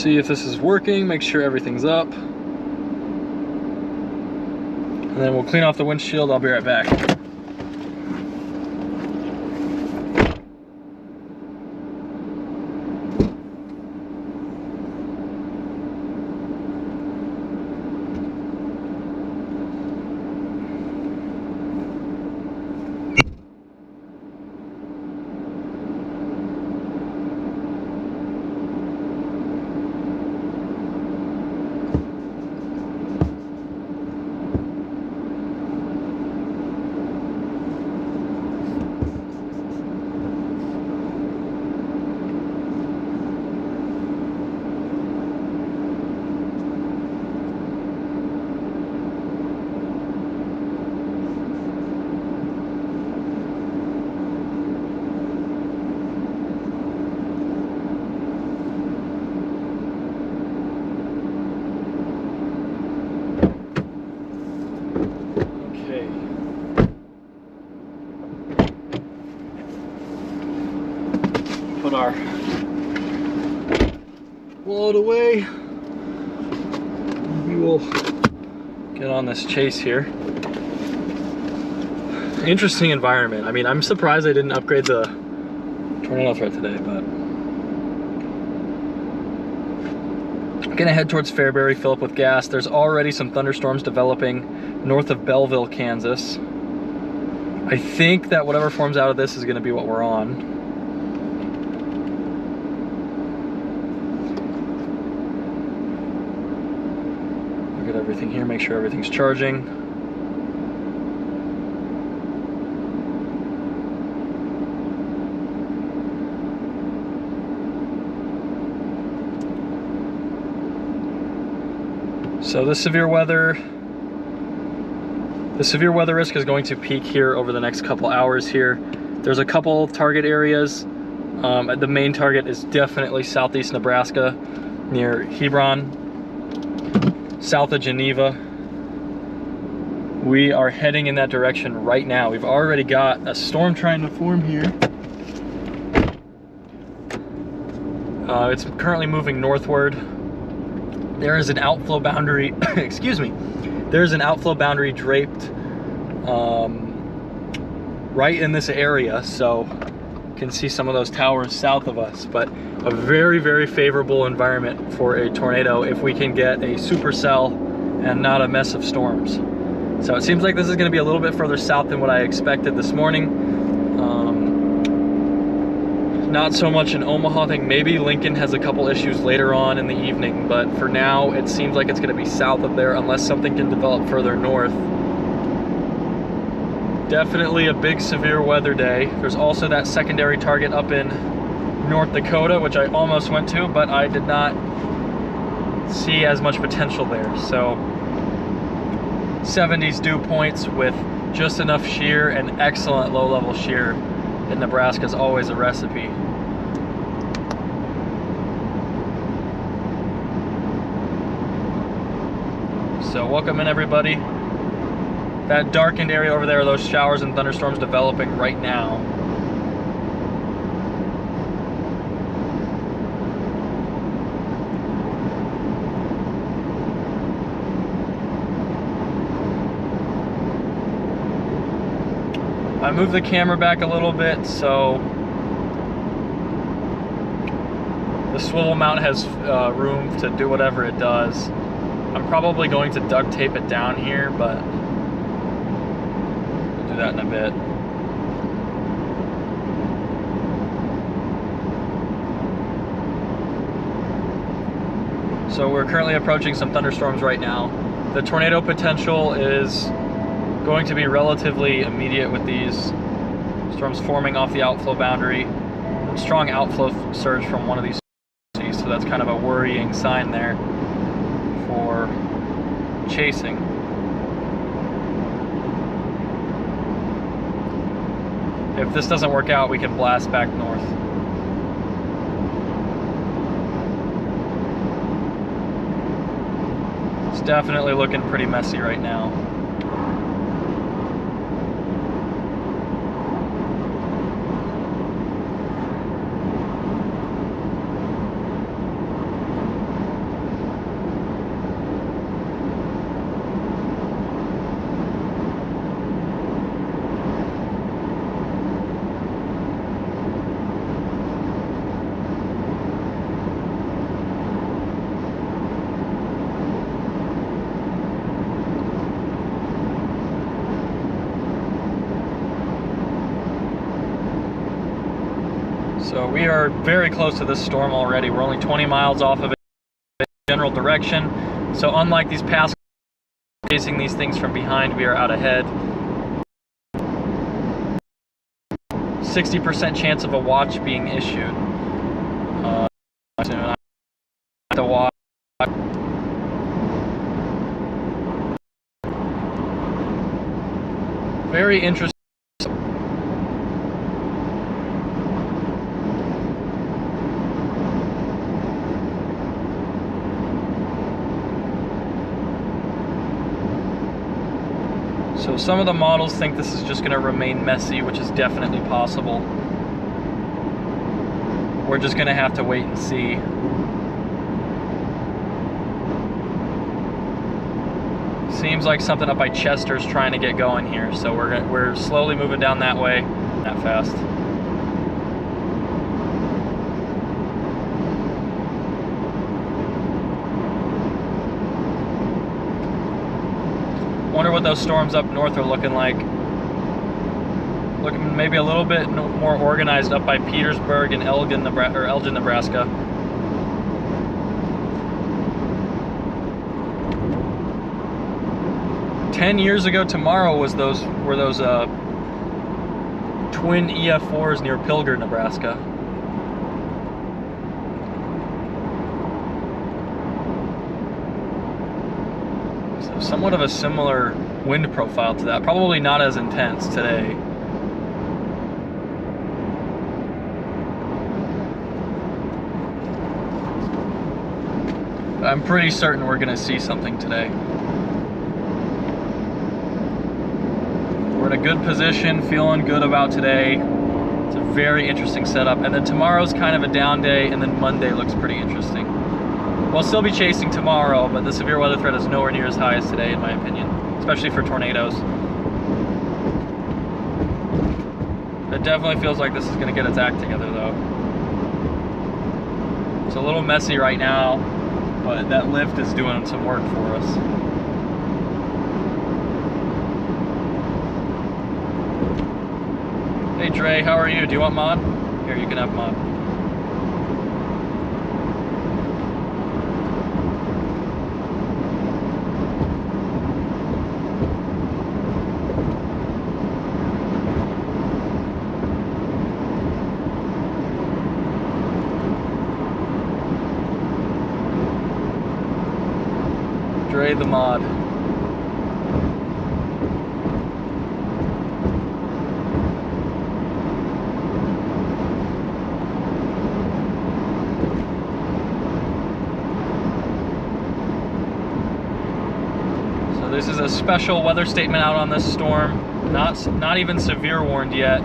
see if this is working, make sure everything's up. And then we'll clean off the windshield. I'll be right back. Put our load away. We will get on this chase here. Interesting environment. I mean, I'm surprised I didn't upgrade the tornado threat today, but I'm gonna head towards Fairbury, fill up with gas. There's already some thunderstorms developing north of Belleville, Kansas. I think that whatever forms out of this is gonna be what we're on. Look at everything here, make sure everything's charging. So the severe weather risk is going to peak here over the next couple hours here. There's a couple target areas. The main target is definitely southeast Nebraska, near Hebron, south of Geneva. We are heading in that direction right now. We've already got a storm trying to form here. It's currently moving northward. There is an outflow boundary, excuse me, there's an outflow boundary draped right in this area, so you can see some of those towers south of us, but a very, very favorable environment for a tornado if we can get a supercell and not a mess of storms. So it seems like this is going to be a little bit further south than what I expected this morning. Not so much in Omaha. I think maybe Lincoln has a couple issues later on in the evening, but for now it seems like it's going to be south of there unless something can develop further north. Definitely a big severe weather day. There's also that secondary target up in North Dakota, which I almost went to, but I did not see as much potential there. So 70s dew points with just enough shear and excellent low-level shear in Nebraska is always a recipe. So welcome in, everybody. That darkened area over there are those showers and thunderstorms developing right now. I moved the camera back a little bit so the swivel mount has room to do whatever it does. I'm probably going to duct tape it down here, but we'll do that in a bit. So we're currently approaching some thunderstorms right now. The tornado potential is going to be relatively immediate with these storms forming off the outflow boundary. Strong outflow surge from one of these, so that's kind of a worrying sign there for chasing. If this doesn't work out, we can blast back north. It's definitely looking pretty messy right now. So we are very close to this storm already. We're only 20 miles off of it in general direction. So unlike these past chasing these things from behind, we are out ahead. 60% chance of a watch being issued. Soon. I have to watch. Very interesting. So some of the models think this is just going to remain messy, which is definitely possible. We're just going to have to wait and see. Seems like something up by Chester's trying to get going here, so we're slowly moving down that way, not fast. Wonder what those storms up north are looking like. Looking maybe a little bit more organized up by Petersburg and Elgin, Nebraska. "10 years ago tomorrow were those twin EF4s near Pilger, Nebraska. So somewhat of a similar wind profile to that. Probably not as intense today. I'm pretty certain we're gonna see something today. We're in a good position, feeling good about today. It's a very interesting setup. And then tomorrow's kind of a down day, and then Monday looks pretty interesting. We'll still be chasing tomorrow, but the severe weather threat is nowhere near as high as today, in my opinion, especially for tornadoes. It definitely feels like this is gonna get its act together though. It's a little messy right now, but that lift is doing some work for us. Hey Dre, how are you? Do you want mod? Here, you can have mod. Dre the mod. This is a special weather statement out on this storm. Not even severe warned yet.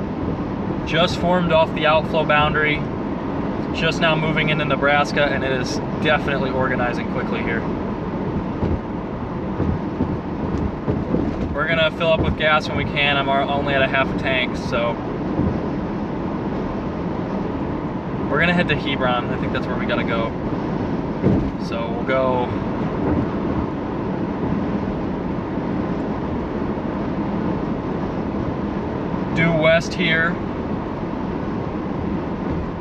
Just formed off the outflow boundary. Just now moving into Nebraska, and it is definitely organizing quickly here. We're gonna fill up with gas when we can. I'm only at a half a tank, so we're gonna head to Hebron. I think that's where we gotta go. So we'll go due west here.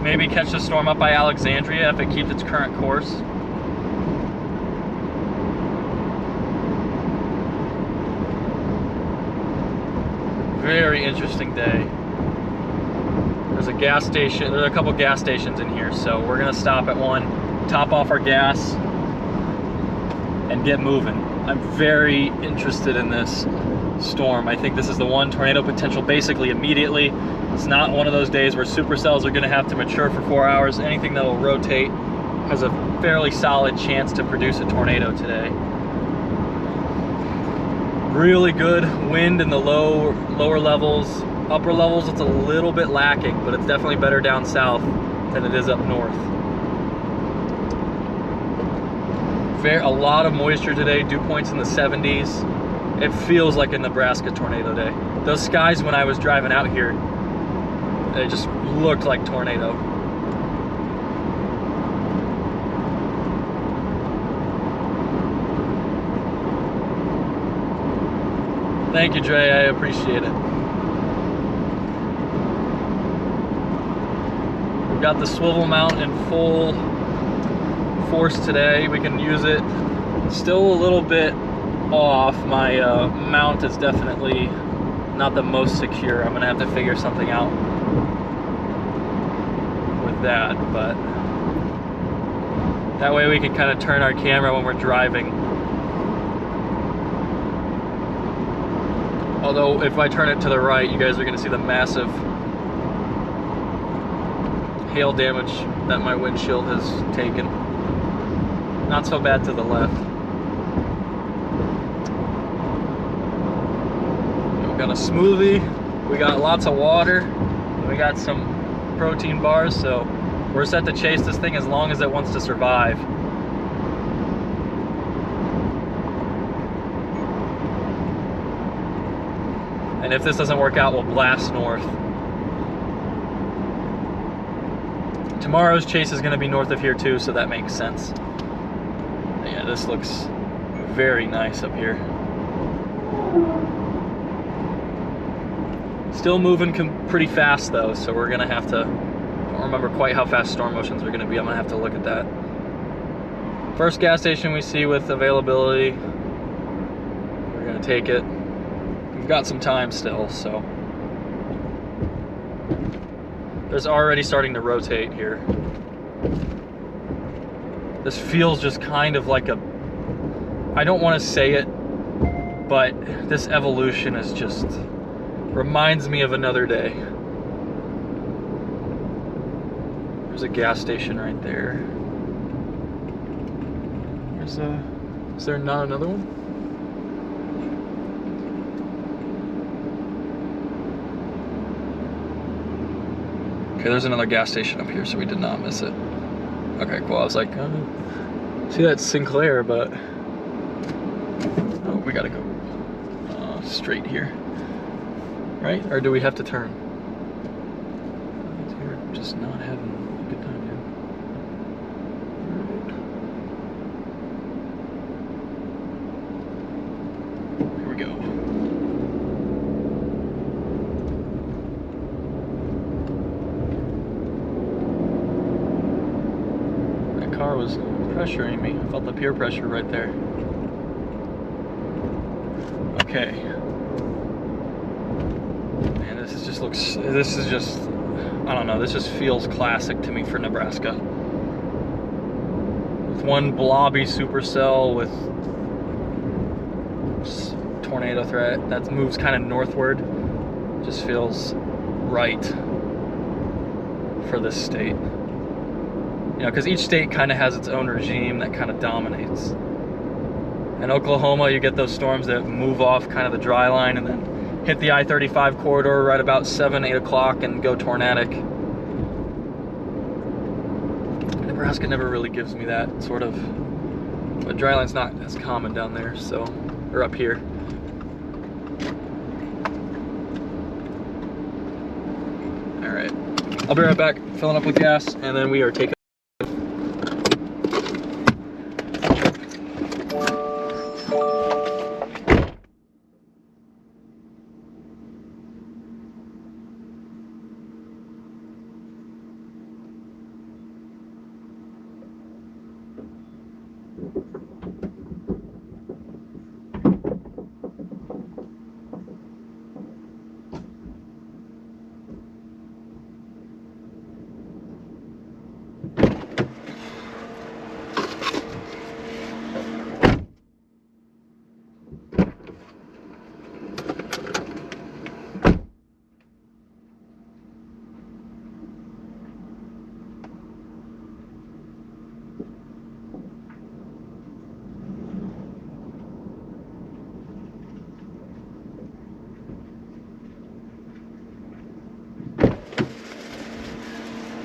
Maybe catch the storm up by Alexandria if it keeps its current course. Very interesting day. There's a gas station, there's a couple gas stations in here, so we're gonna stop at one, top off our gas, and get moving. I'm very interested in this storm. I think this is the one tornado potential basically immediately. It's not one of those days where supercells are gonna have to mature for 4 hours. Anything that will rotate has a fairly solid chance to produce a tornado today. Really good wind in the lower levels. Upper levels, it's a little bit lacking, but it's definitely better down south than it is up north. A lot of moisture today, dew points in the 70s. It feels like a Nebraska tornado day. Those skies when I was driving out here, they just looked like tornado. Thank you, Dre, I appreciate it. Got the swivel mount in full force today. We can use it. Still a little bit off. My mount is definitely not the most secure. I'm gonna have to figure something out with that, but that way we can kind of turn our camera when we're driving. Although if I turn it to the right, you guys are gonna see the massive hail damage that my windshield has taken. Not so bad to the left. We got a smoothie, we got lots of water, we got some protein bars, so we're set to chase this thing as long as it wants to survive. And if this doesn't work out, we'll blast north. Tomorrow's chase is going to be north of here too, so that makes sense. Yeah, this looks very nice up here. Still moving pretty fast though, so we're going to have to, I don't remember quite how fast storm motions are going to be. I'm going to have to look at that. First gas station we see with availability, we're going to take it. We've got some time still, so. There's already starting to rotate here. This feels just kind of like a, I don't want to say it, but this evolution is just, reminds me of another day. There's a gas station right there. There's a, is there not another one? Okay, there's another gas station up here, so we did not miss it. Okay, cool. I was like, see that Sinclair, but oh, we gotta go straight here, right? Or do we have to turn? You're just not having a good time, dude. Here we go. Car was pressuring me. I felt the peer pressure right there. Okay. Man, this is just looks, this is just, I don't know, this just feels classic to me for Nebraska. With one blobby supercell with tornado threat that moves kind of northward. Just feels right for this state. You know, because each state kind of has its own regime that kind of dominates. In Oklahoma, you get those storms that move off kind of the dry line and then hit the I-35 corridor right about 7, 8 o'clock and go tornadic. Nebraska never really gives me that sort of, but dry line's not as common down there, so, or up here. All right, I'll be right back, filling up with gas, and then we are taking.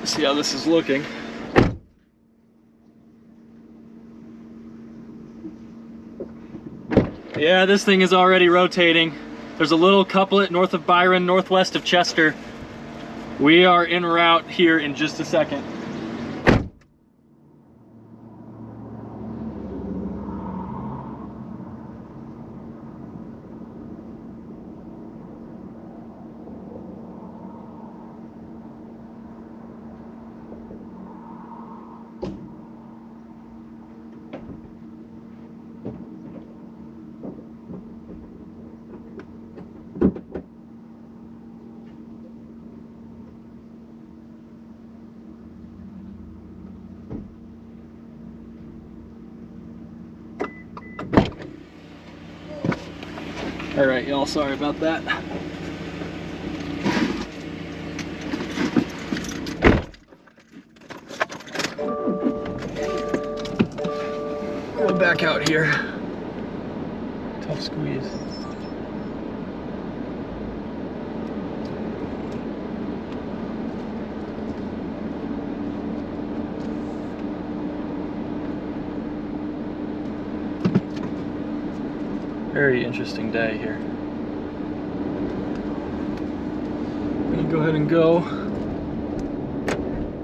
See how this is looking. Yeah, this thing is already rotating. There's a little couplet north of Byron, northwest of Chester. We are en route here in just a second. All right, y'all, sorry about that. Go back out here. Tough squeeze. Very interesting day here. I'm gonna go ahead and go.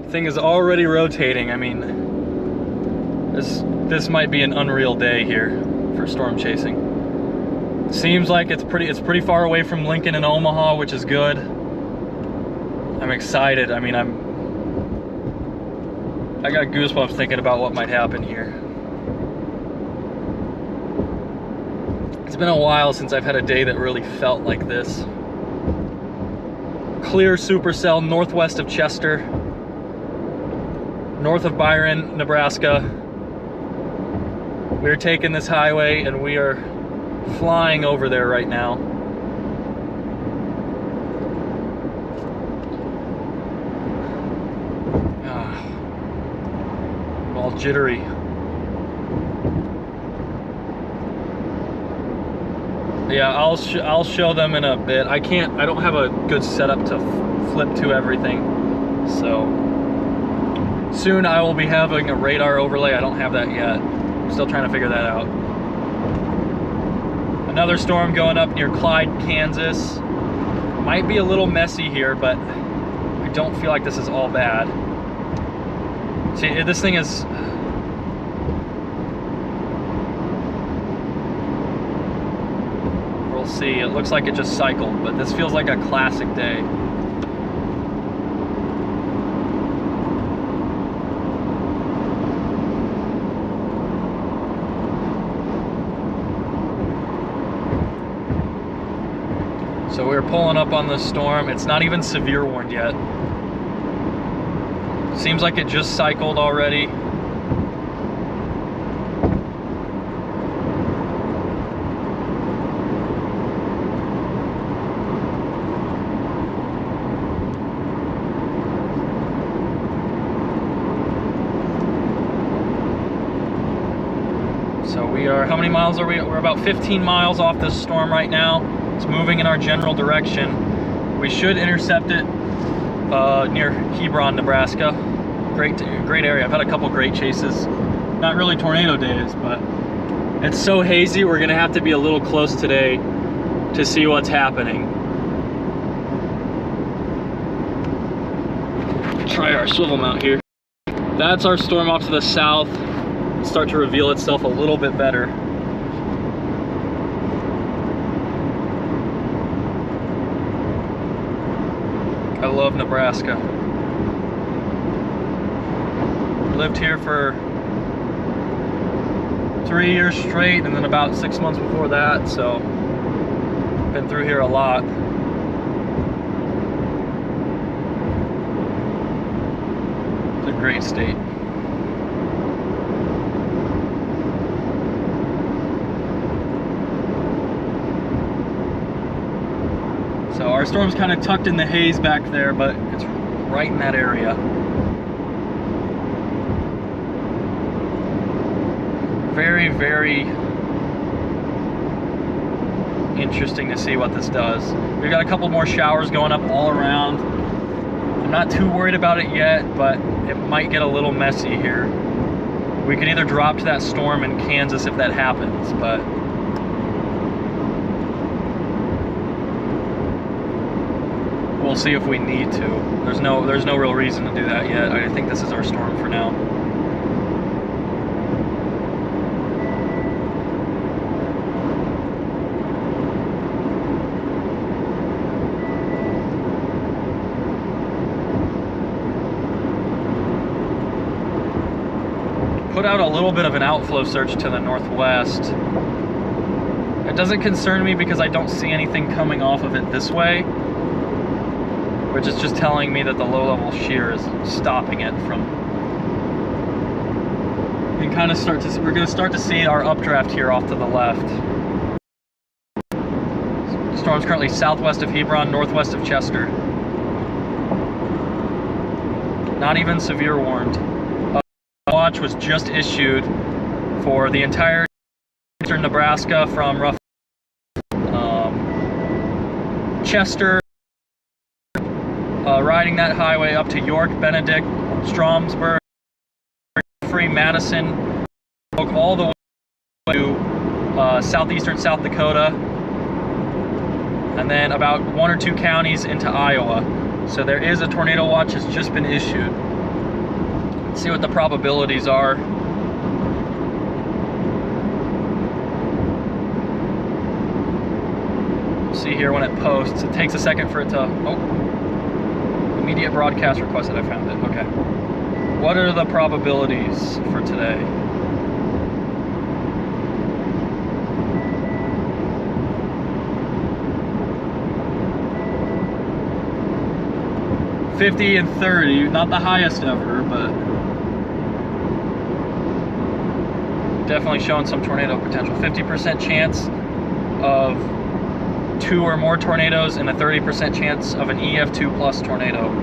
Thing is already rotating. I mean, this might be an unreal day here for storm chasing. Seems like it's pretty far away from Lincoln and Omaha, which is good. I'm excited. I mean, I got goosebumps thinking about what might happen here. It's been a while since I've had a day that really felt like this. Clear supercell northwest of Chester, north of Byron, Nebraska. We're taking this highway and we are flying over there right now. I'm all jittery. Yeah, I'll show them in a bit. I don't have a good setup to flip to everything. So soon I will be having a radar overlay. I don't have that yet. I'm still trying to figure that out. Another storm going up near Clyde, Kansas. Might be a little messy here, but I don't feel like this is all bad. See, this thing is... We'll see. It looks like it just cycled, but this feels like a classic day. So we're pulling up on this storm. It's not even severe warned yet. Seems like it just cycled already. So we are, how many miles are we? We're about 15 miles off this storm right now. It's moving in our general direction. We should intercept it near Hebron, Nebraska. Great area. I've had a couple great chases. Not really tornado days, but it's so hazy. We're gonna have to be a little close today to see what's happening. Try our swivel mount here. That's our storm off to the south. Start to reveal itself a little bit better. I love Nebraska. Lived here for 3 years straight and then about 6 months before that, so been through here a lot. It's a great state. So our storm's kind of tucked in the haze back there, but it's right in that area. Very, very interesting to see what this does. We've got a couple more showers going up all around. I'm not too worried about it yet, but it might get a little messy here. We could either drop to that storm in Kansas if that happens, but we'll see if we need to. There's no real reason to do that yet. I think this is our storm for now. Put out a little bit of an outflow surge to the northwest. It doesn't concern me because I don't see anything coming off of it this way, which is just telling me that the low-level shear is stopping it from. You can kind of we're going to start to see our updraft here off to the left. Storm's currently southwest of Hebron, northwest of Chester. Not even severe warned. Watch was just issued for the entire eastern Nebraska from roughly Chester, riding that highway up to York, Benedict, Stromsburg, Free, Madison, all the way to southeastern South Dakota, and then about 1 or 2 counties into Iowa. So there is a tornado watch that's just been issued. Let's see what the probabilities are. See here when it posts, it takes a second for it to, immediate broadcast requested, I found it, okay. What are the probabilities for today? $50 and $30, not the highest ever, but definitely showing some tornado potential. 50% chance of 2 or more tornadoes and a 30% chance of an EF2 plus tornado.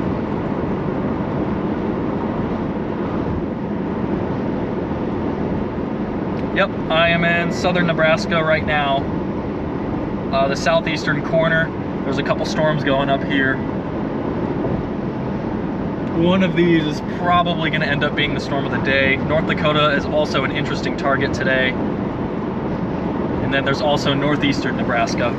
Yep, I am in southern Nebraska right now. The southeastern corner. There's a couple storms going up here. One of these is probably going to end up being the storm of the day. North Dakota is also an interesting target today. And then there's also northeastern Nebraska.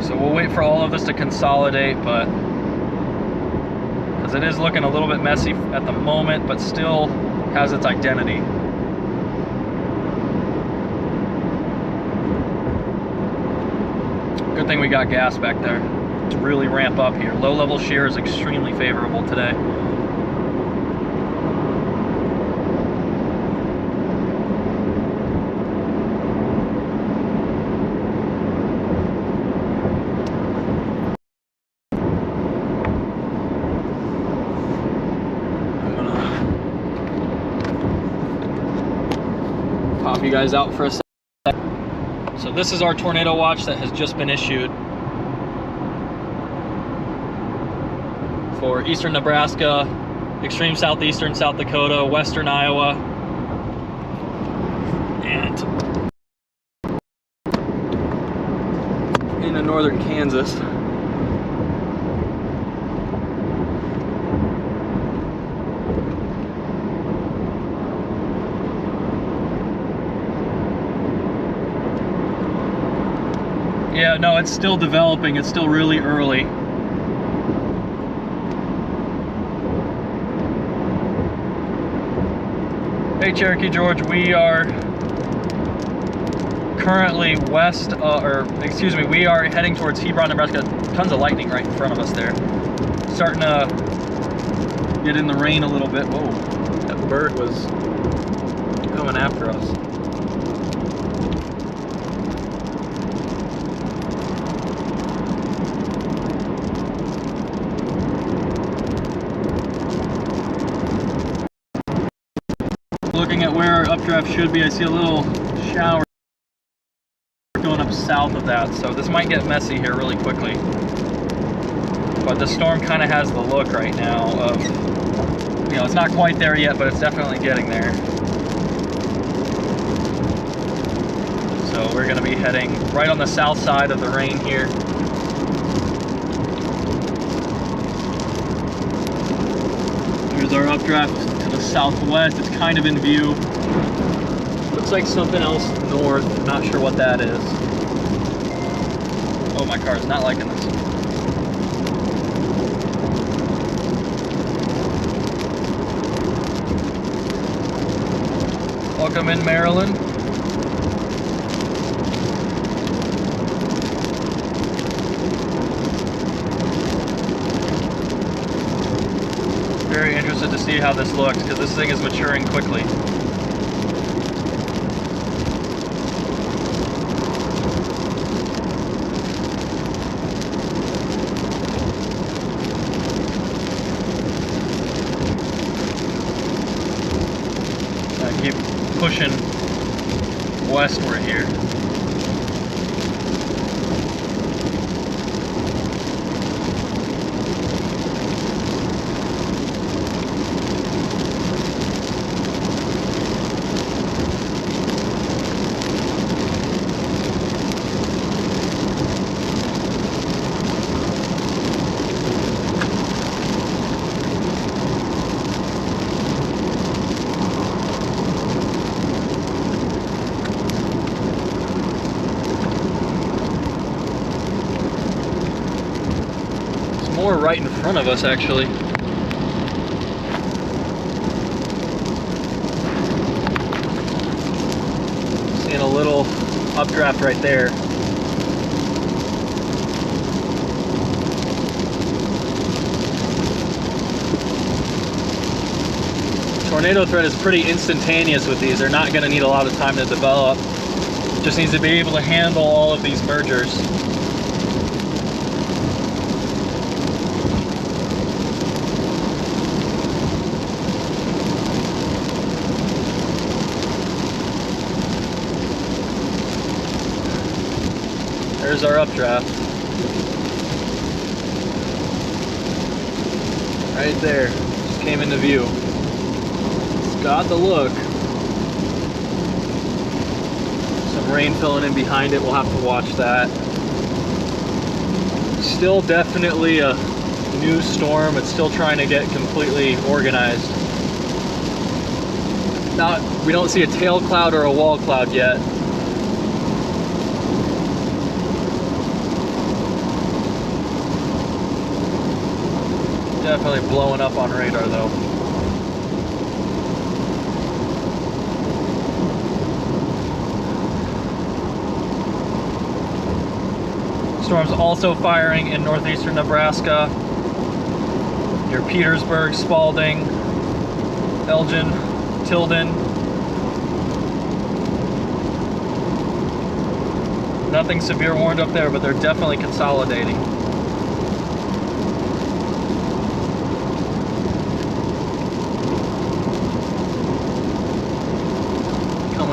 So we'll wait for all of this to consolidate, but because it is looking a little bit messy at the moment, but still has its identity. Good thing we got gas back there to really ramp up here. Low level shear is extremely favorable today. Pop you guys out for a second. So this is our tornado watch that has just been issued for eastern Nebraska, extreme southeastern South Dakota, western Iowa, and into northern Kansas. Yeah, no, it's still developing. It's still really early. Hey, Cherokee George, we are currently we are heading towards Hebron, Nebraska. Tons of lightning right in front of us there. Starting to get in the rain a little bit. Whoa, that bird was coming after us. Looking at where our updraft should be, I see a little shower going up south of that, so this might get messy here really quickly. But the storm kind of has the look right now of, you know, it's not quite there yet, but it's definitely getting there. So we're going to be heading right on the south side of the rain here. There's our updraft to the southwest. It's kind of in view. Looks like something else north. Not sure what that is. Oh, my car's not liking this. Welcome in, Maryland. Very interested to see how this looks, because this thing is maturing quickly. pushing westward here. More right in front of us, actually. Seeing a little updraft right there. Tornado threat is pretty instantaneous with these. They're not going to need a lot of time to develop. Just needs to be able to handle all of these mergers. There's our updraft. Right there. Just came into view. It's got the look. Some rain filling in behind it. We'll have to watch that. Still definitely a new storm. It's still trying to get completely organized. We don't see a tail cloud or a wall cloud yet. Definitely blowing up on radar though. Storm's also firing in northeastern Nebraska, near Petersburg, Spalding, Elgin, Tilden. Nothing severe warned up there, but they're definitely consolidating.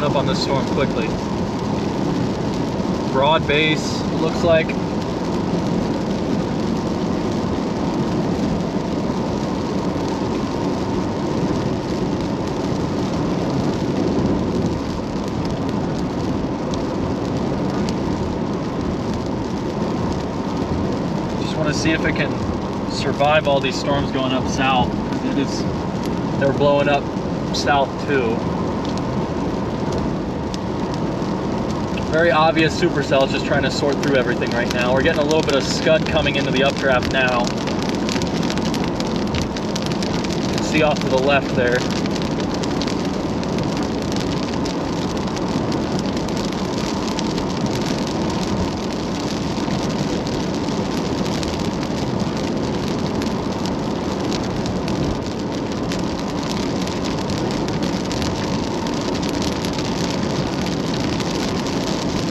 Up on this storm quickly. Broad base, looks like. Just want to see if it can survive all these storms going up south. They're blowing up south too. Very obvious supercell is just trying to sort through everything right now. We're getting a little bit of scud coming into the updraft now. You can see off to the left there.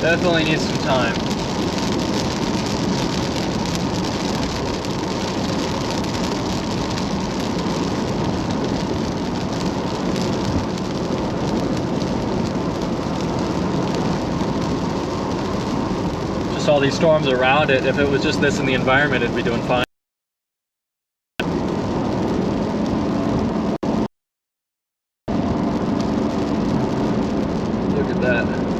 Definitely needs some time. Just all these storms around it. If it was just this in the environment, it'd be doing fine. Look at that.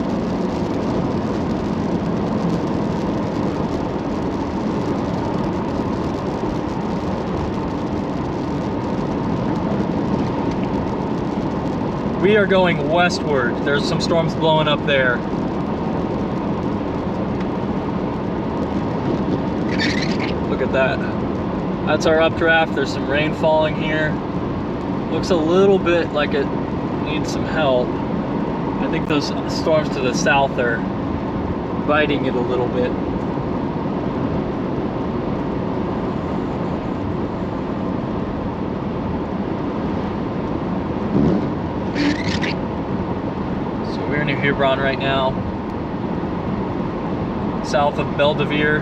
We are going westward. There's some storms blowing up there. Look at that. That's our updraft. There's some rain falling here. Looks a little bit like it needs some help. I think those storms to the south are biting it a little bit. We're near Hebron right now, south of Belvidere.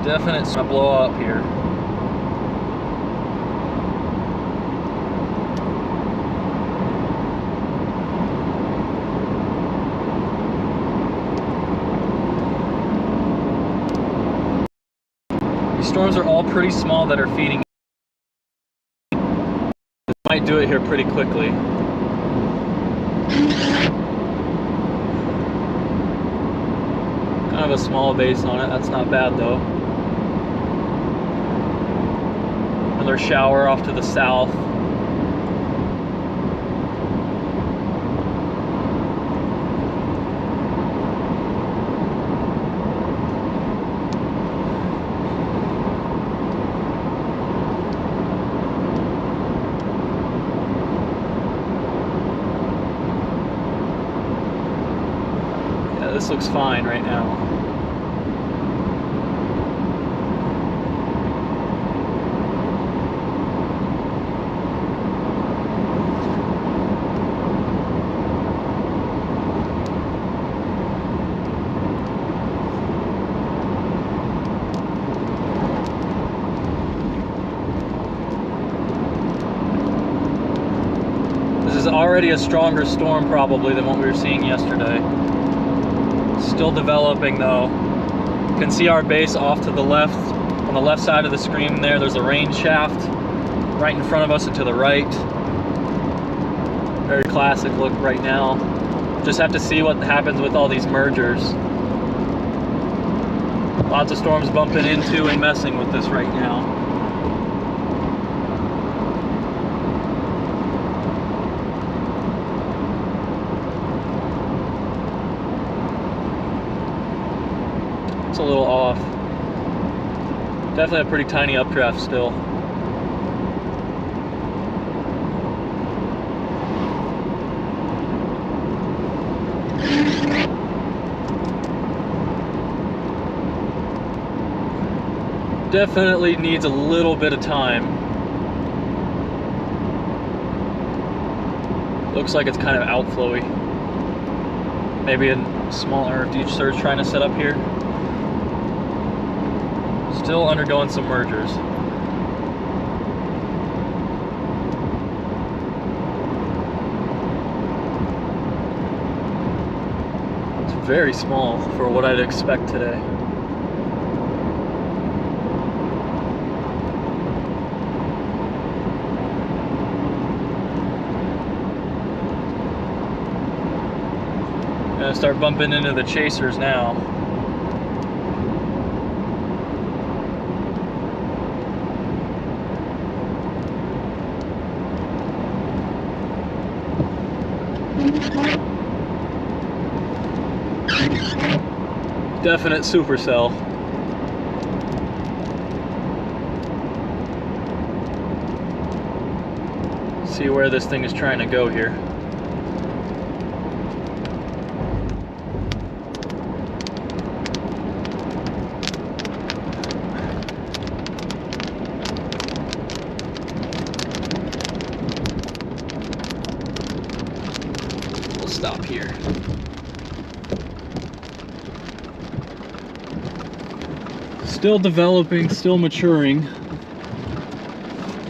Definite blow up here. all pretty small that are feeding. Might do it here pretty quickly. Kind of a small base on it, that's not bad though. Another shower off to the south. This looks fine right now. This is already a stronger storm probably than what we were seeing yesterday. Still developing though. You can see our base off to the left. On the left side of the screen there's a rain shaft right in front of us and to the right. Very classic look right now. Just have to see what happens with all these mergers. Lots of storms bumping into and messing with this right now. A little off. Definitely a pretty tiny updraft still. Definitely needs a little bit of time. Looks like it's kind of outflowy. Maybe a smaller deep surge trying to set up here. Still undergoing some mergers. It's very small for what I'd expect today. Gonna start bumping into the chasers now. Definite supercell. See where this thing is trying to go here. We'll stop here. Still developing, still maturing.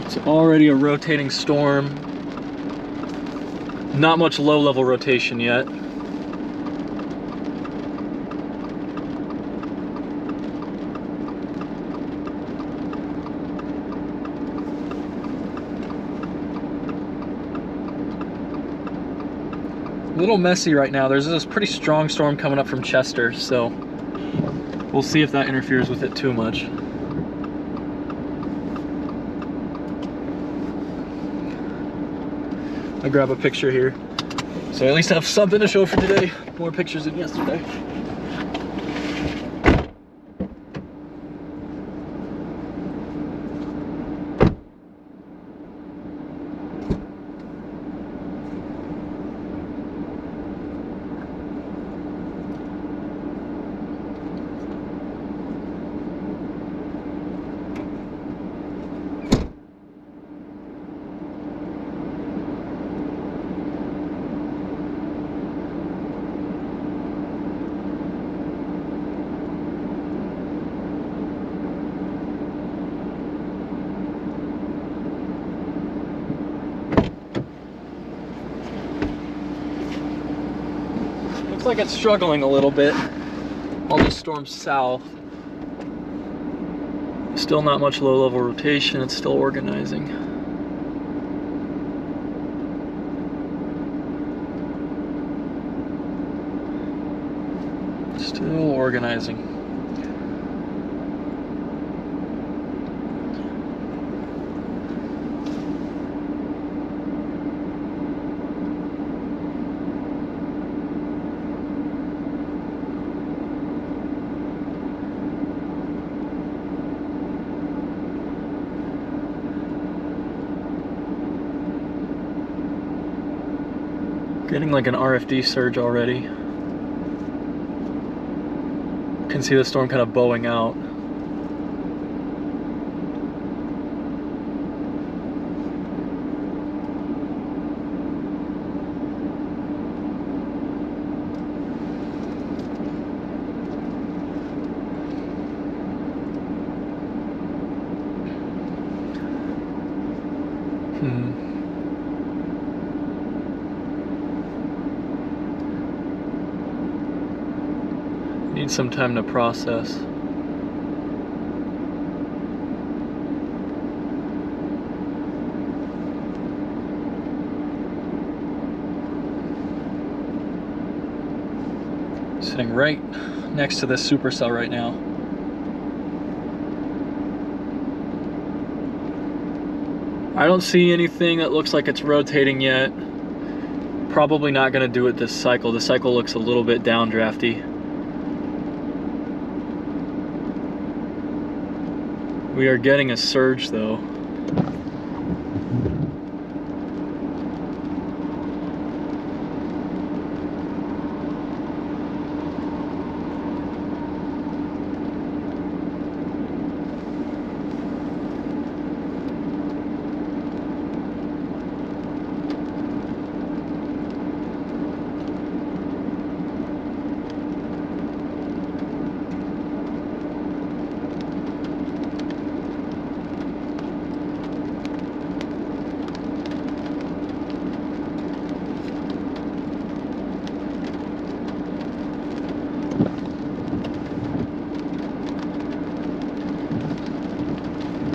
It's already a rotating storm. Not much low-level rotation yet. A little messy right now. There's this pretty strong storm coming up from Chester, so we'll see if that interferes with it too much. I'll grab a picture here, so I at least have something to show for today. More pictures than yesterday. Looks like it's struggling a little bit. All the storms south. Still not much low-level rotation, it's still organizing. Still organizing. Getting like an RFD surge already. You can see the storm kind of bowing out. Need some time to process. Sitting right next to this supercell right now. I don't see anything that looks like it's rotating yet. Probably not going to do it this cycle. The cycle looks a little bit downdrafty. We are getting a surge though.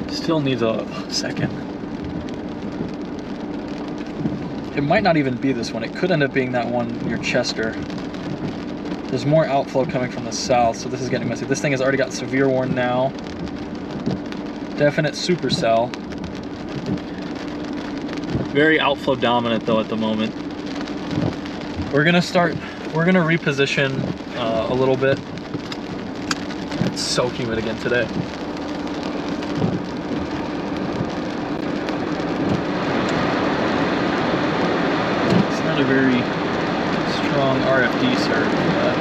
Still needs a second. It might not even be this one. It could end up being that one near Chester. There's more outflow coming from the south, so this is getting messy. This thing has already got severe warn now. Definite supercell. Very outflow dominant though at the moment. We're gonna reposition a little bit. It's so humid again today. Not a very strong RFD surge, but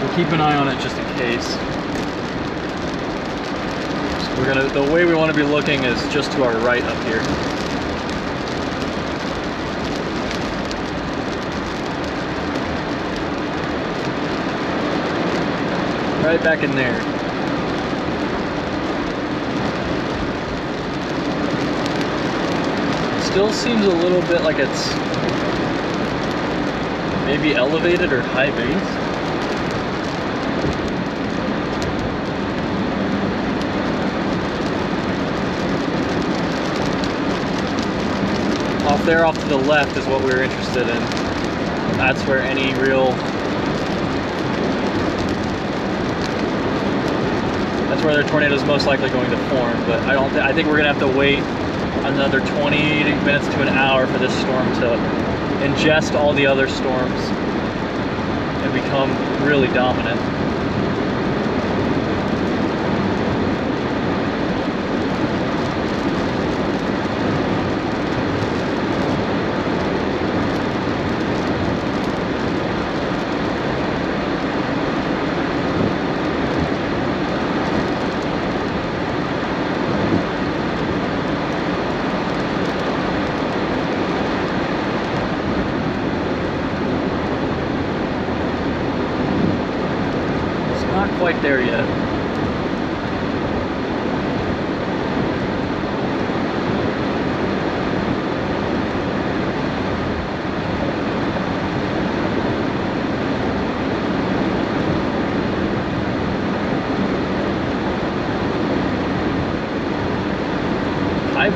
we'll keep an eye on it just in case. So the way we want to be looking is just to our right up here. Right back in there. Still seems a little bit like it's maybe elevated or high base. Off there, off to the left is what we were interested in. That's where any real, that's where the tornado is most likely going to form. But I think we're gonna have to wait another 20 minutes to an hour for this storm to ingest all the other storms and become really dominant.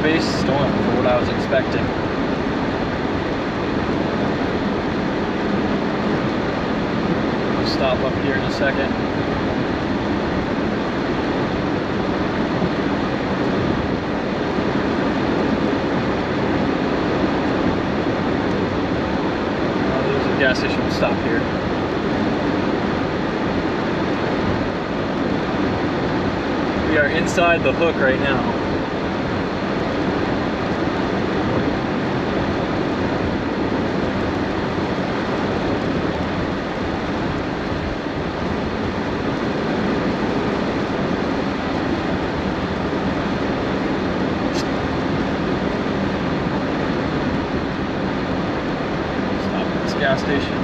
base storm for what I was expecting. I'll stop up here in a second. Oh, there's a gas station. We'll stop here. We are inside the hook right now. Stop at this gas station.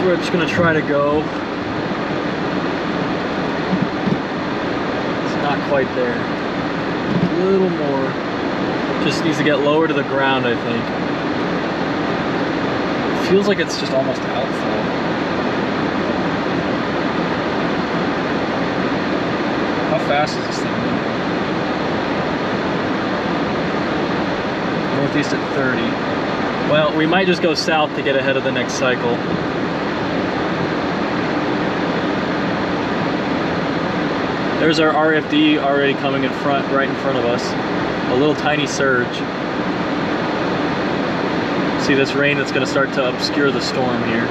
We're just gonna try to go. It's not quite there. A little more. Just needs to get lower to the ground, I think. It feels like it's just almost outflow. How fast is this thing moving? Northeast at 30. Well, we might just go south to get ahead of the next cycle. There's our RFD already coming in front, right in front of us. A little tiny surge. See this rain that's going to start to obscure the storm here.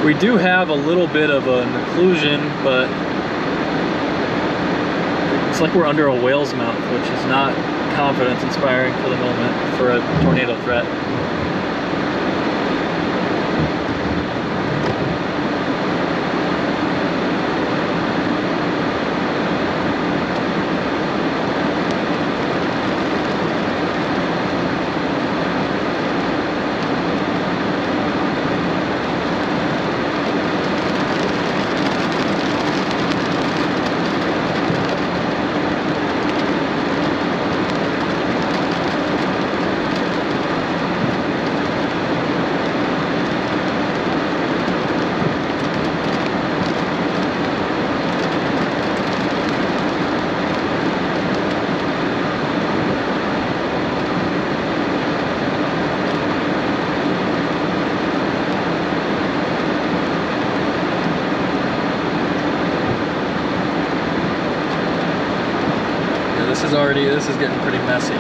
We do have a little bit of an occlusion, but it's like we're under a whale's mouth, which is not confidence inspiring for the moment for a tornado threat. This is getting pretty messy.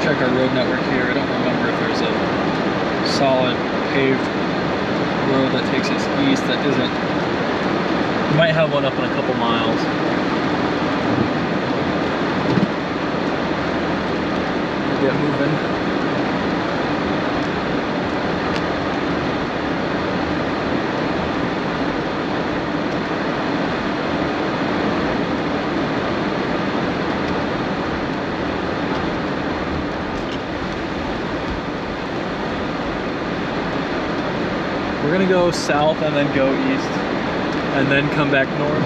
Check our road network here. I don't remember if there's a solid paved road that takes us east that isn't. We might have one up in a couple miles. Get moving. We're gonna go south and then go east and then come back north.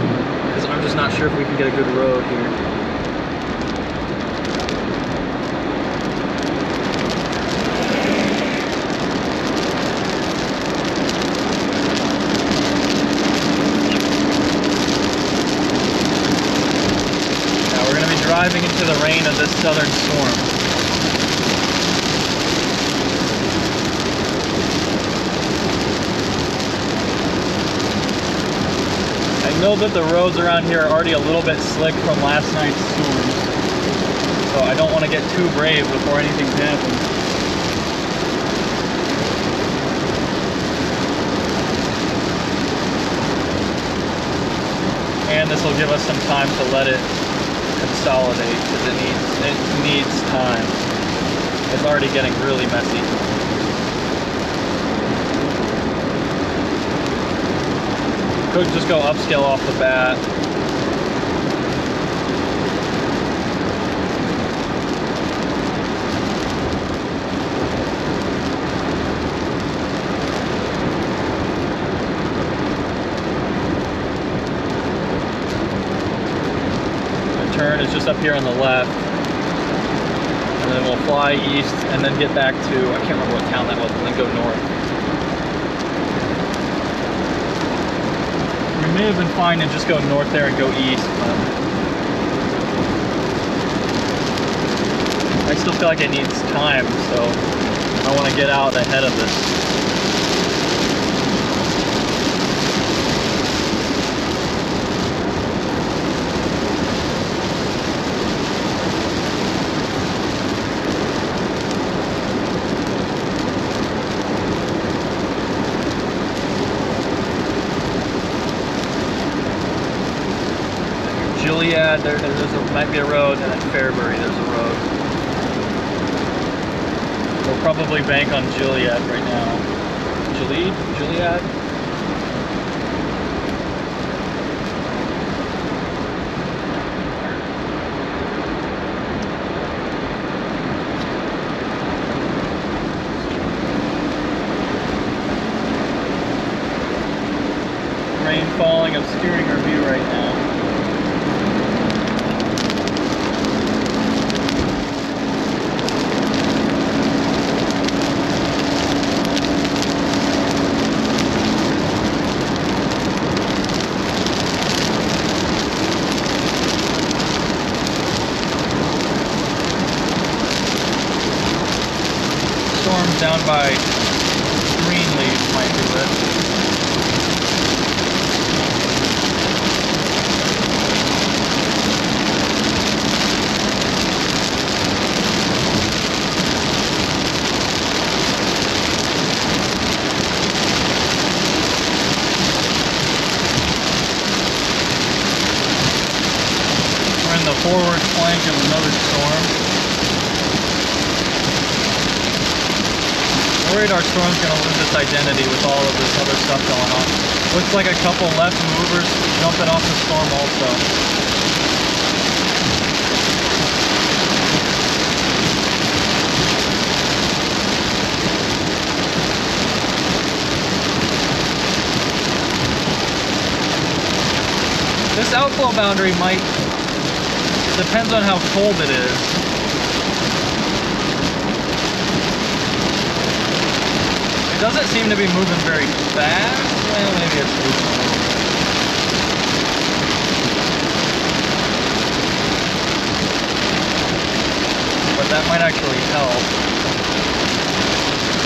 because I'm just not sure if we can get a good road here. Now we're going to be driving into the rain of this southern storm. I know that the roads around here are already a little bit slick from last night's storm, so I don't want to get too brave before anything happens. And this will give us some time to let it consolidate, because it needs time. It's already getting really messy. Could just go upscale off the bat. The turn is just up here on the left. And then we'll fly east and then get back to, I can't remember what town that was, and then go north. We may have been fine to just go north there and go east, but I still feel like it needs time, so I want to get out ahead of this. There might be a road, and then Fairbury, there's a road. We'll probably bank on Gilead right now. Gilead? Rain falling, obscuring our view right now. Down by Greenleaf might do it. We're in the forward flank of another storm. I'm worried our storm's going to lose its identity with all of this other stuff going on. Looks like a couple left movers jumping off the storm also. This outflow boundary depends on how cold it is. Doesn't seem to be moving very fast. Well, maybe it's moving a little bit. But that might actually help.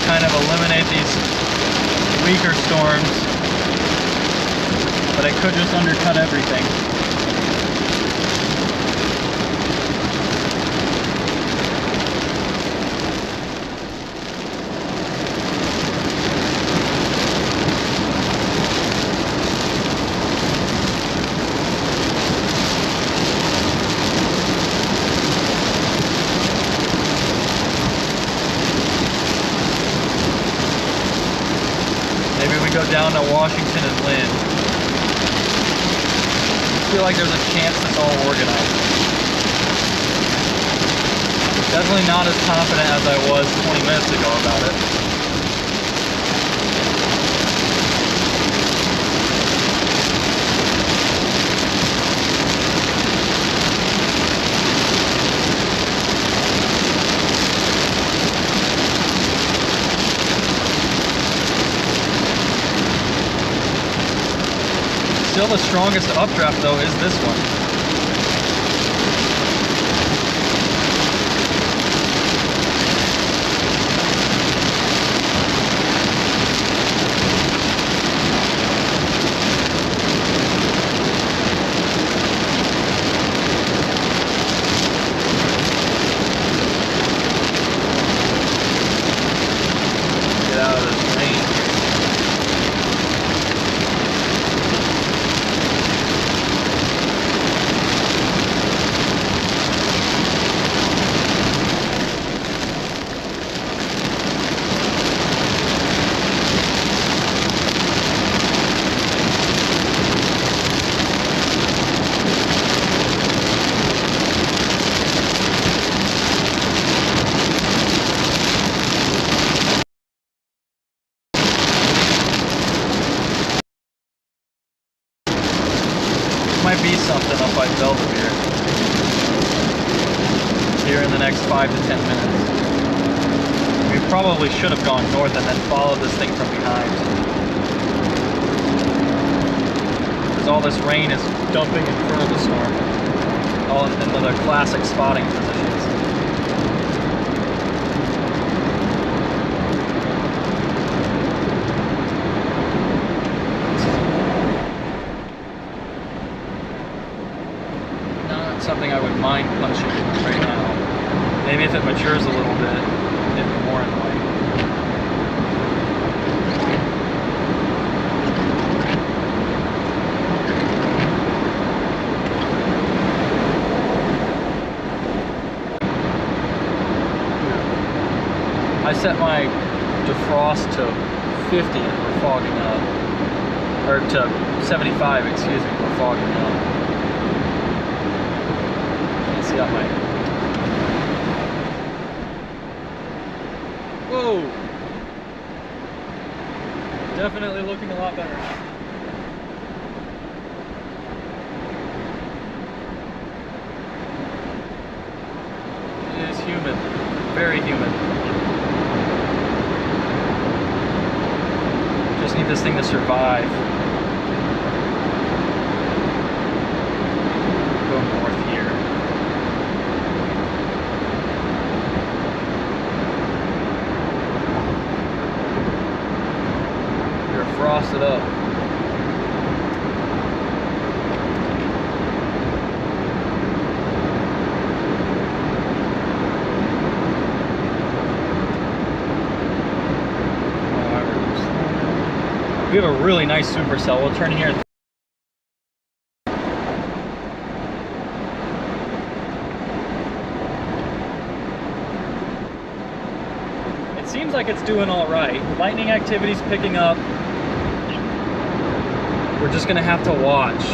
Kind of eliminate these weaker storms. But it could just undercut everything. Go down to Washington and Lynn. I feel like there's a chance it's all organized. Definitely not as confident as I was 20 minutes ago about it. Still the strongest updraft though is this one. Get out of this rain. Might be something up by Belvedere here in the next 5 to 10 minutes. We probably should have gone north and then followed this thing from behind, because all this rain is dumping in front of the storm, all in the classic spotting positions. Something I would mind punching right now. Maybe if it matures a little bit, it'd be more annoying. I set my defrost to 50 and we're fogging up. Or to 75, excuse me, we're fogging up. See that mic. Whoa! Definitely looking a lot better. It is humid. Very humid. Just need this thing to survive. Go north here. Frost it up. We have a really nice supercell. We'll turn here. It seems like it's doing all right. Lightning activity's picking up. We're just gonna have to watch.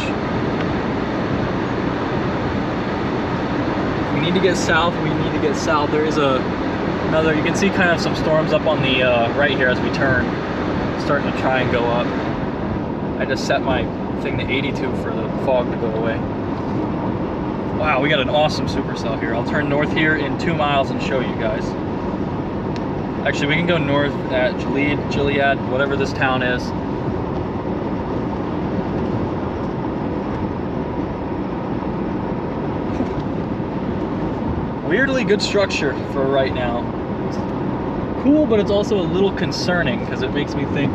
We need to get south. We need to get south. There is another. You can see kind of some storms up on the right here as we turn, starting to try and go up. I just set my thing to 82 for the fog to go away. Wow, we got an awesome supercell here. I'll turn north here in 2 miles and show you guys. Actually, we can go north at Gilead, whatever this town is. Weirdly good structure for right now. It's cool, but it's also a little concerning because it makes me think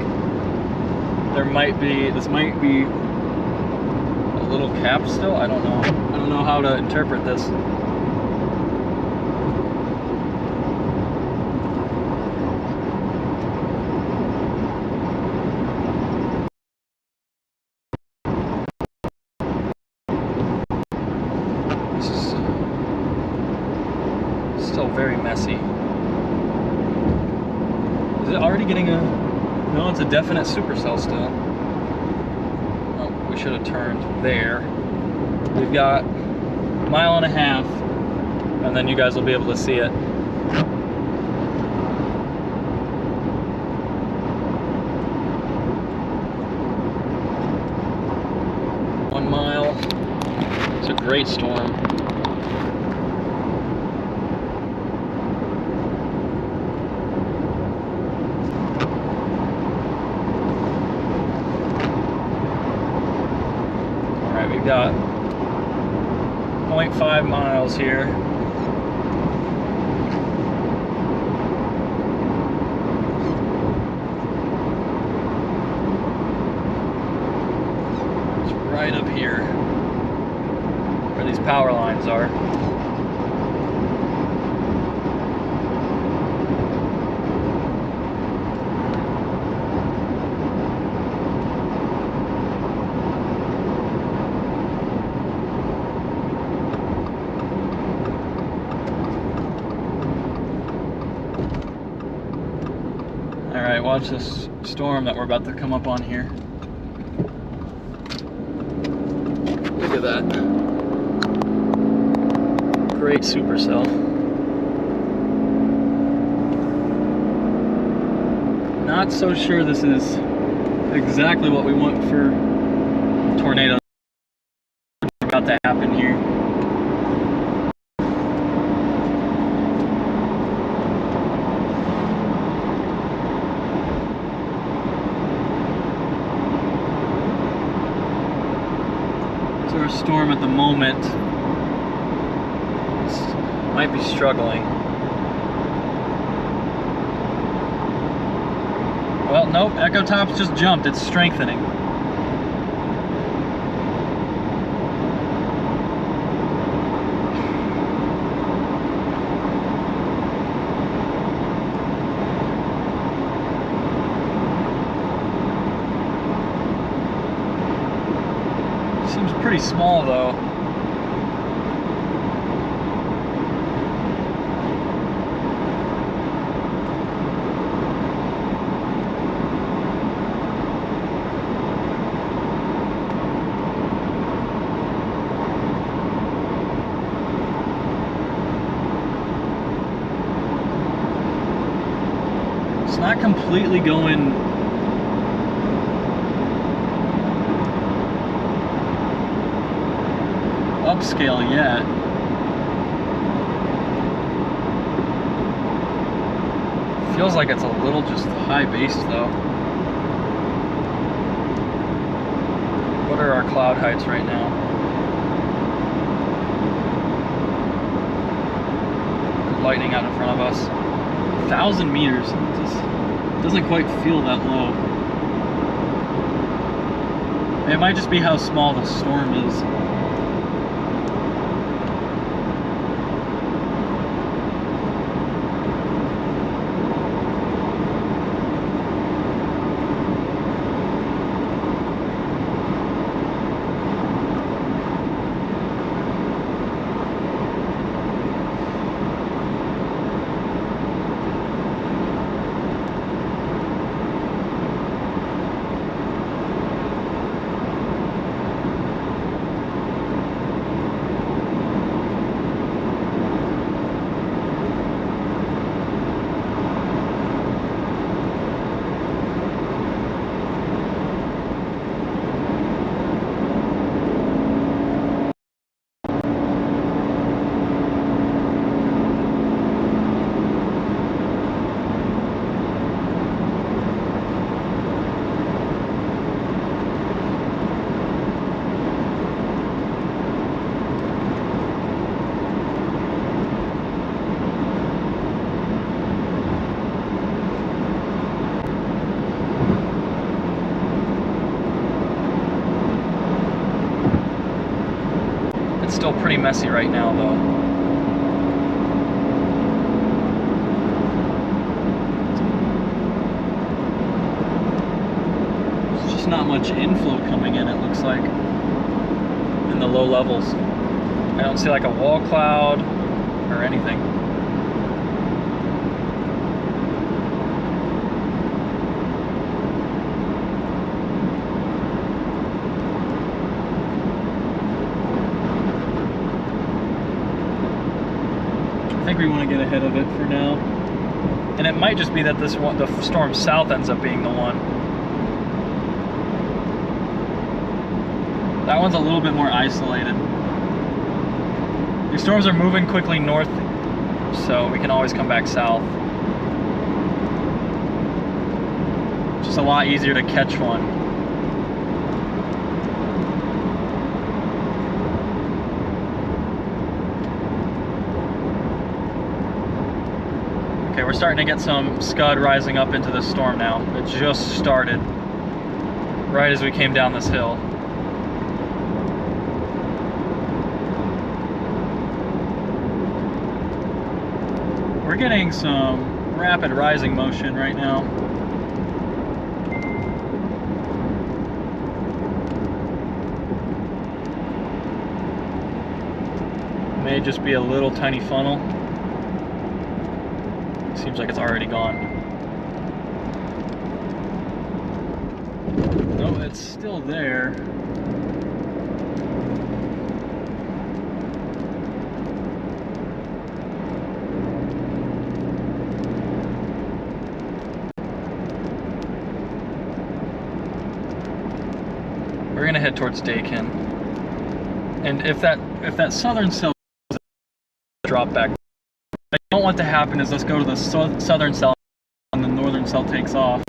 this might be a little cap still. I don't know. I don't know how to interpret this. Still very messy. Is it already getting a... No, it's a definite supercell still. Oh, we should have turned there. We've got 1.5 miles, and then you guys will be able to see it. One mile. It's a great storm. got 0.5 miles here. It's right up here where these power lines are. Alright, watch this storm that we're about to come up on here. Look at that. Great supercell. Not so sure this is exactly what we want for tornado about to happen here. So our storm at the moment might be struggling. Well, nope, Echo Top's just jumped. It's strengthening. Seems pretty small though. It's not completely going upscale yet. Feels like it's a little just high base though. What are our cloud heights right now? Lightning out in front of us. 1,000 meters. It just doesn't quite feel that low. It might just be how small the storm is. Still pretty messy right now though. There's just not much inflow coming in, it looks like, in the low levels. I don't see like a wall cloud or anything. I think we want to get ahead of it for now. And it might just be that this one, the storm south, ends up being the one. That one's a little bit more isolated. These storms are moving quickly north, so we can always come back south. It's just a lot easier to catch one. Okay, we're starting to get some scud rising up into this storm now. It just started right as we came down this hill. We're getting some rapid rising motion right now. May just be a little tiny funnel. Seems like it's already gone. No, it's still there. We're gonna head towards Dakin, and if that southern cell drop back, what I don't want to happen is let's go to the southern cell and the northern cell takes off.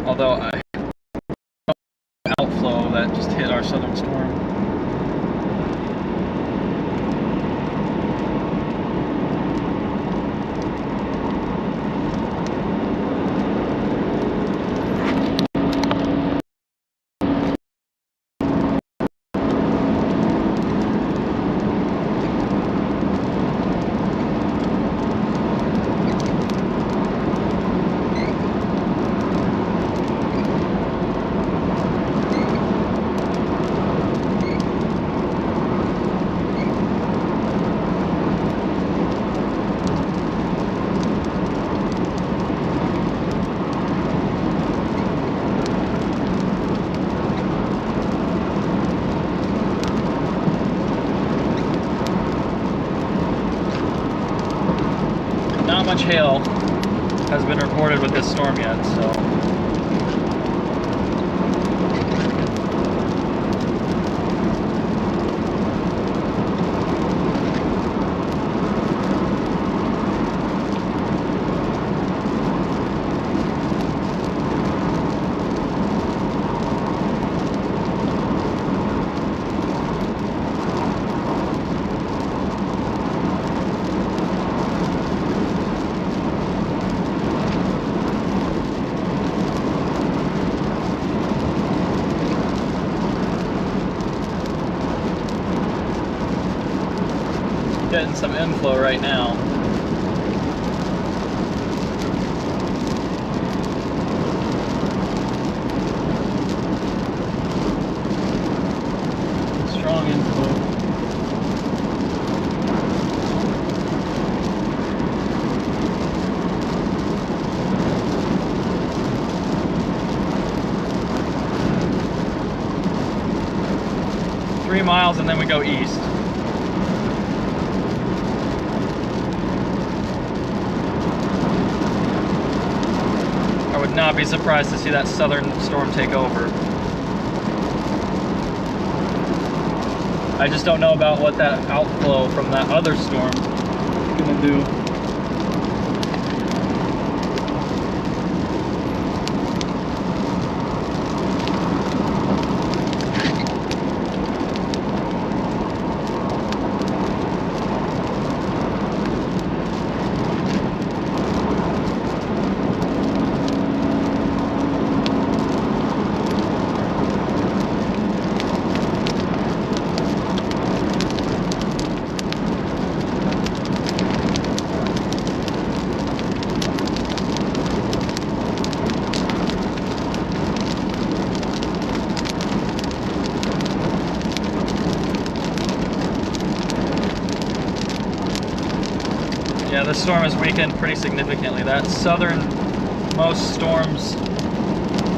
Although I outflow that just hit our southern storm. Not much hail has been reported with this storm yet, so. Getting some inflow right now. Strong inflow. Three miles and then we go east. I would not be surprised to see that southern storm take over. I just don't know about what that outflow from that other storm is going to do. Yeah, this storm has weakened pretty significantly. That southernmost storm's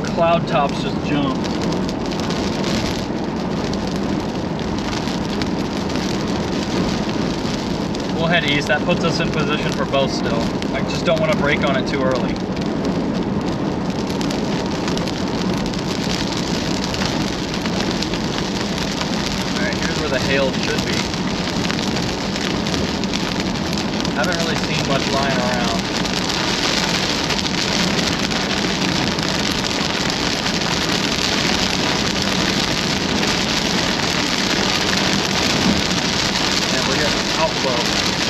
cloud tops just jumped. We'll head east. That puts us in position for both still. I just don't want to brake on it too early. Alright, here's where the hail should be. Haven't really seen much lying around. And we're getting outflow.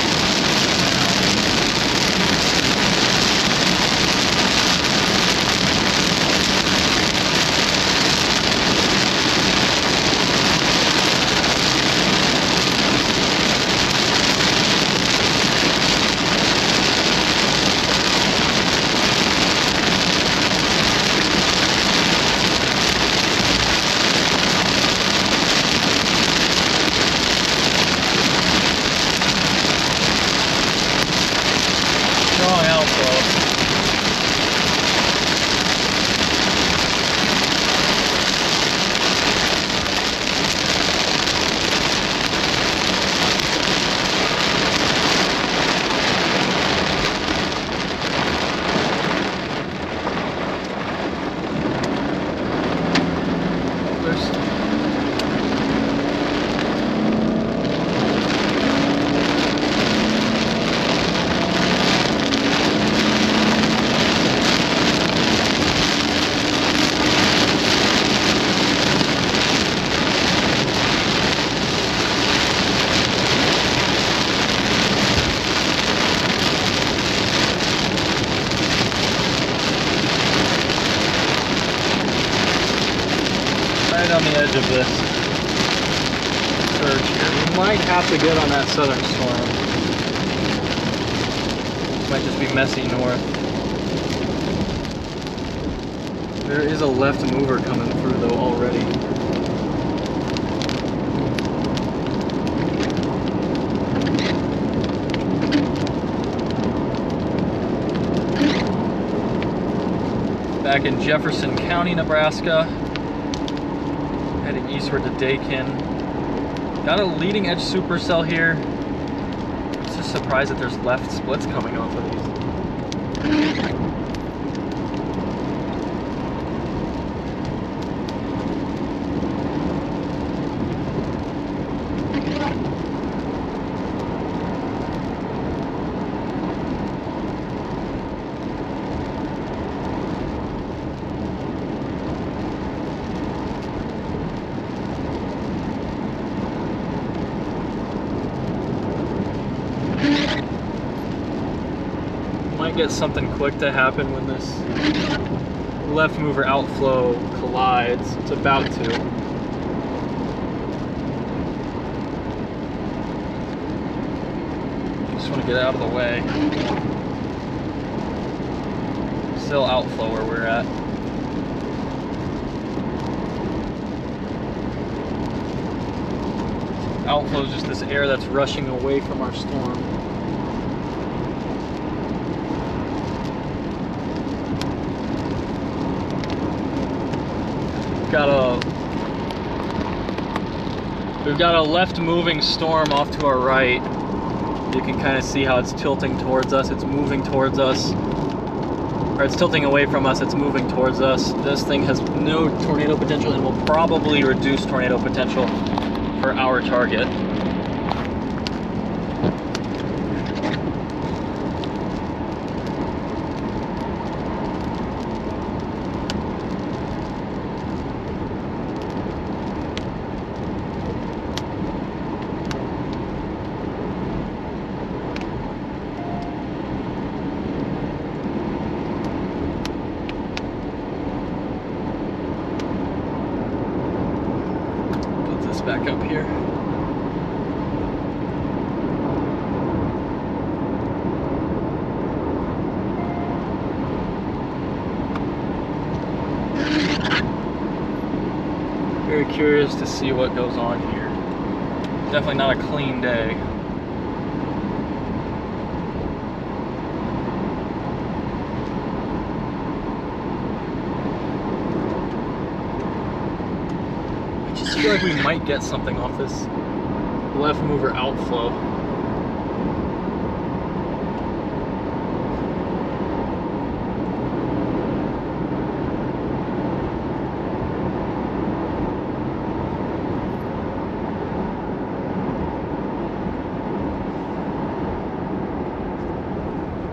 first. On the edge of this surge here. We might have to get on that southern storm. Might just be messy north. There is a left mover coming through though already. Back in Jefferson County, Nebraska. Heading eastward to Dakin. Got a leading edge supercell here. I'm just surprised that there's left splits coming off of these. Might get something quick to happen when this left mover outflow collides. It's about to. Just want to get out of the way. Still outflow where we're at. Outflow is just this air that's rushing away from our storm. We've got a left moving storm off to our right. You can kind of see how it's tilting towards us. It's moving towards us. Or it's tilting away from us. It's moving towards us. This thing has no tornado potential and will probably reduce tornado potential for our target. Back up here. Very curious to see what goes on here. Definitely not a clean day. I feel like we might get something off this left mover outflow.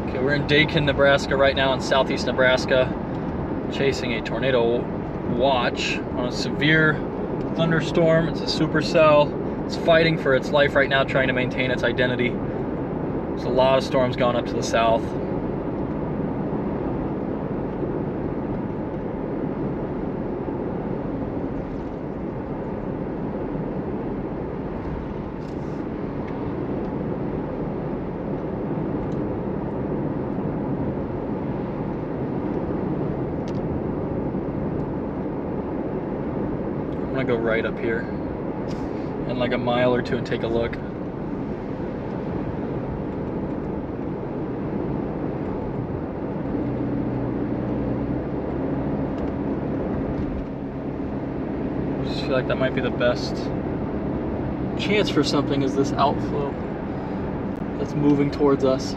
Okay, we're in Dakin, Nebraska right now in southeast Nebraska, chasing a tornado watch on a severe thunderstorm. It's a supercell. It's fighting for its life right now, trying to maintain its identity. There's a lot of storms going up to the south. I'm gonna go right up here and like a mile or two and take a look. I just feel like that might be the best chance for something, is this outflow that's moving towards us.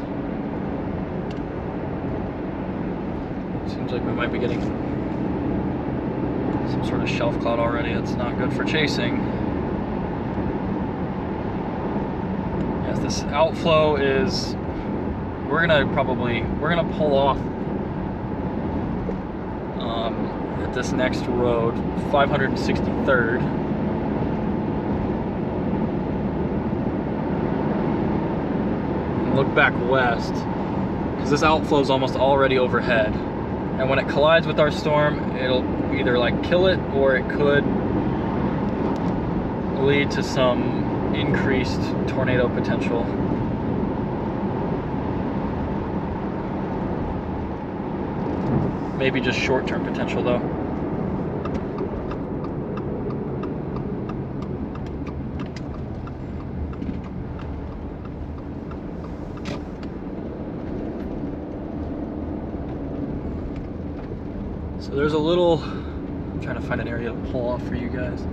Seems like we might be getting some sort of shelf cloud already. That's not good for chasing. Yes, this outflow is, we're gonna pull off at this next road, 563rd. And look back west, because this outflow is almost already overhead. And when it collides with our storm, it'll either like kill it, or it could lead to some increased tornado potential. Maybe just short-term potential though. So there's a little, I'm trying to find an area to pull off for you guys.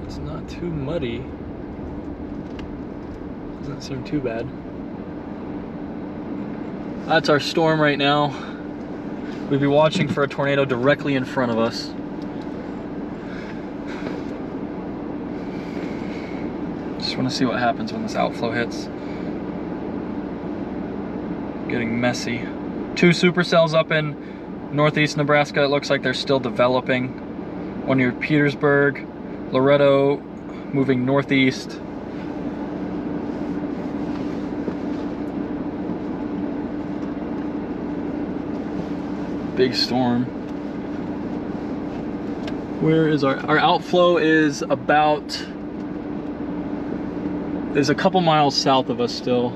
It's not too muddy. Doesn't seem too bad. That's our storm right now. We'd be watching for a tornado directly in front of us. Just want to see what happens when this outflow hits. Getting messy. 2 supercells up in northeast Nebraska. It looks like they're still developing. One near Petersburg, Loretto, moving northeast. Big storm. Where is our outflow is about, is a couple miles south of us still.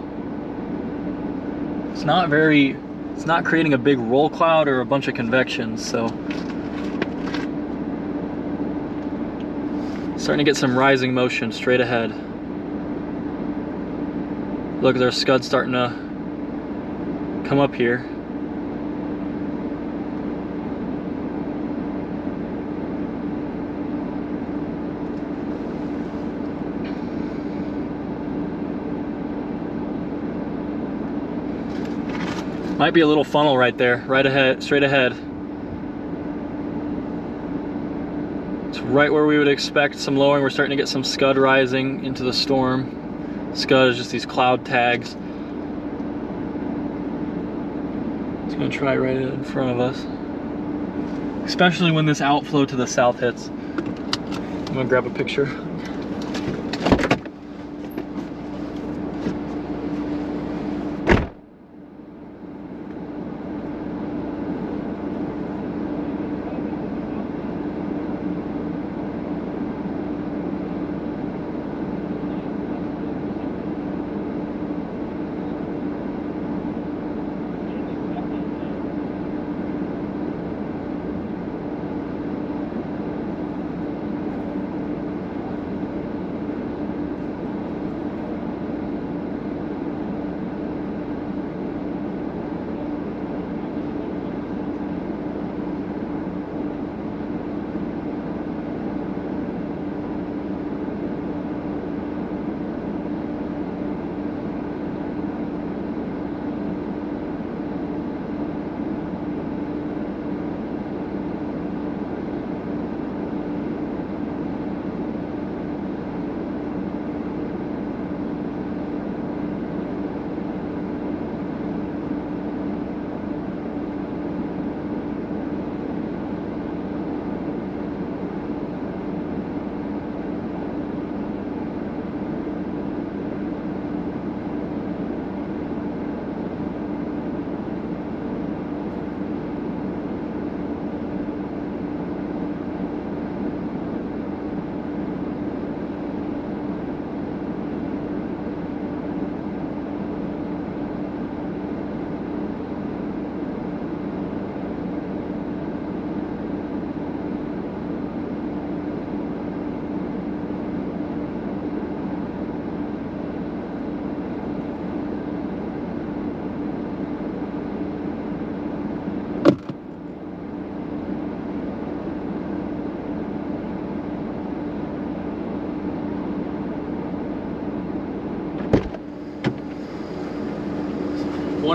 It's not creating a big roll cloud or a bunch of convection, so starting to get some rising motion straight ahead. Look, there's scud starting to come up here. Might be a little funnel right there, right ahead, straight ahead. It's right where we would expect some lowering. We're starting to get some scud rising into the storm. Scud is just these cloud tags. It's gonna try right in front of us. Especially when this outflow to the south hits. I'm gonna grab a picture.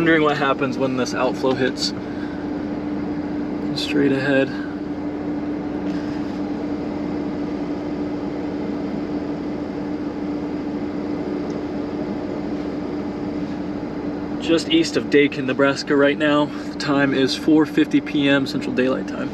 wondering what happens when this outflow hits straight ahead. Just east of Dakin, Nebraska right now. The time is 4:50 p.m. Central Daylight Time.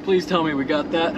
Please tell me we got that.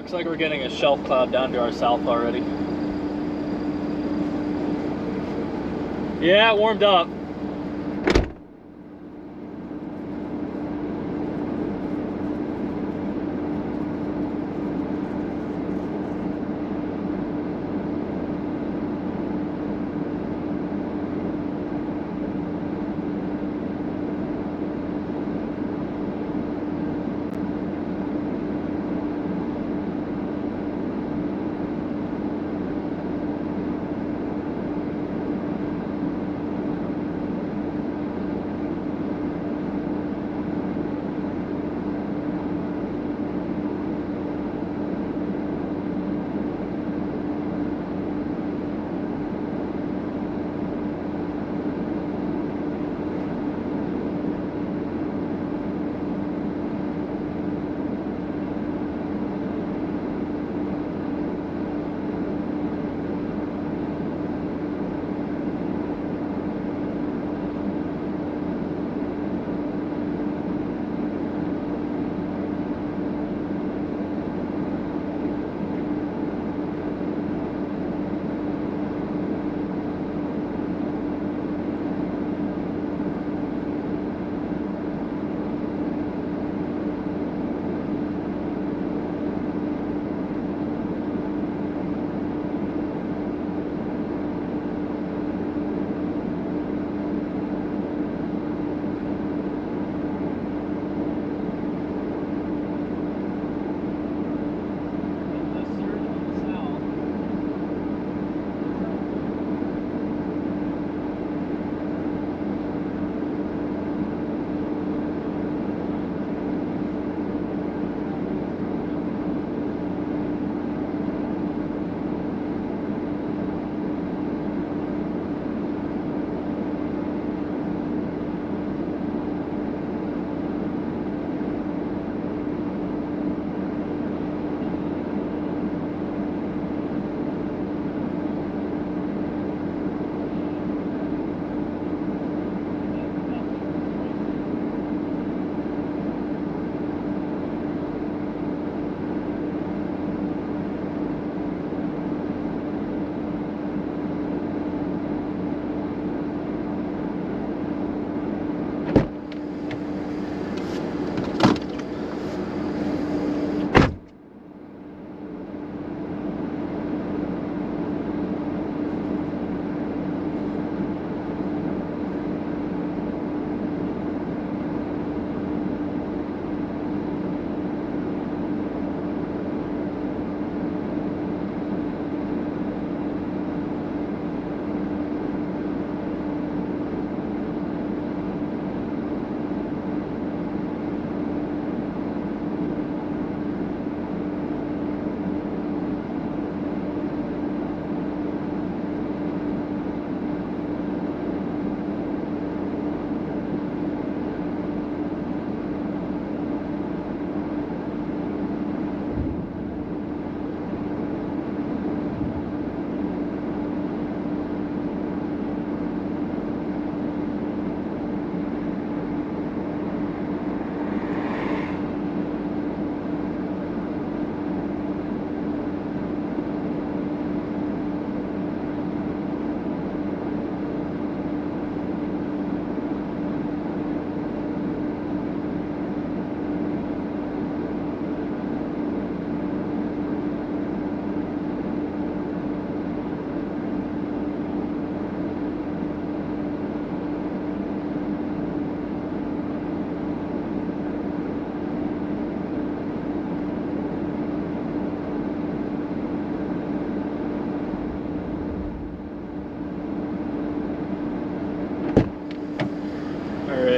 Looks like we're getting a shelf cloud down to our south already. Yeah, it warmed up.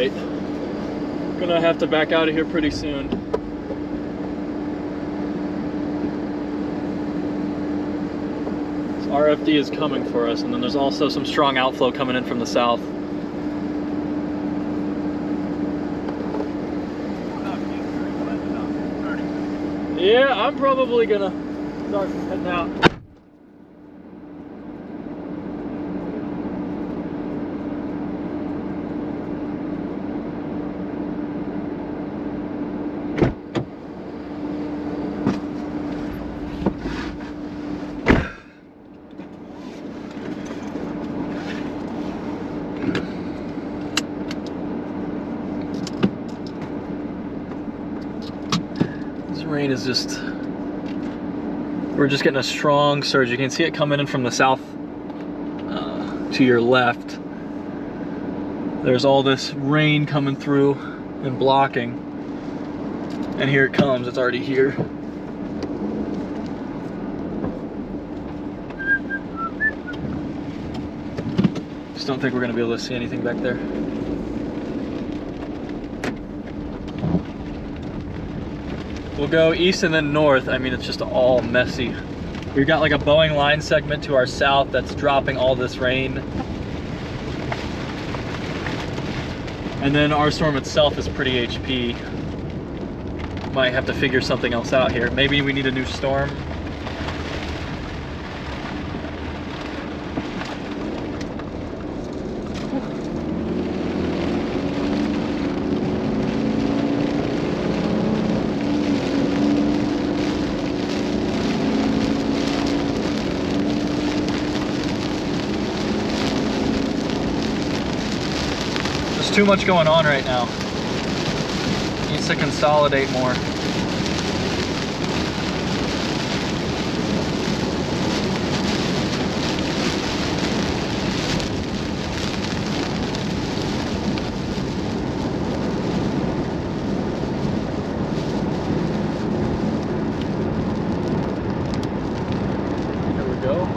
right. Gonna have to back out of here pretty soon. So RFD is coming for us, and then there's also some strong outflow coming in from the south. Yeah, I'm probably gonna start heading out. This rain is just, we're just getting a strong surge. You can see it coming in from the south to your left. There's all this rain coming through and blocking. And here it comes, it's already here. Just don't think we're gonna be able to see anything back there. We'll go east and then north. I mean, it's just all messy. We've got like a Boeing line segment to our south that's dropping all this rain. And then our storm itself is pretty HP. Might have to figure something else out here. Maybe we need a new storm. Too much going on right now. Needs to consolidate more. There we go.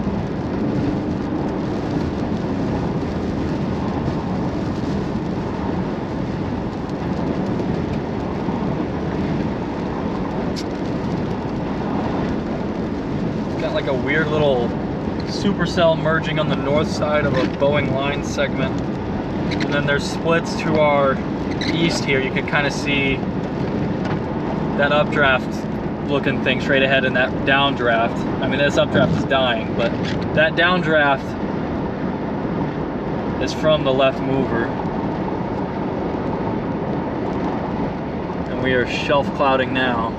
Like a weird little supercell merging on the north side of a Boeing line segment, and then there's splits to our east here. You can kind of see that updraft looking thing straight ahead and that downdraft. I mean, this updraft is dying, but that downdraft is from the left mover, and we are shelf clouding now.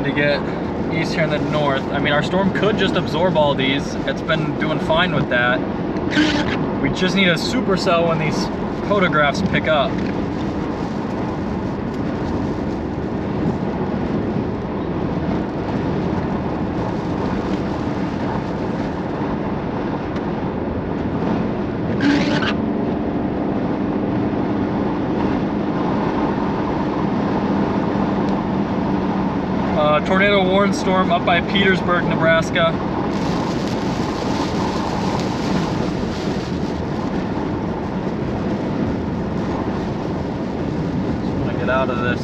To get east here and then north. I mean, our storm could just absorb all these. It's been doing fine with that. We just need a supercell when these photographs pick up. Tornado warning storm up by Petersburg, Nebraska. Just want to get out of this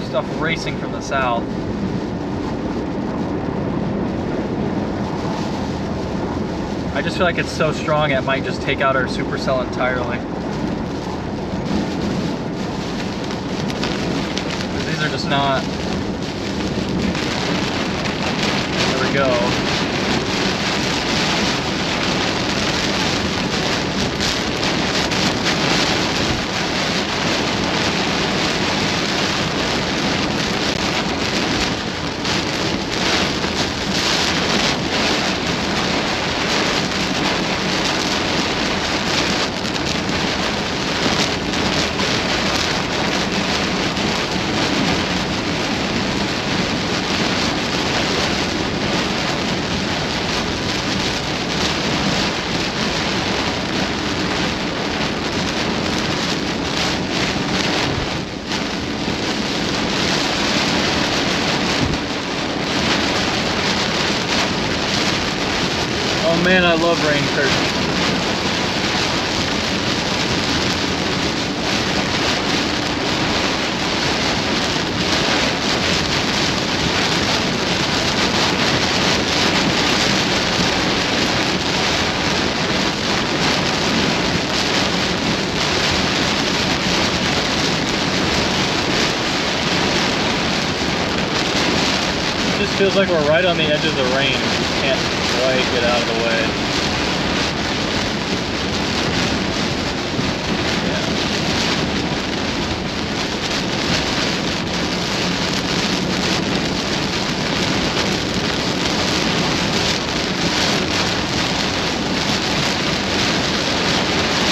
stuff racing from the south. I just feel like it's so strong it might just take out our supercell entirely. These are just not. There we go. man, I love rain curtains. It just feels like we're right on the edge of the rain. We just can't quite get out of the way.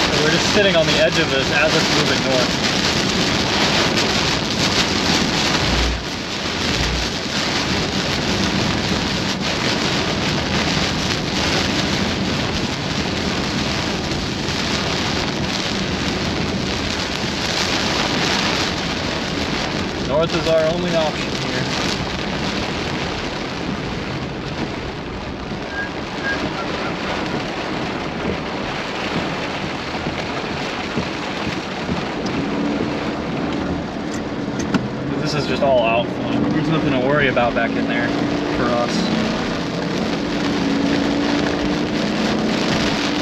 So we're just sitting on the edge of this as it's moving north. North is our only option here. This is just all outflow. There's nothing to worry about back in there for us.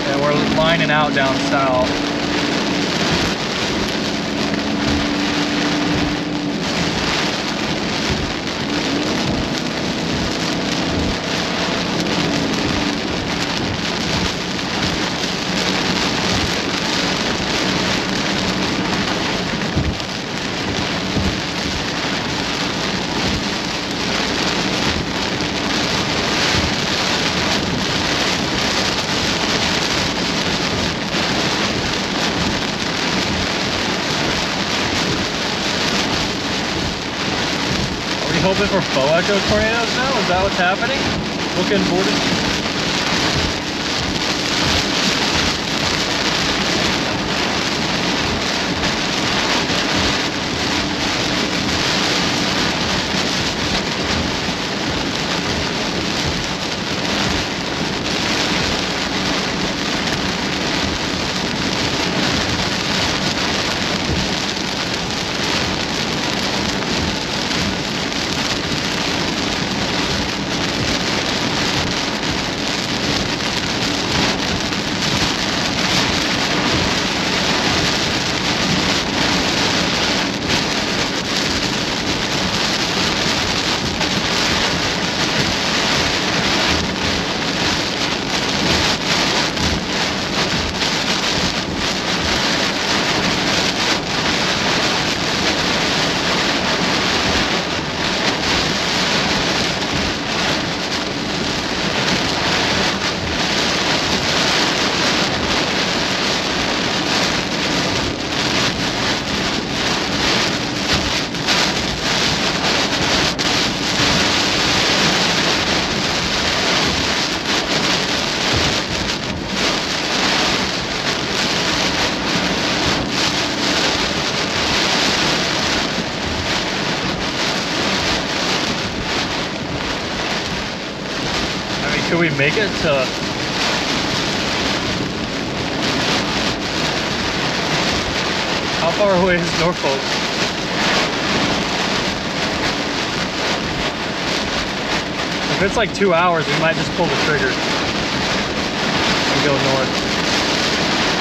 And we're lining out down south. Hoping for faux echo tornadoes now? Is that what's happening? Looking forward to. Could we make it to... How far away is Norfolk? If it's like 2 hours, we might just pull the trigger and go north.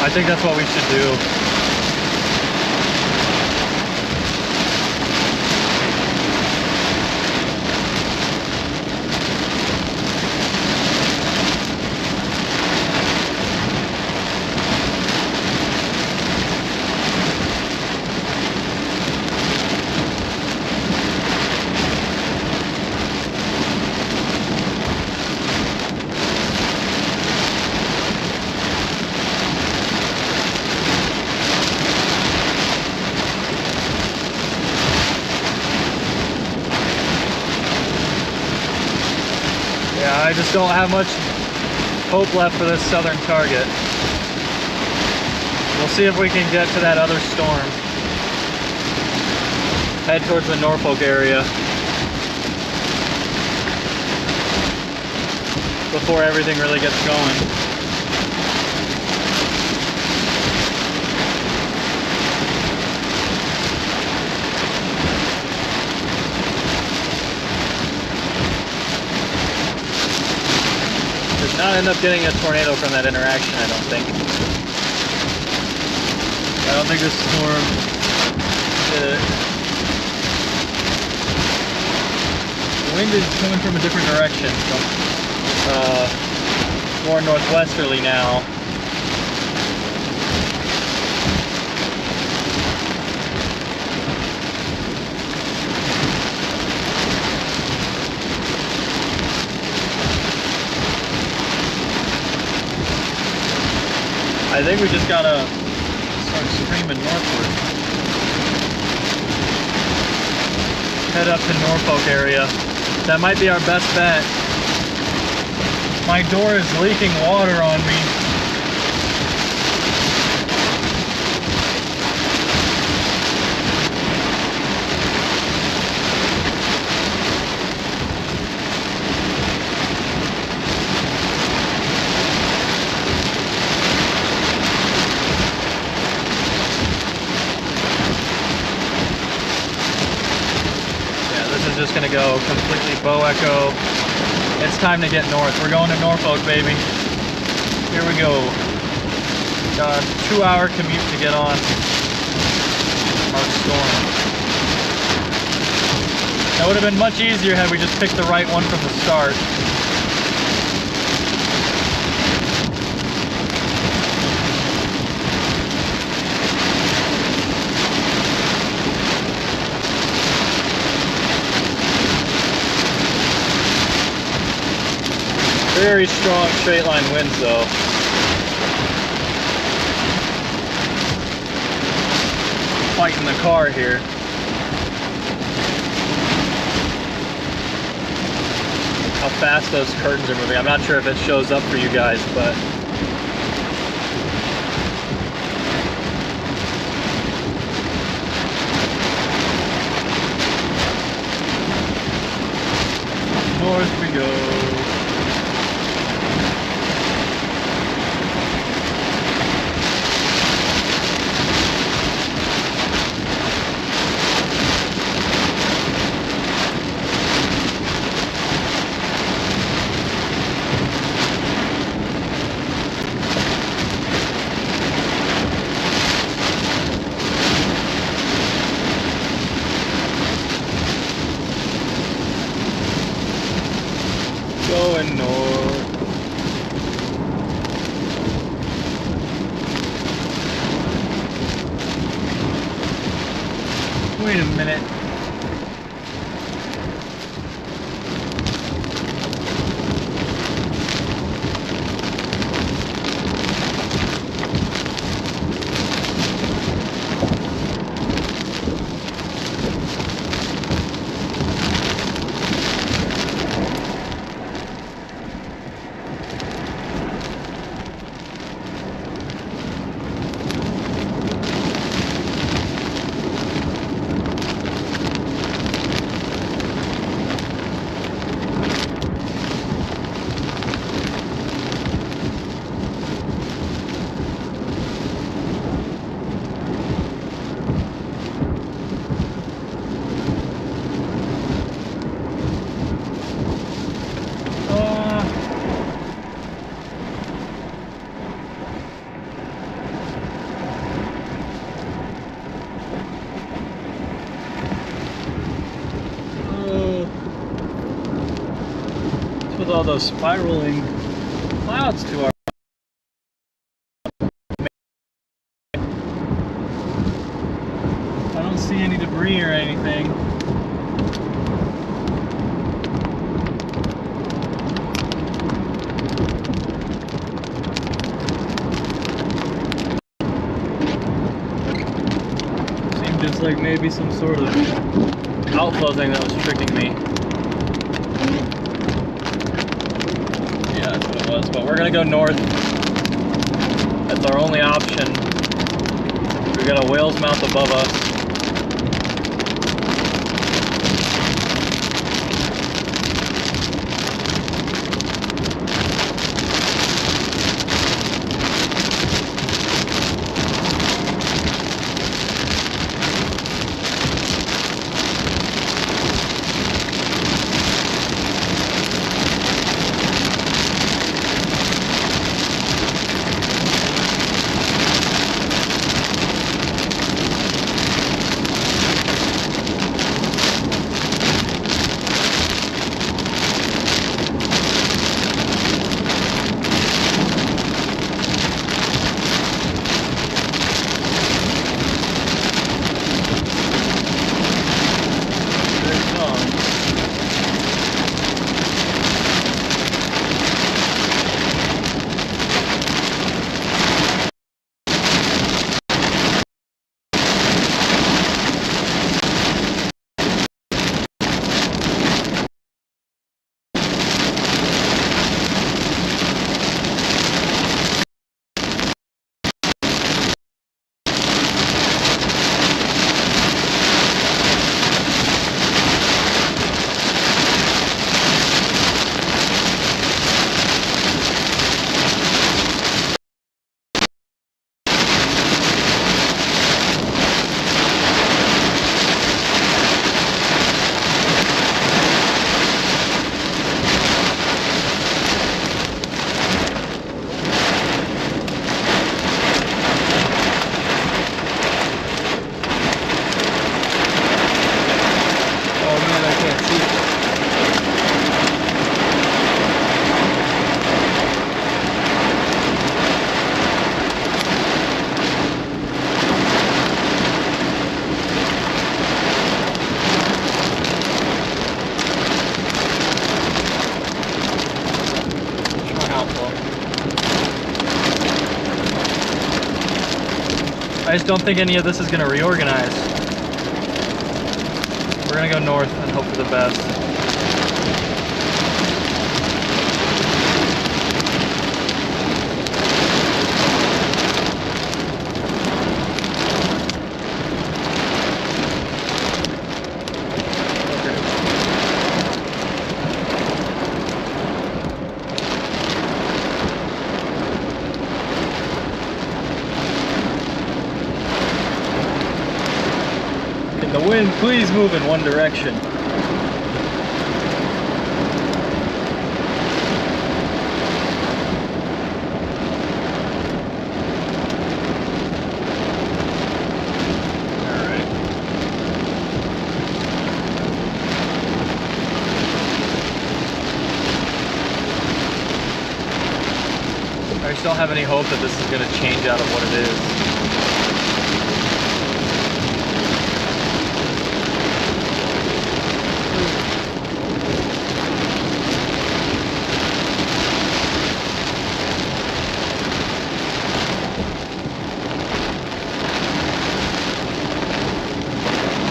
I think that's what we should do. I just don't have much hope left for this southern target. We'll see if we can get to that other storm. Head towards the Norfolk area. before everything really gets going. Did not end up getting a tornado from that interaction, I don't think. I don't think this storm did it. The wind is coming from a different direction, from more northwesterly now. I think we just gotta start streaming northward. Head up to Norfolk area. That might be our best bet. My door is leaking water on me. Just gonna go completely bow echo. It's time to get north. We're going to Norfolk, baby. Here we go. Got a 2-hour commute to get on our storm. That would have been much easier had we just picked the right one from the start. Very strong straight line winds though. Fighting the car here. How fast those curtains are moving. I'm not sure if it shows up for you guys, but north we go. Going north. Wait a minute. With all those spiraling clouds to our I don't see any debris or anything. Seemed just like maybe some sort of outflow thing that was tricking me. But we're gonna go north. That's our only option. We got a whale's mouth above us. I just don't think any of this is gonna reorganize. We're gonna go north and hope for the best. The wind, please move in one direction. All right. I still have any hope that this is going to change out of what it is.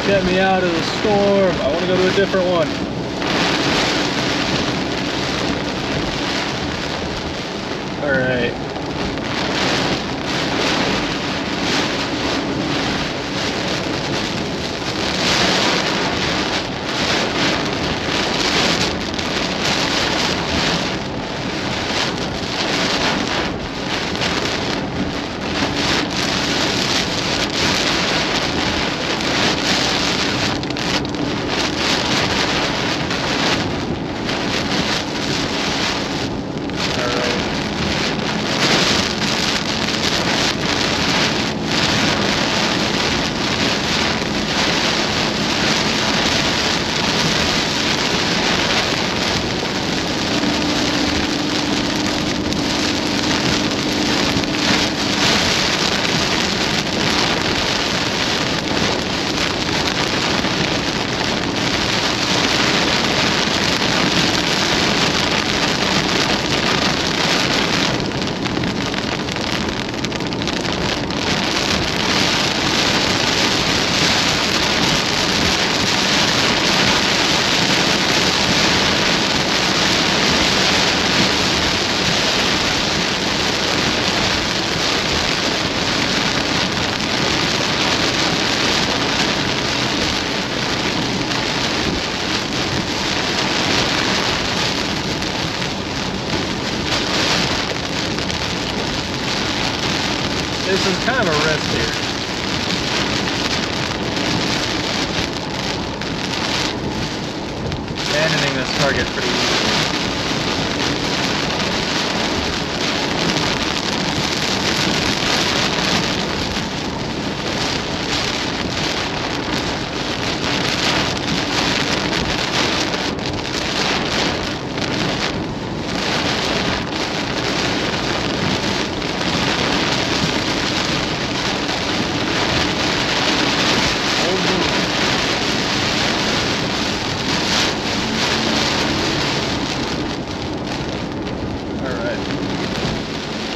Get me out of the storm. I want to go to a different one. All right. This is kind of a risk here. Abandoning this target pretty easy.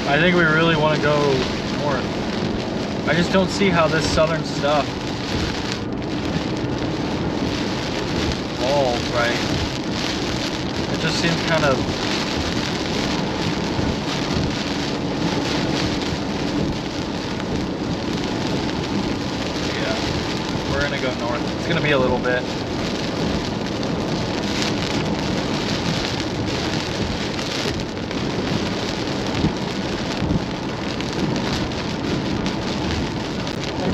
I think we really want to go north. I just don't see how this southern stuff falls, right? It just seems kind of... Yeah, we're gonna go north. It's gonna be a little bit.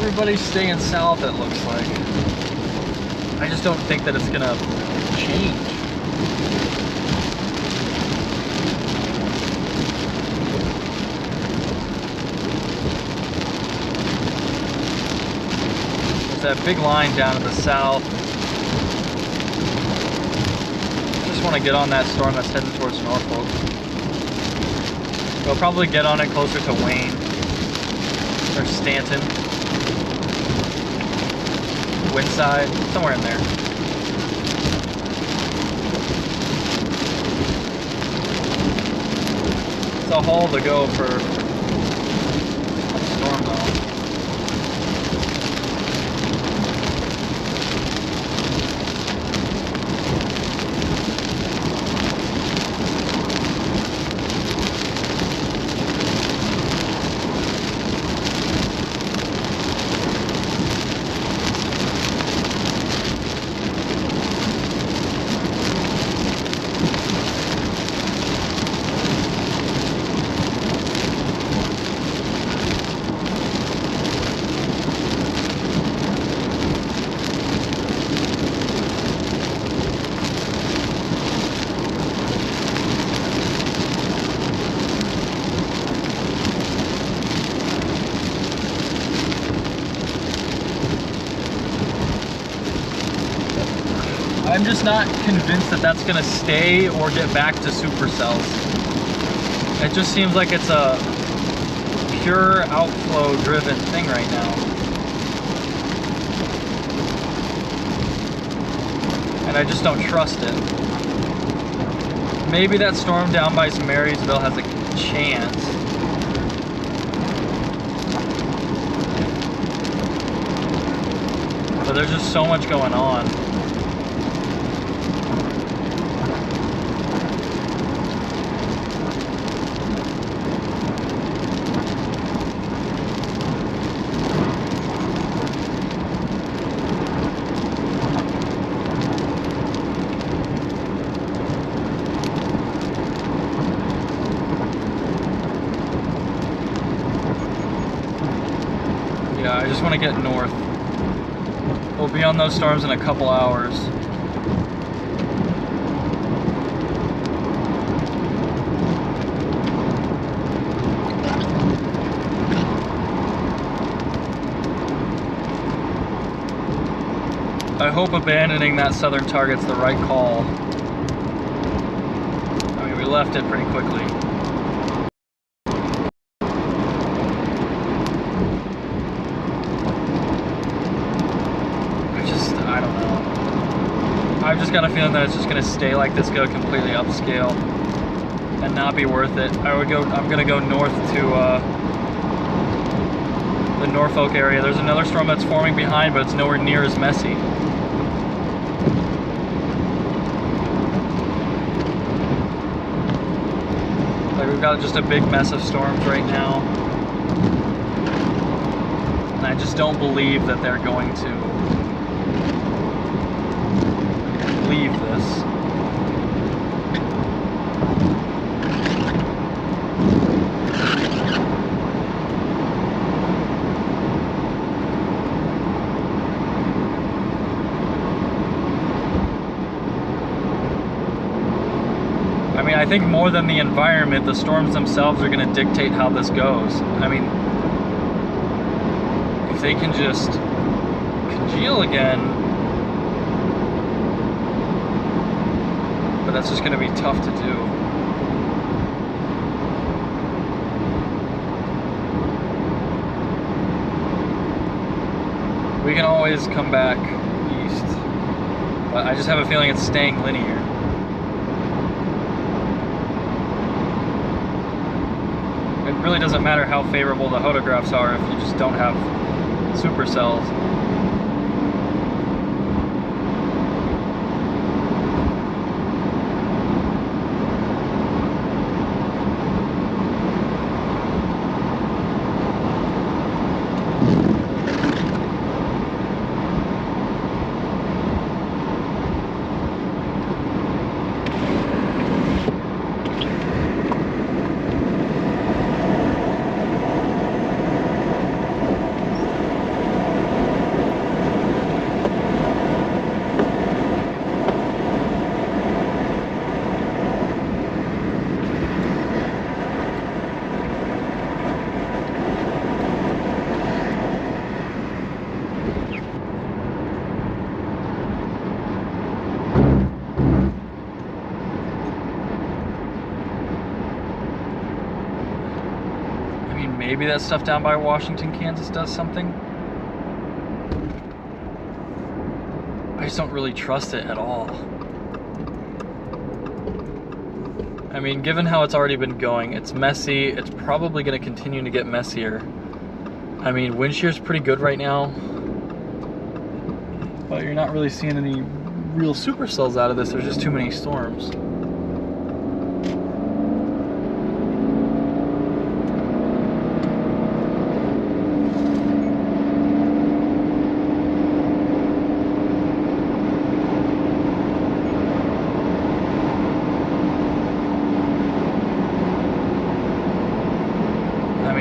Everybody's staying south, it looks like. I just don't think that it's gonna change. There's that big line down to the south. I just want to get on that storm that's heading towards Norfolk. We'll probably get on it closer to Wayne or Stanton. Windside, somewhere in there. It's a haul to go for a storm though. I'm just not convinced that that's going to stay or get back to supercells. It just seems like it's a pure outflow driven thing right now. And I just don't trust it. Maybe that storm down by Marysville has a chance. But there's just so much going on. Yeah, I just want to get north. We'll be on those storms in a couple hours. I hope abandoning that southern target's the right call. I mean, we left it pretty quickly. I don't know. I've just got a feeling that it's just going to stay like this, go completely upscale, and not be worth it. I'm going to go north to the Norfolk area. There's another storm that's forming behind, but it's nowhere near as messy. Like, we've got just a big mess of storms right now. And I just don't believe that they're going to leave this. I mean, I think more than the environment, the storms themselves are going to dictate how this goes. I mean, if they can just congeal again, but that's just going to be tough to do. We can always come back east, but I just have a feeling it's staying linear. It really doesn't matter how favorable the photographs are if you just don't have supercells. Maybe that stuff down by Washington, Kansas does something. I just don't really trust it at all. I mean, given how it's already been going, it's messy. It's probably going to continue to get messier. I mean, wind shear's pretty good right now, but you're not really seeing any real supercells out of this. There's just too many storms.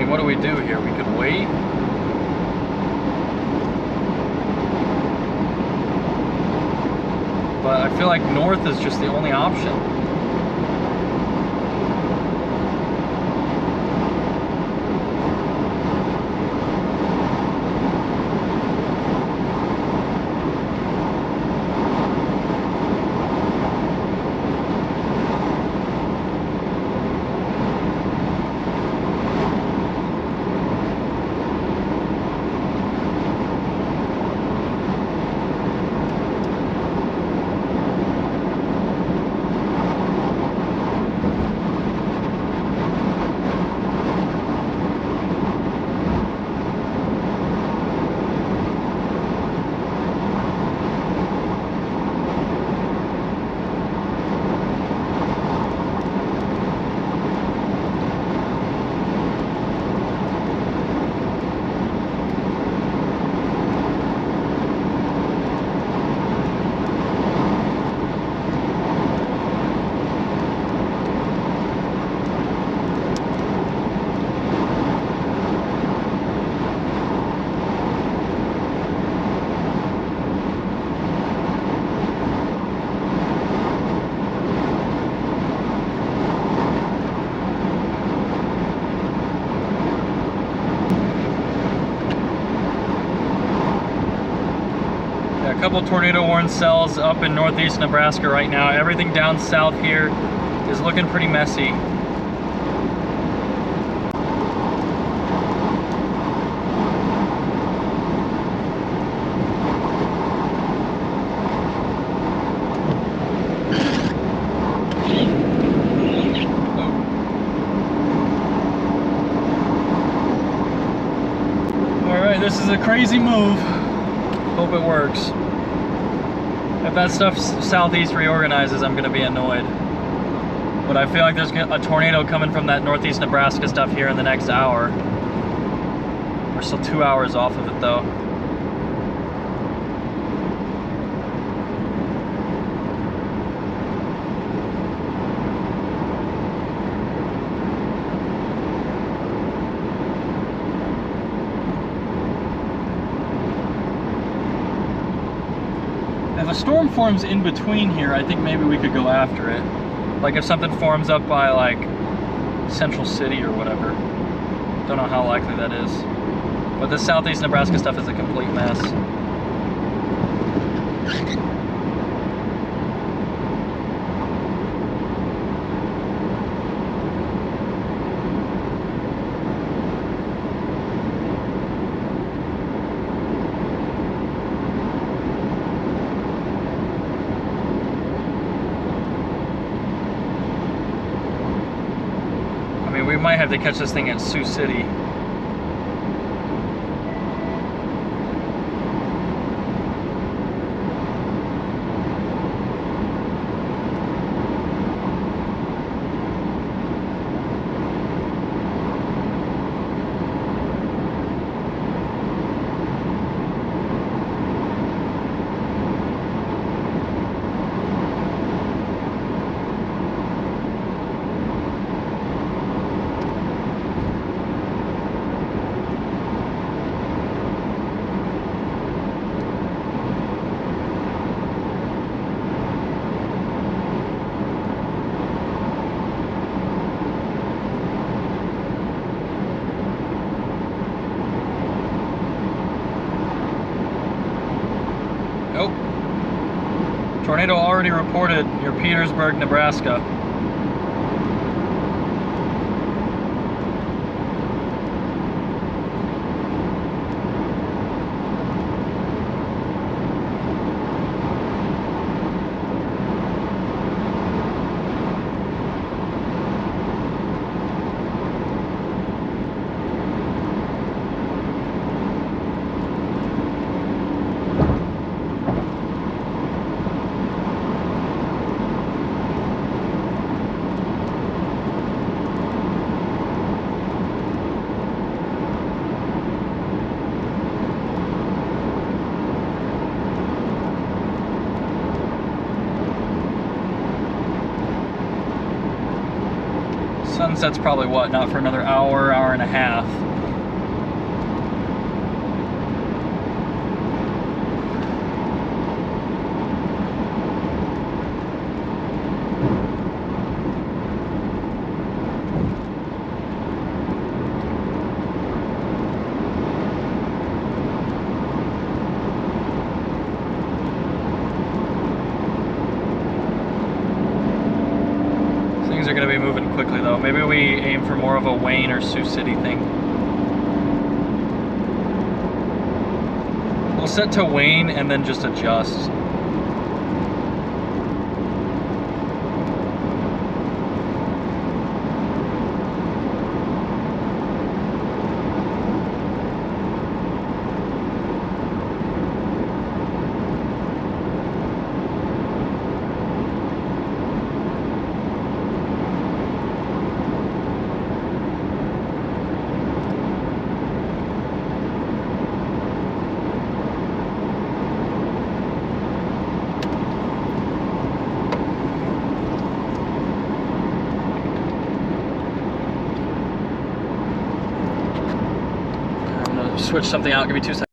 What do we do here? We could wait. But I feel like north is just the only option. couple tornado warning cells up in northeast Nebraska right now. Everything down south here is looking pretty messy. Alright, this is a crazy move. Hope it works. If that stuff southeast reorganizes, I'm going to be annoyed. But I feel like there's a tornado coming from that northeast Nebraska stuff here in the next hour. We're still 2 hours off of it though. If a storm forms in between here, I think maybe we could go after it. Like if something forms up by like Central City or whatever. Don't know how likely that is. But the southeast Nebraska stuff is a complete mess. We might have to catch this thing at Sioux City. Nope. Tornado already reported near Petersburg, Nebraska. Sunset's probably what, not for another hour, hour and a half. Things are going to be moving quickly though. Maybe we aim for more of a Wayne or Sioux City thing. We'll set to Wayne and then just adjust. Switch something out, give me 2 seconds.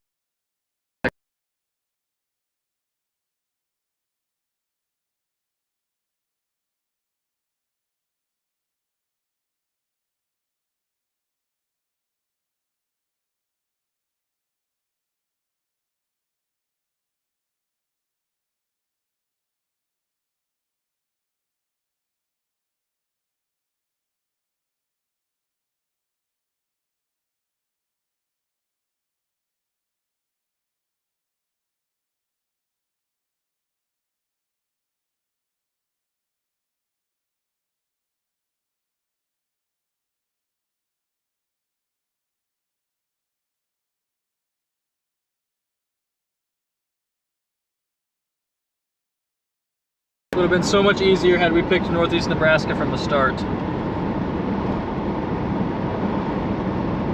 It would have been so much easier had we picked Northeast Nebraska from the start.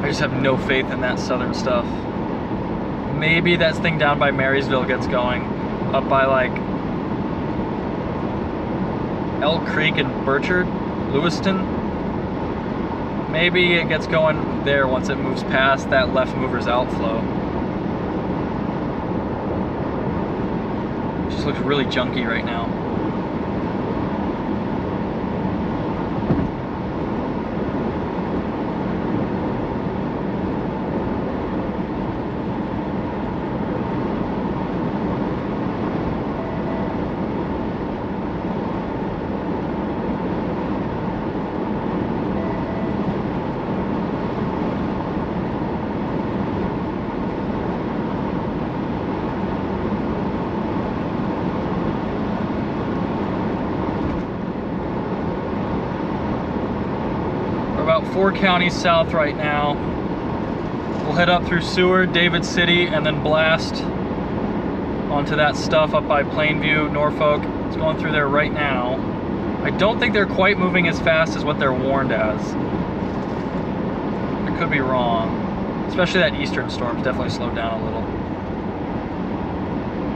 I just have no faith in that southern stuff. Maybe that thing down by Marysville gets going, up by like Elk Creek and Burchard, Lewiston. Maybe it gets going there once it moves past that left mover's outflow. It just looks really junky right now. About 4 counties south right now. We'll head up through Seward, David City, and then blast onto that stuff up by Plainview, Norfolk. It's going through there right now. I don't think they're quite moving as fast as what they're warned as. I could be wrong. Especially that eastern storm's definitely slowed down a little.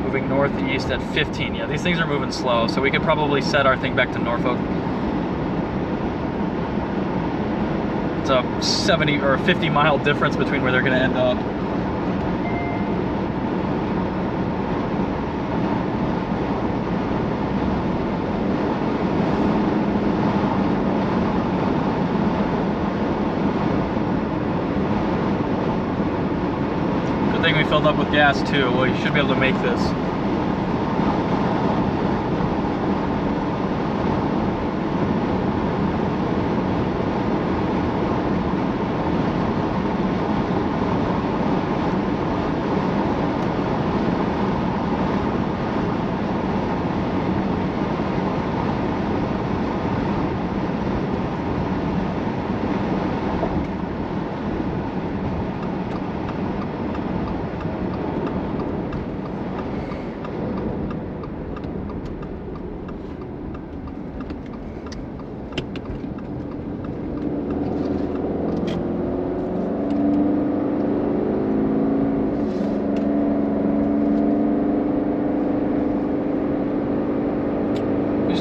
Moving northeast at 15. Yeah, these things are moving slow, so we could probably set our thing back to Norfolk. A 70 or 50 mile difference between where they're going to end up. Good thing we filled up with gas too. Well, you should be able to make this.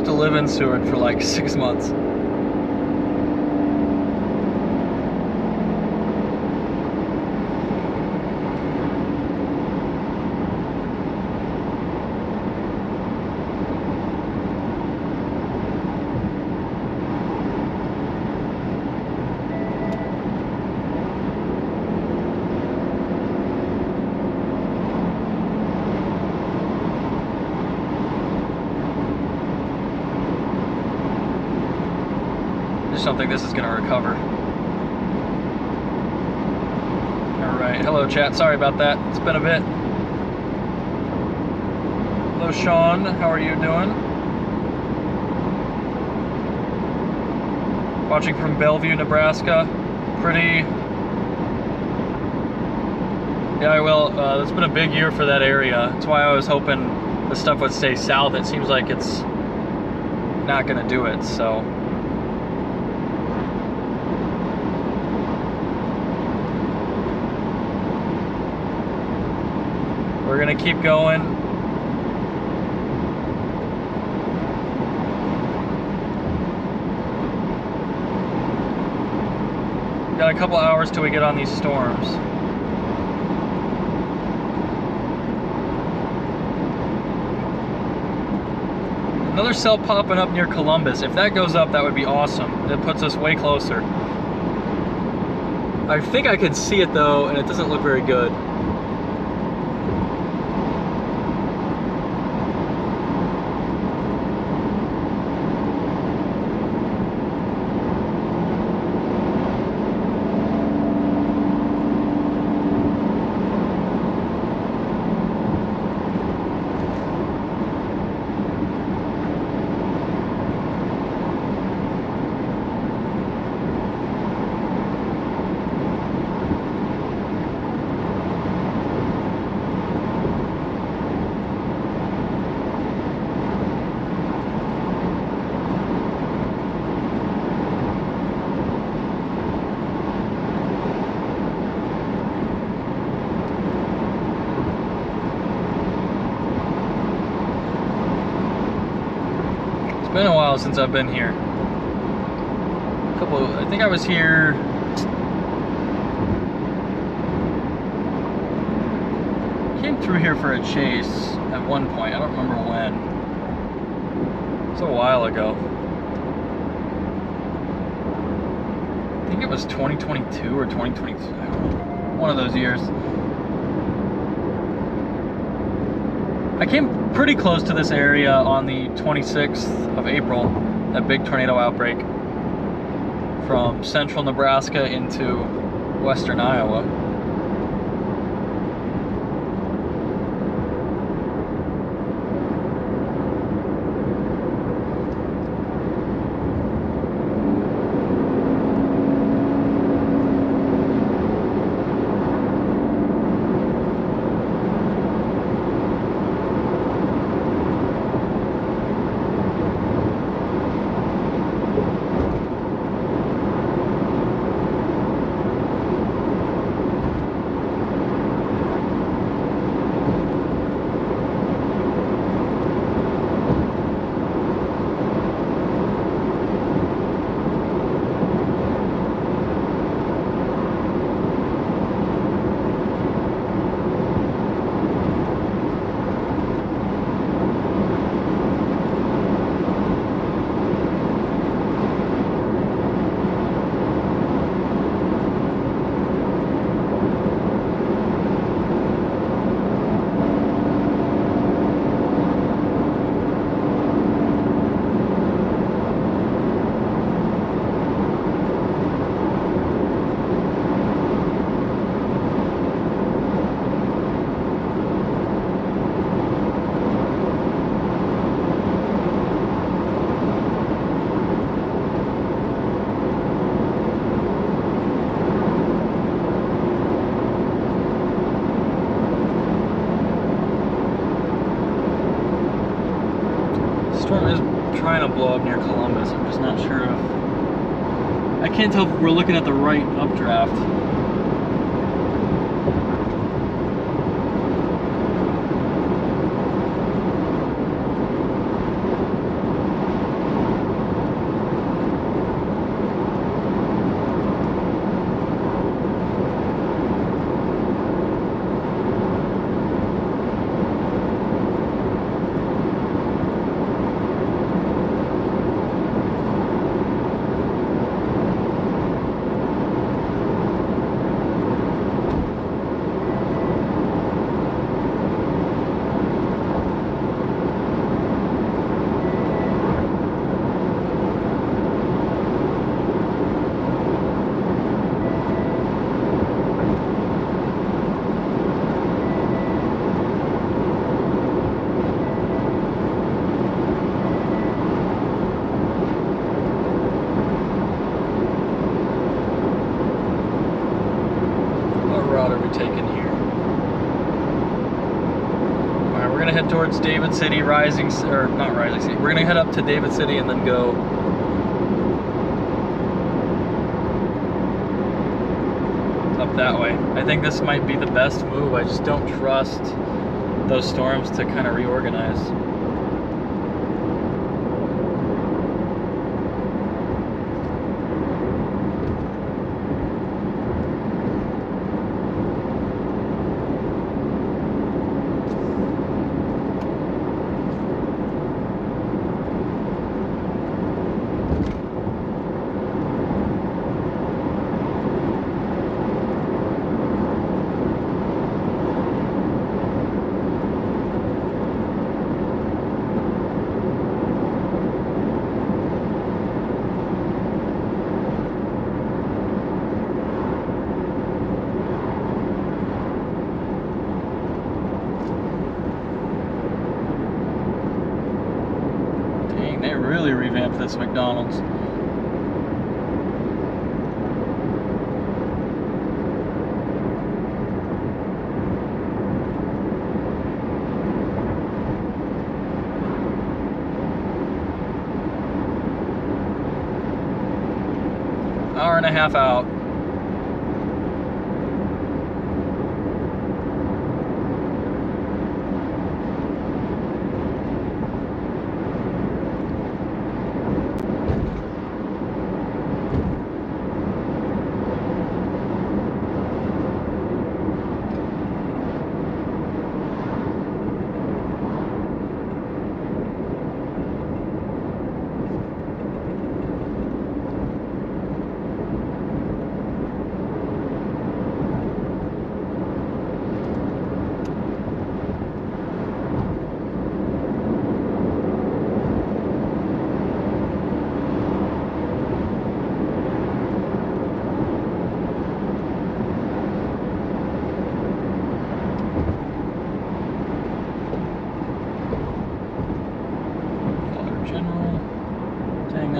To live in Seward for like 6 months. I just don't think this is going to recover. Alright, hello chat, sorry about that. It's been a bit. Hello Sean, how are you doing? Watching from Bellevue, Nebraska. Pretty... Yeah, I will. It's been a big year for that area. That's why I was hoping the stuff would stay south. It seems like it's not going to do it, so... We're gonna keep going. Got a couple hours till we get on these storms. Another cell popping up near Columbus. If that goes up, that would be awesome. It puts us way closer. I think I can see it though, and it doesn't look very good. It's been a while since I've been here. I think I was here. Came through here for a chase at one point. I don't remember when. It's a while ago. I think it was 2022 or 2023. I don't know. One of those years. I came pretty close to this area on the 26th of April, that big tornado outbreak from central Nebraska into western Iowa. Storm is trying to blow up near Columbus. I'm just not sure if... I can't tell if we're looking at the right updraft. Towards David City, Rising, or not Rising City. We're gonna head up to David City and then go up that way. I think this might be the best move. I just don't trust those storms to kind of reorganize. Really revamped this McDonald's. Hour and a half out.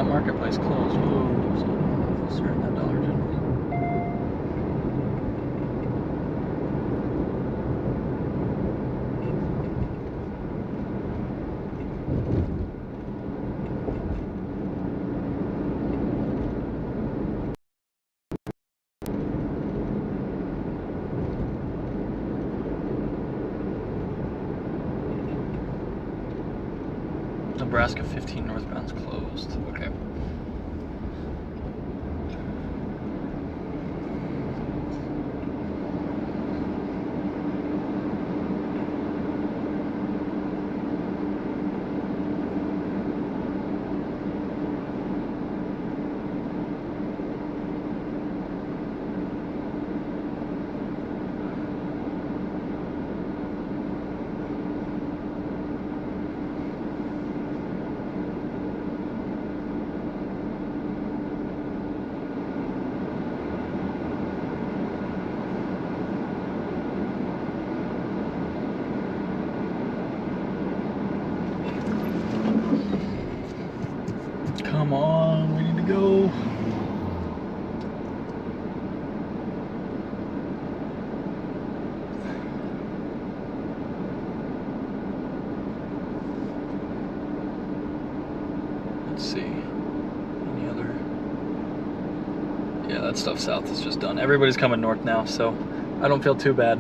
marketplace closed. Whoa, so start in that Dollar General. Nebraska 15 northbound's closed. Okay. Come on, we need to go. Let's see. Any other? Yeah, that stuff south is just done. Everybody's coming north now, so I don't feel too bad.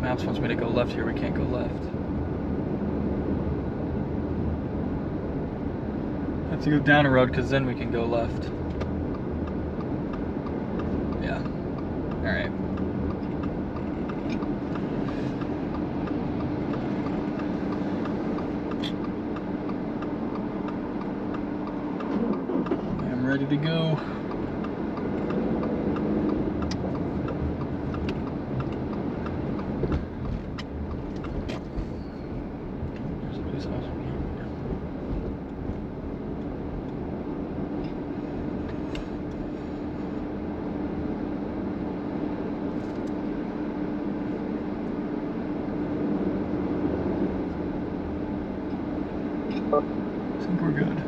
Maps wants me to go left here, we can't go left. I have to go down a road because then we can go left. Yeah. Alright. I'm ready to go. I think we're good.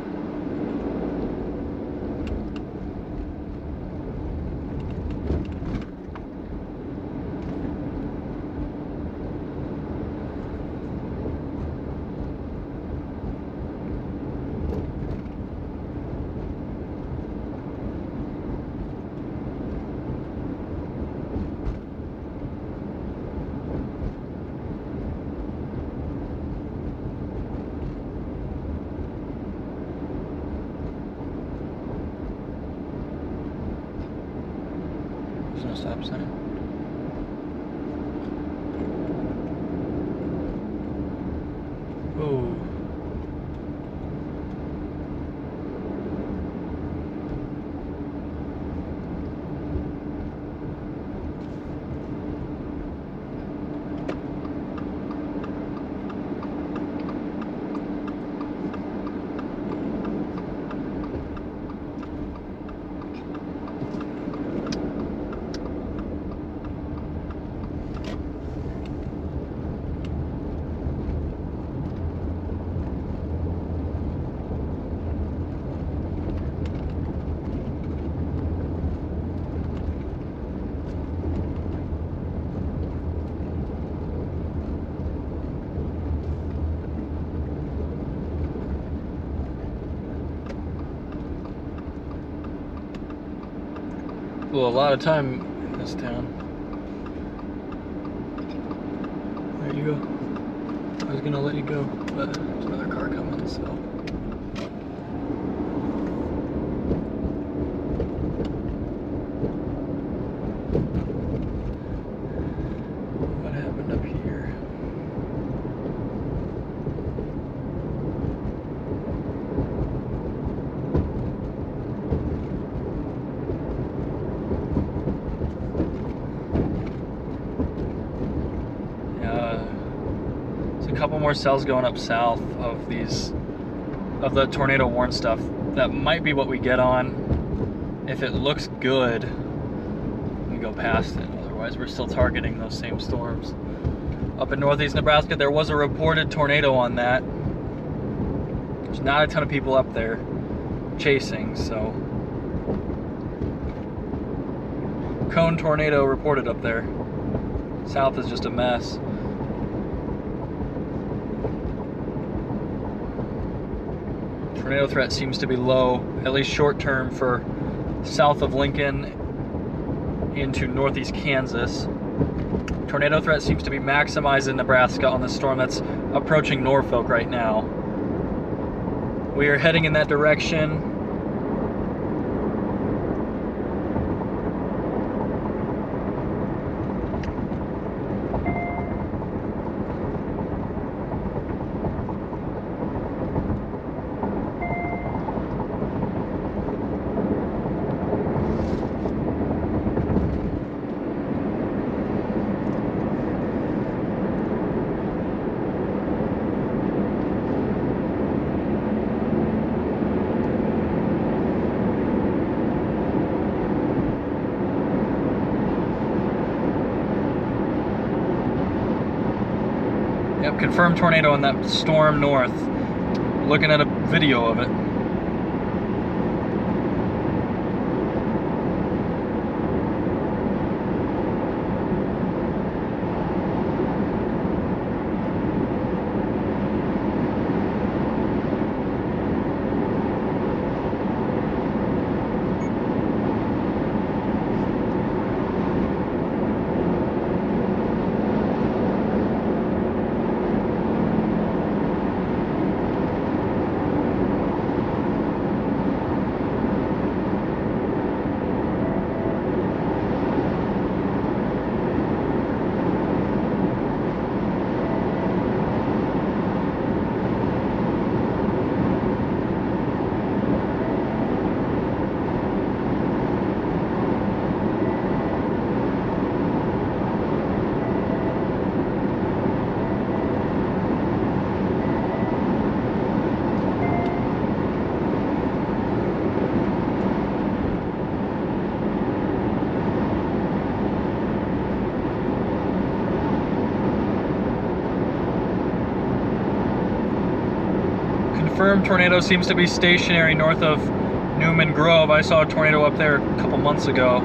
There's no stop sign. Oh. Well, a lot of time in this town. There you go. I was gonna let you go, but there's another car coming, so. What happened up here? couple more cells going up south of the tornado warn stuff. That might be what we get on. If it looks good, we go past it. Otherwise, we're still targeting those same storms. Up in northeast Nebraska, there was a reported tornado on that. There's not a ton of people up there chasing, so. Cone tornado reported up there. South is just a mess. Tornado threat seems to be low, at least short term, for south of Lincoln into northeast Kansas. Tornado threat seems to be maximized in Nebraska on the storm that's approaching Norfolk right now. We are heading in that direction. Yep, confirmed tornado in that storm north. Looking at a video of it. Confirmed tornado seems to be stationary north of Newman Grove. I saw a tornado up there a couple months ago.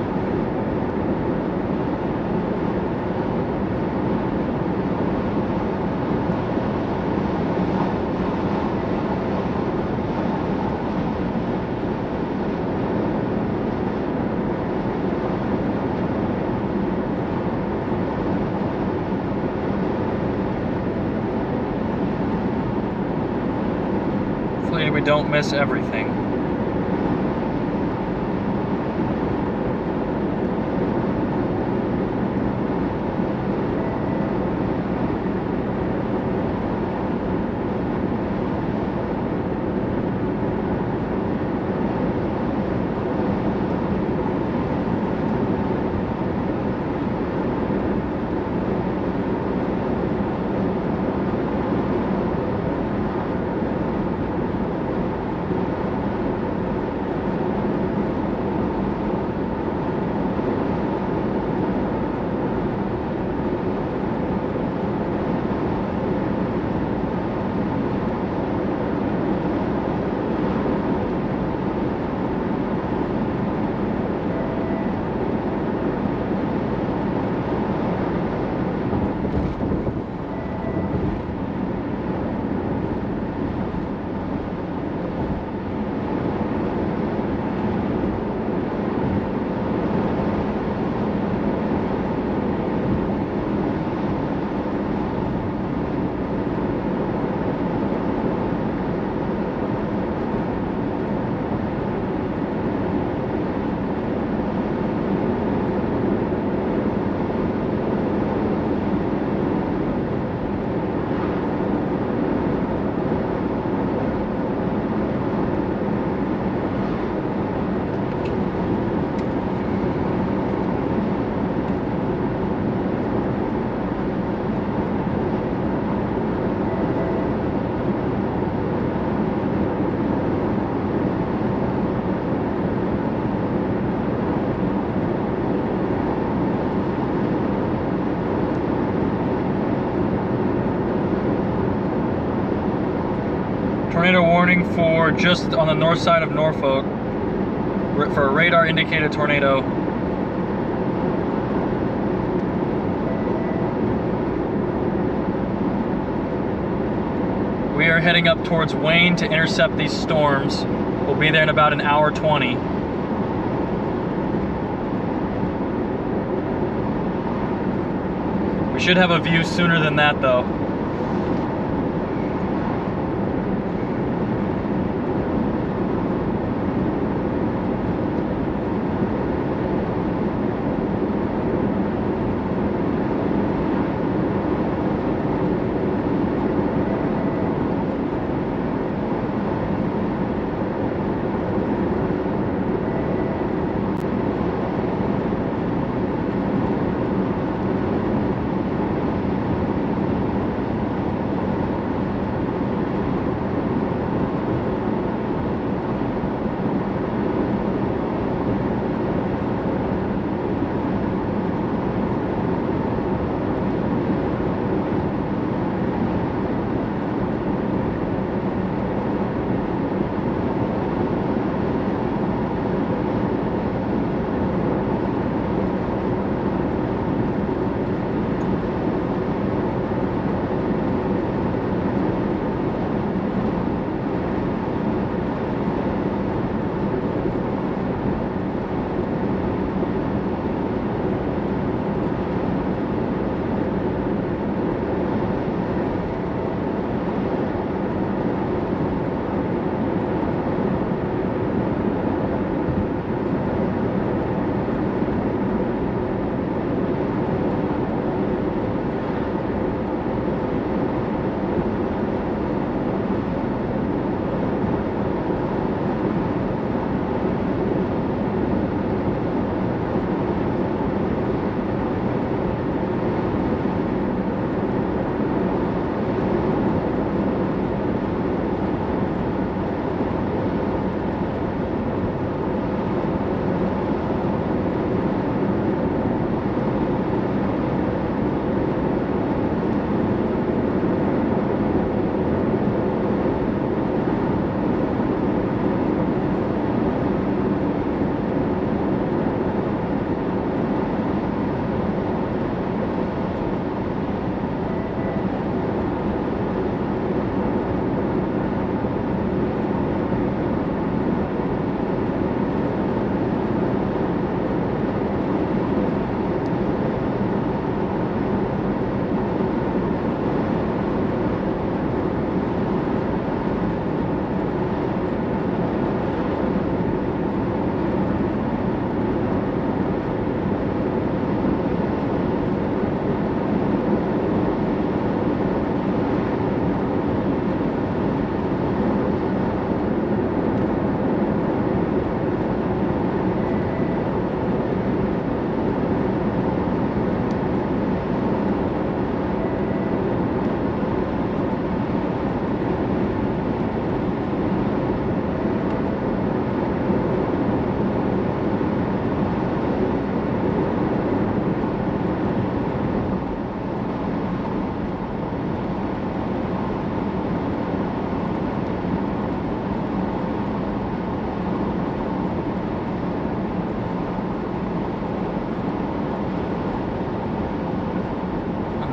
Hopefully we don't miss everything. warning for just on the north side of Norfolk for a radar indicated tornado. We are heading up towards Wayne to intercept these storms. We'll be there in about an hour 20. We should have a view sooner than that though.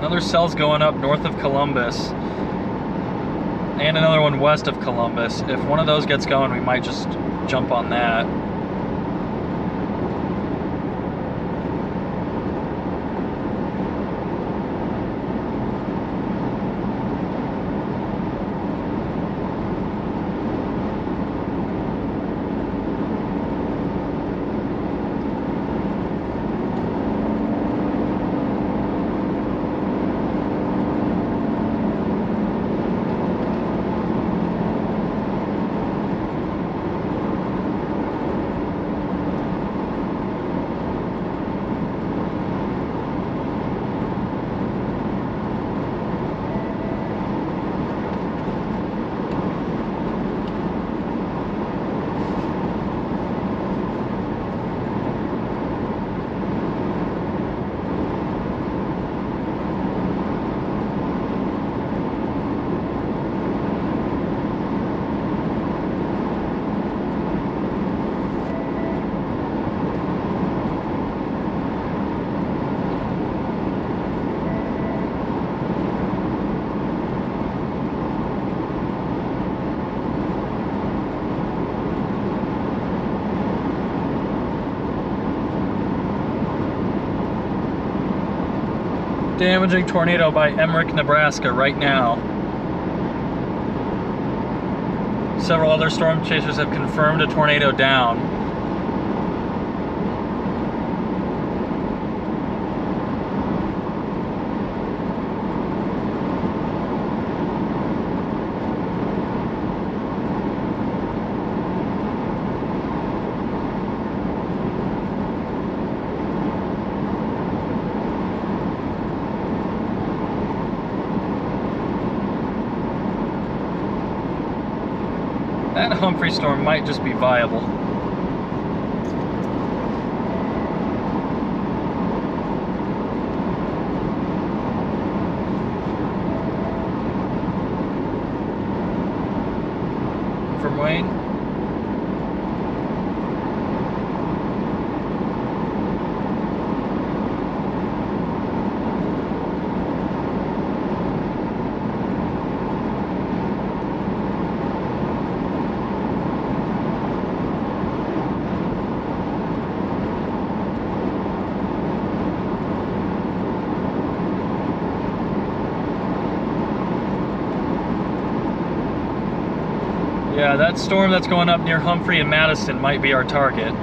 Another cell's going up north of Columbus, and another one west of Columbus. If one of those gets going, we might just jump on that. Damaging tornado by Emmerich, Nebraska right now. Several other storm chasers have confirmed a tornado down. That Humphrey storm might just be viable. From Wayne. Yeah, that storm that's going up near Humphrey and Madison might be our target.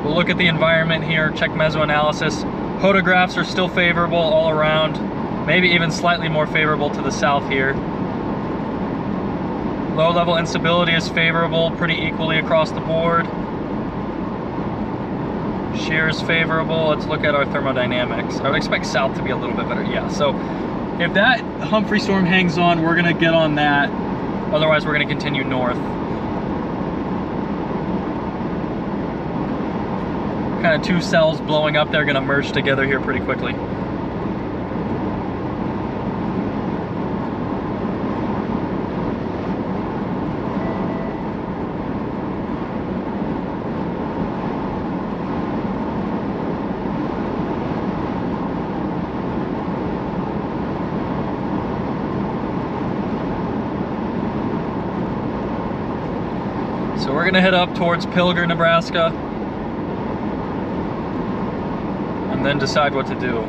We'll look at the environment here, check mesoanalysis. Photographs are still favorable all around, maybe even slightly more favorable to the south here. Low level instability is favorable pretty equally across the board. Shear is favorable. Let's look at our thermodynamics. I would expect south to be a little bit better. Yeah, so if that Humphrey storm hangs on, we're gonna get on that. Otherwise, we're gonna continue north. Kind of two cells blowing up, they're gonna merge together here pretty quickly. So we're gonna head up towards Pilger, Nebraska, and then decide what to do.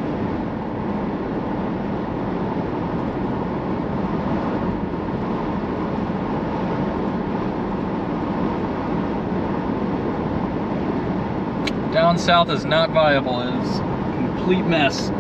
Down south is not viable. It is a complete mess.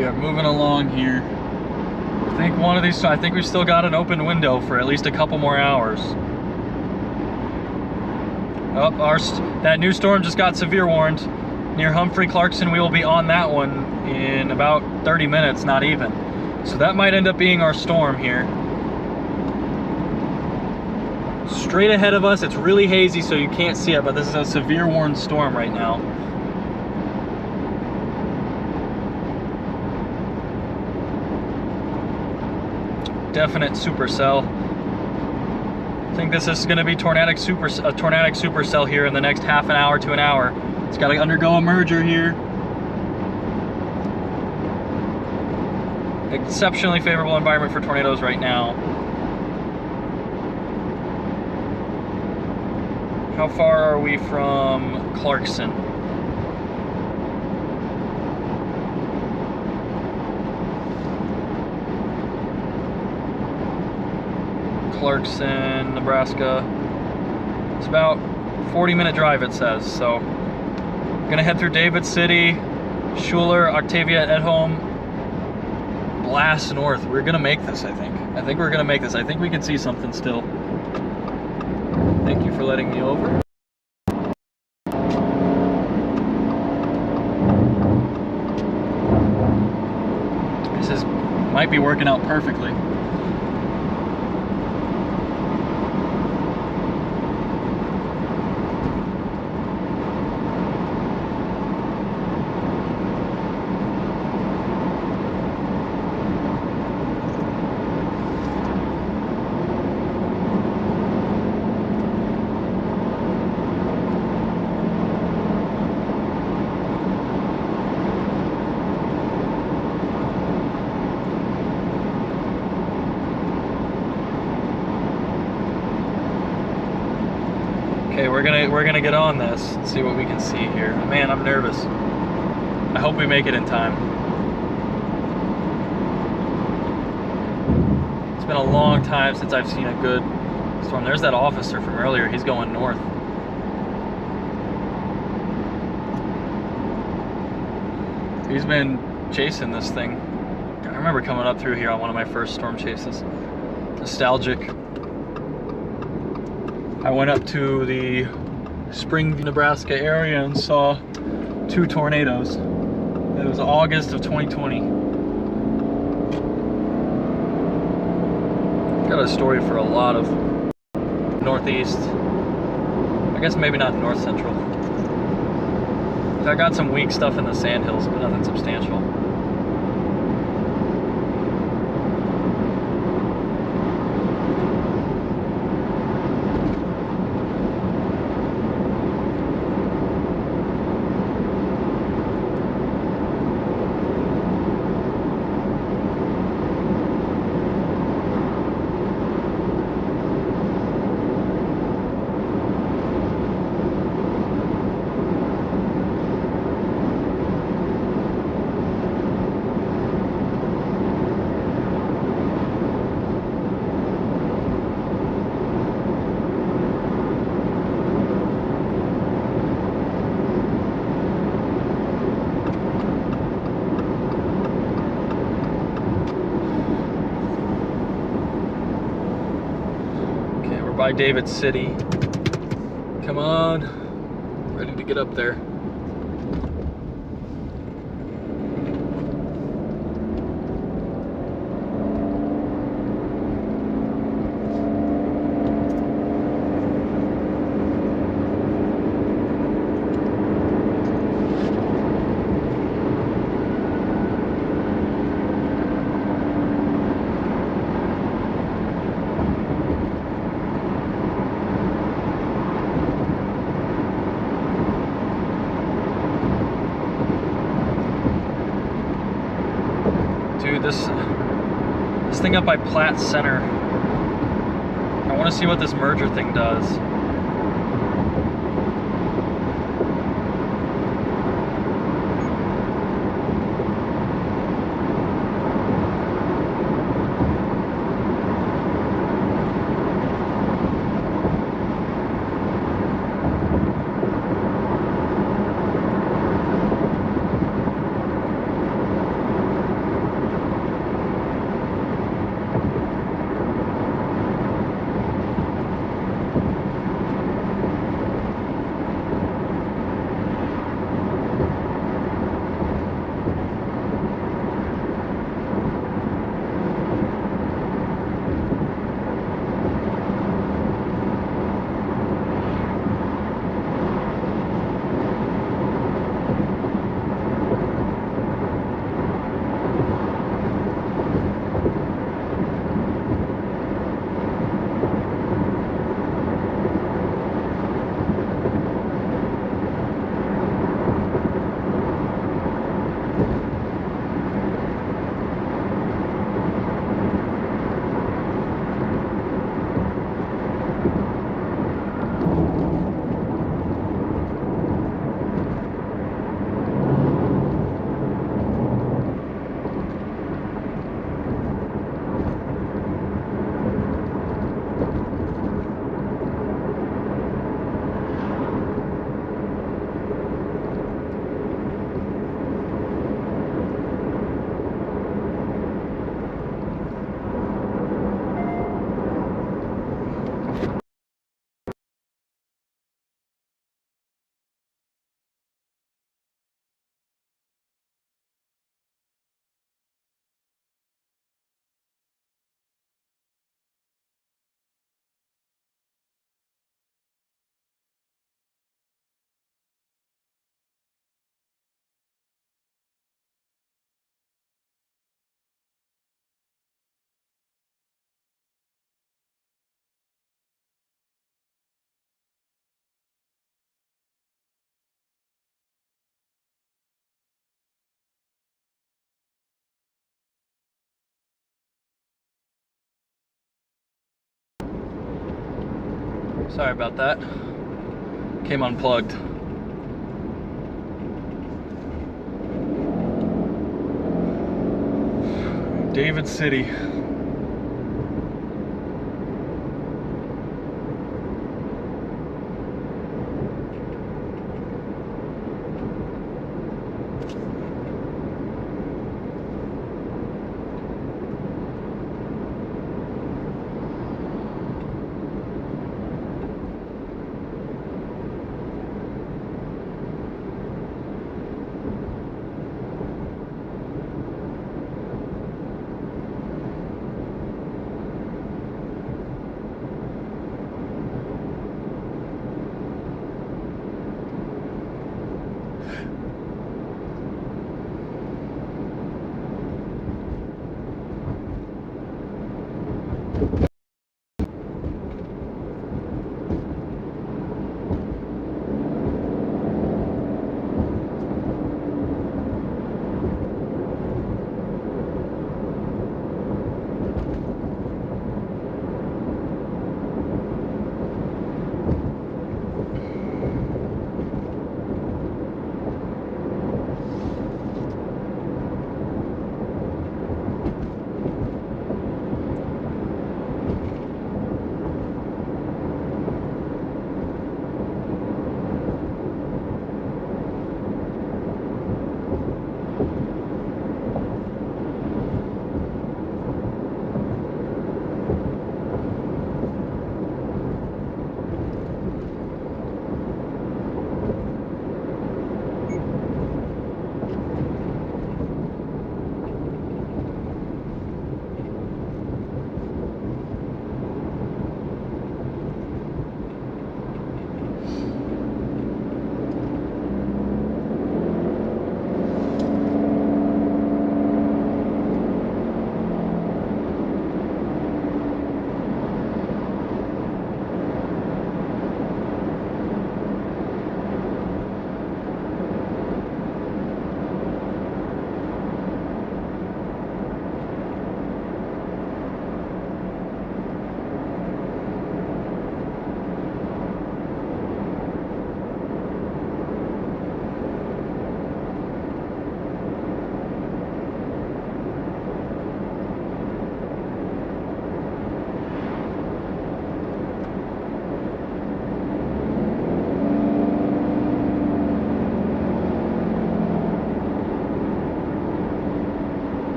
We are moving along here. I think one of these, I think we've still got an open window for at least a couple more hours. Oh, that new storm just got severe warned. Near Humphrey Clarkson, we will be on that one in about 30 minutes, not even. So that might end up being our storm here. Straight ahead of us, it's really hazy so you can't see it, but this is a severe warned storm right now. Definite supercell. I think this is going to be a tornadic supercell here in the next half an hour to an hour. It's got to undergo a merger here. Exceptionally favorable environment for tornadoes right now. How far are we from Clarkson? Clarkson, Nebraska. It's about 40-minute drive, it says. So we're gonna head through David City, Schuler, Octavia, Edholm, blast north. We're gonna make this, I think. I think we're gonna make this. I think we can see something still. Thank you for letting me over. This might be working out perfectly. Okay, we're gonna get on this and see what we can see here. Man, I'm nervous. I hope we make it in time. It's been a long time since I've seen a good storm. There's that officer from earlier. He's going north. He's been chasing this thing. I remember coming up through here on one of my first storm chases. Nostalgic. I went up to the Springview, Nebraska area and saw 2 tornadoes. It was August of 2020. Got a story for a lot of Northeast. I guess maybe not North Central. I got some weak stuff in the Sandhills, but nothing substantial. By David City. Come on. Ready to get up there. Dude, this thing up by Platt Center, I want to see what this merger thing does. Sorry about that. Came unplugged. David City.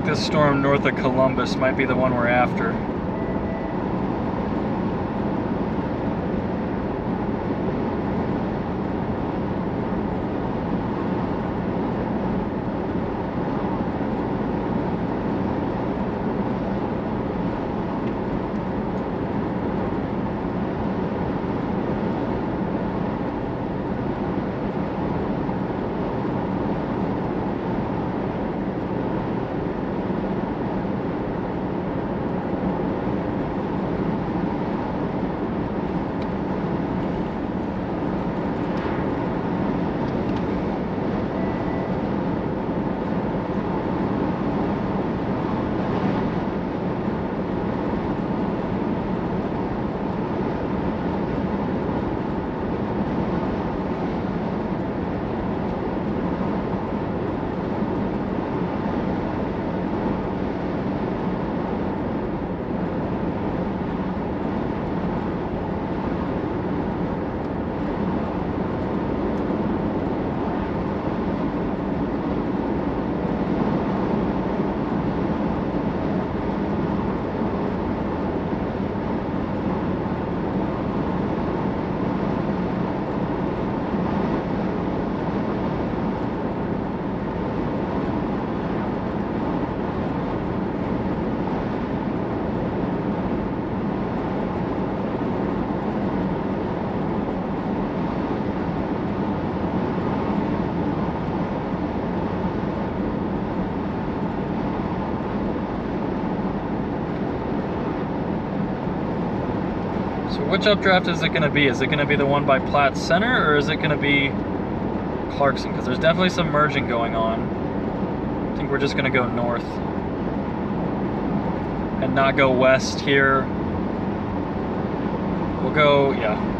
This storm north of Columbus might be the one we're after. So which updraft is it going to be? Is it going to be the one by Platt Center, or is it going to be Clarkson? Because there's definitely some merging going on. I think we're just going to go north and not go west here. We'll go, yeah.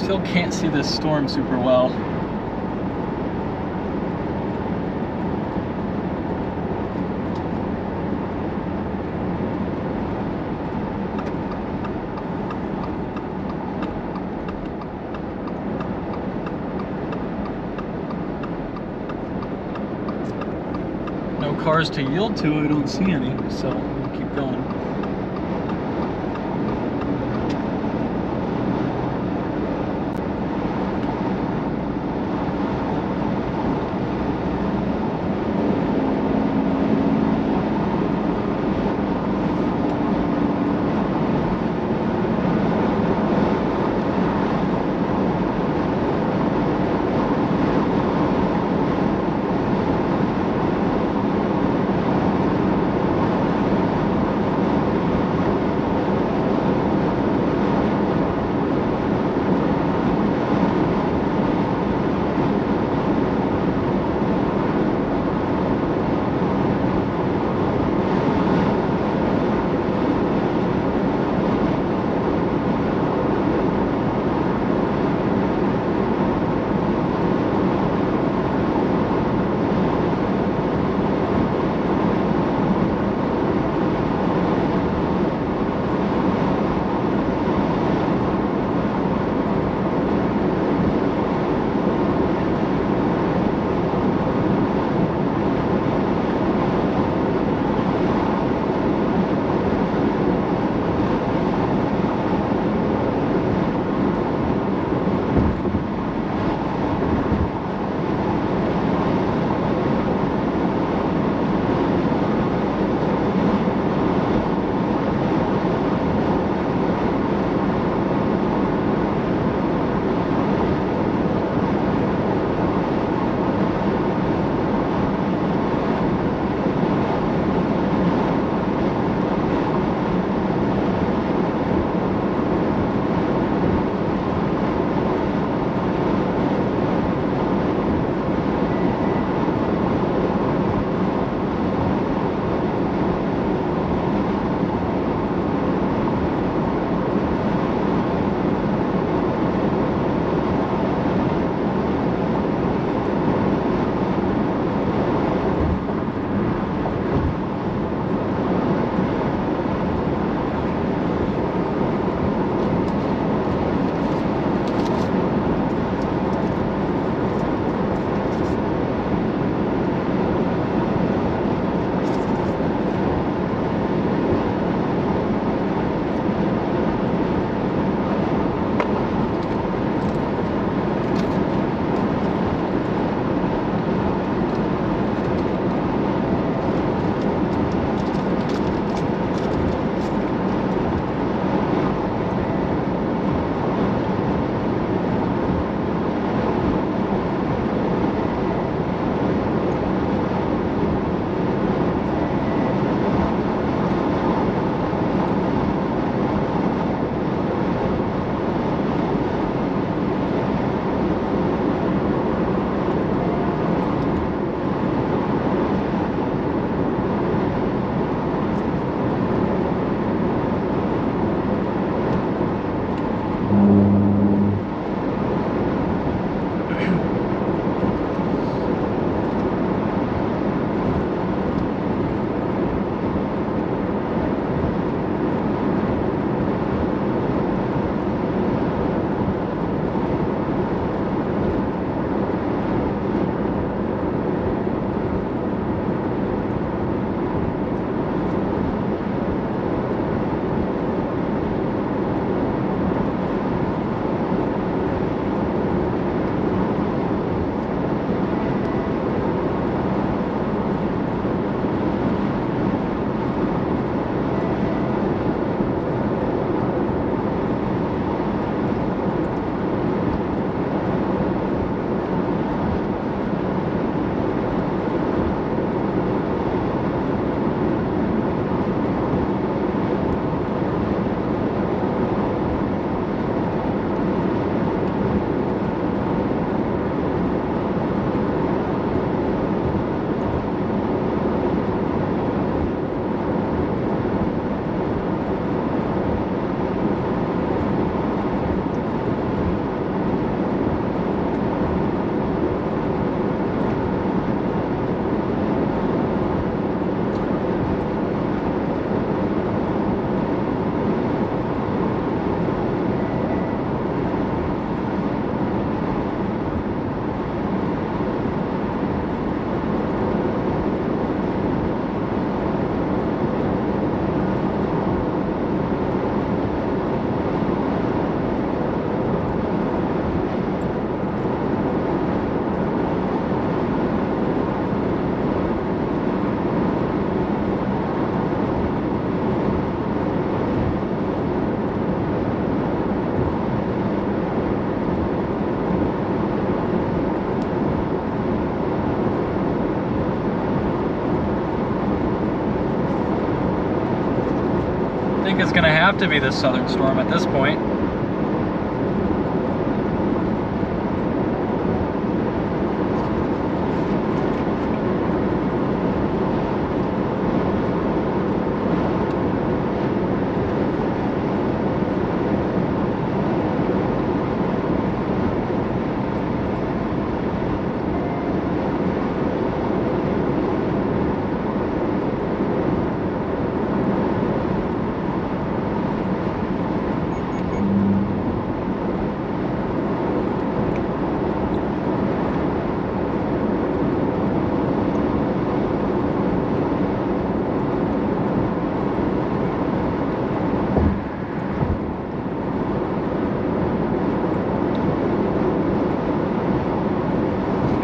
Still can't see this storm super well. No cars to yield to, I don't see any, so we'll keep going. is going to have to be this southern storm at this point.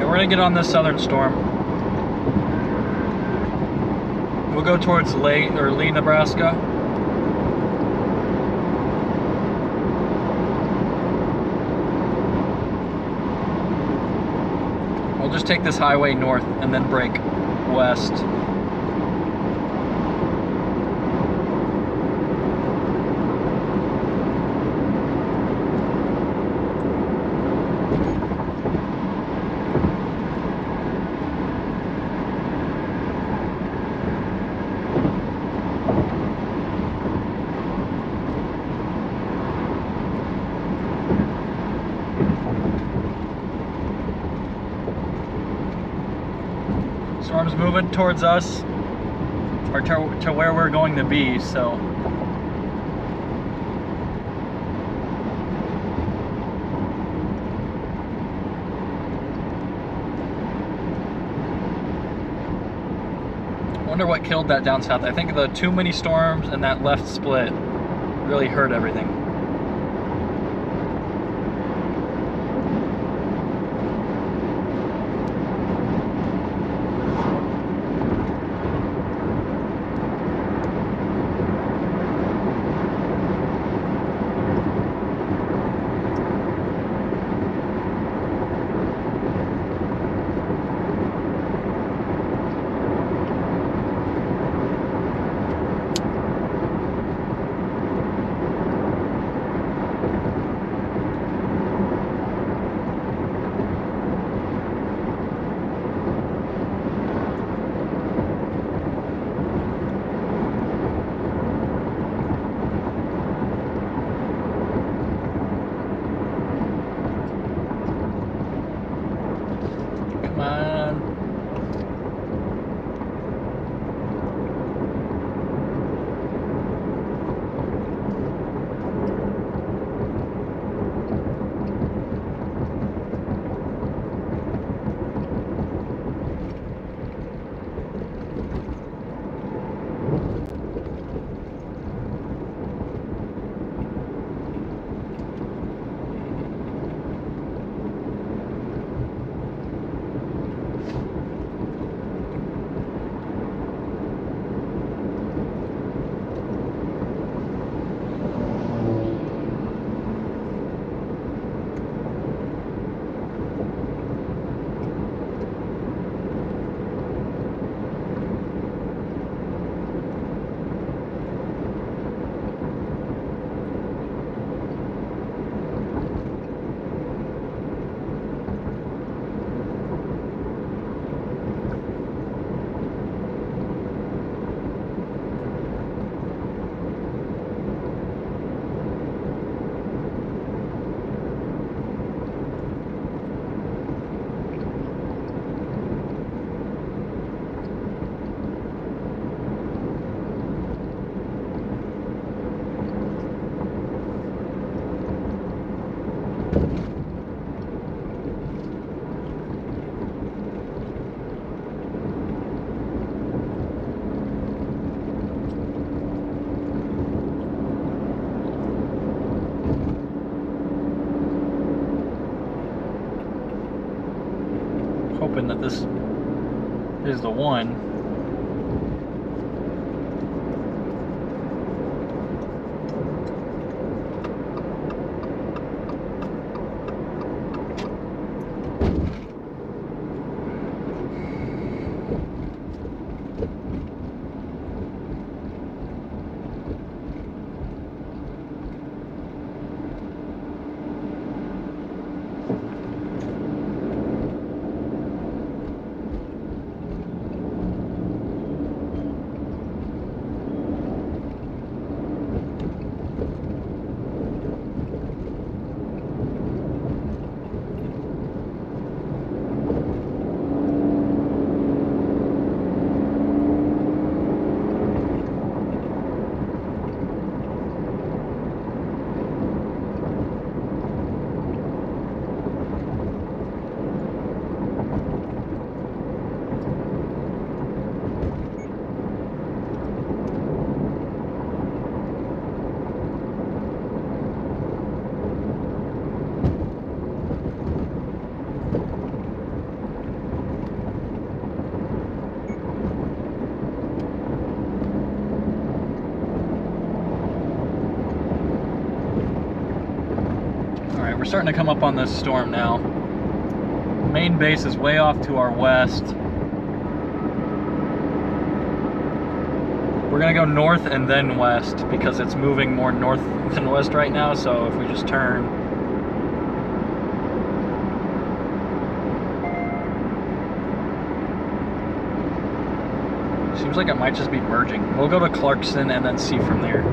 We're gonna get on this southern storm. We'll go towards Lee, Nebraska. We'll just take this highway north and then break west. Storm's moving towards us, or to where we're going to be, so. I wonder what killed that down south. I think the too many storms and that left split really hurt everything. Hoping that this is the one. Alright, we're starting to come up on this storm now. Main base is way off to our west. We're gonna go north and then west because it's moving more north than west right now, so if we just turn. Seems like it might just be merging. We'll go to Clarkson and then see from there.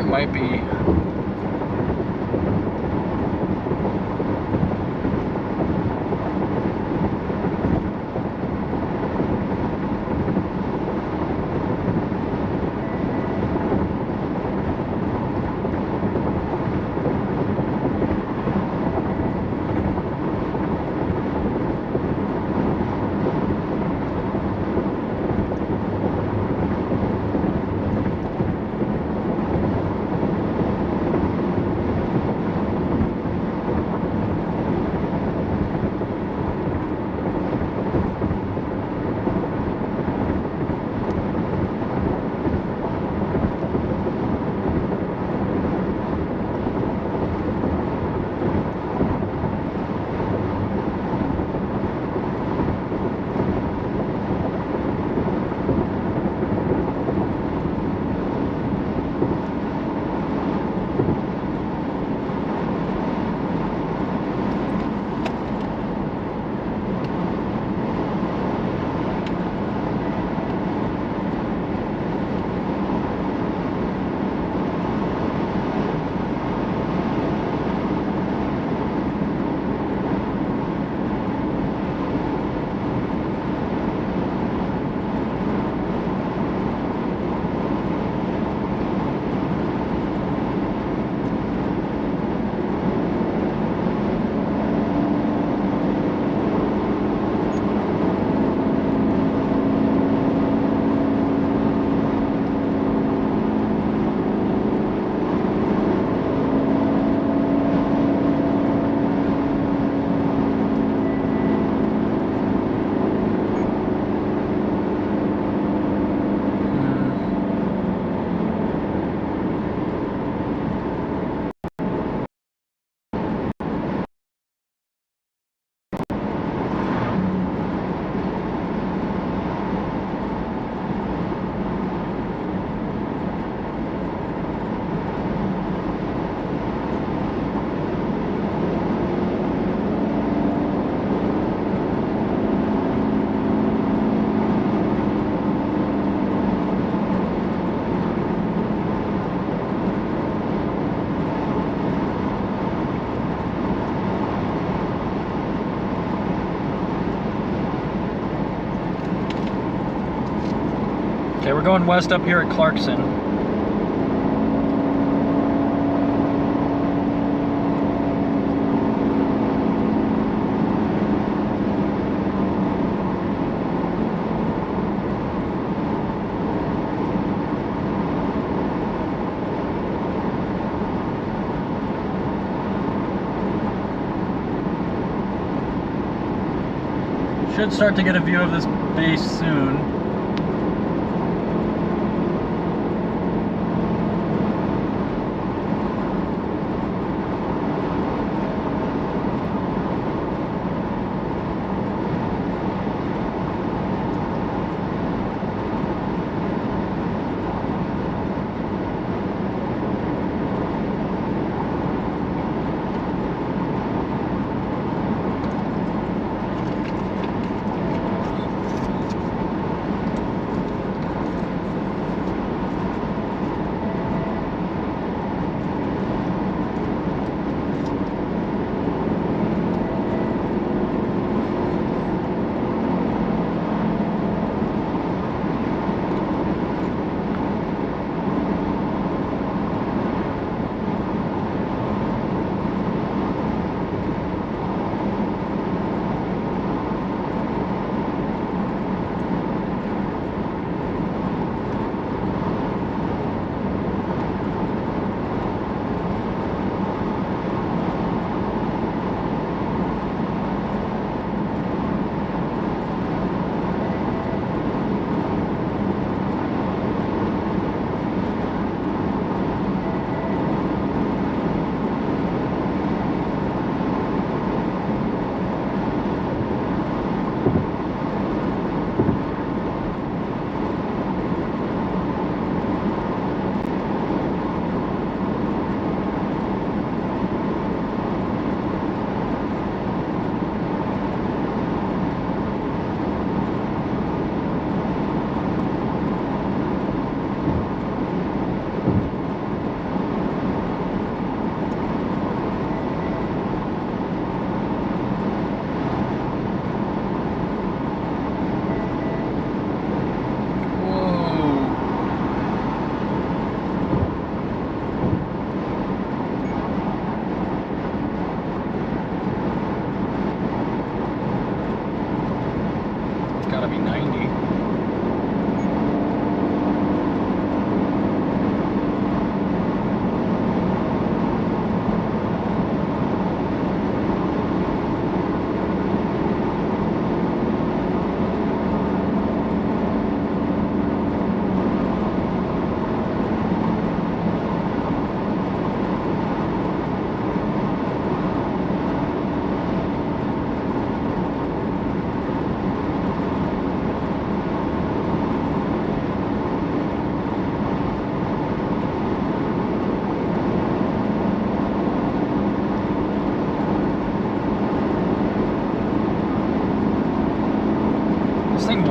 Might be okay, we're going west up here at Clarkson. Should start to get a view of this base soon.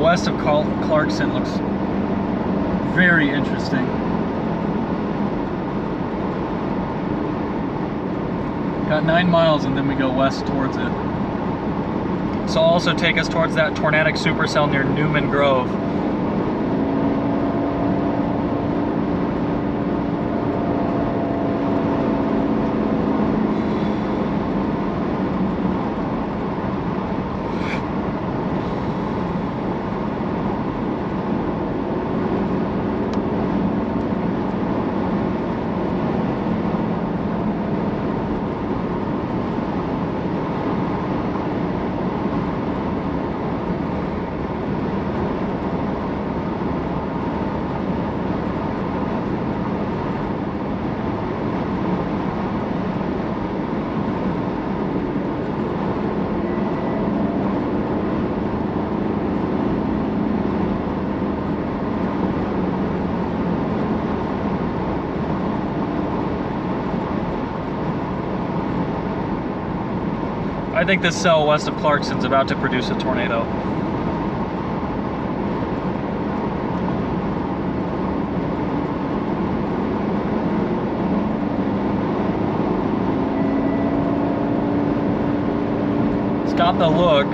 west of Clarkson looks very interesting. Got 9 miles and then we go west towards it. So also take us towards that tornadic supercell near Newman Grove. I think this cell west of Clarkson's about to produce a tornado. It's got the look.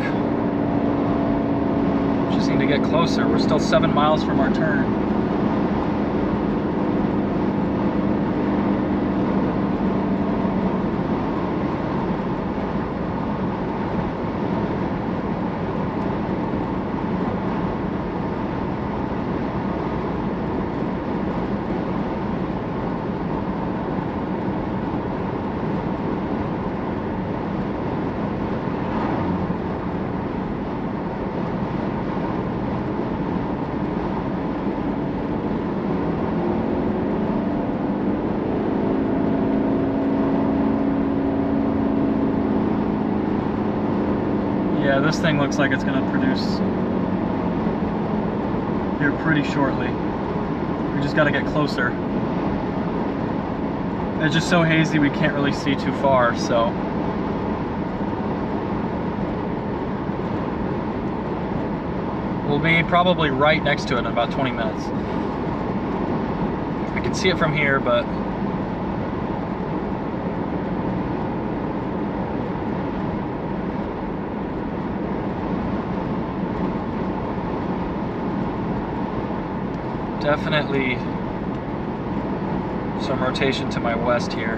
Just need to get closer. We're still 7 miles from our turn. Yeah, this thing looks like it's going to produce here pretty shortly. We just got to get closer. It's just so hazy we can't really see too far, so. We'll be probably right next to it in about 20 minutes. I can see it from here, but definitely some rotation to my west here.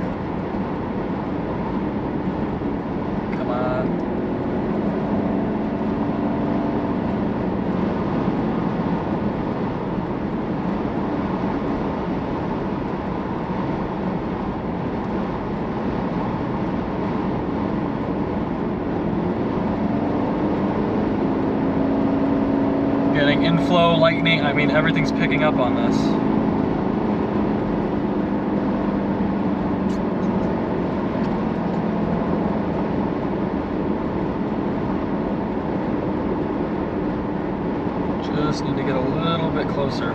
Come on. Getting inflow, lightning, I mean everything's picking up on this. Just need to get a little bit closer.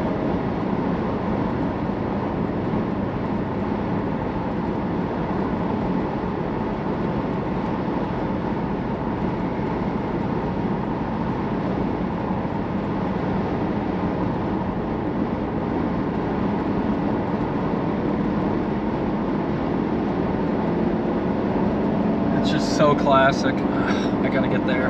So classic. I gotta get there.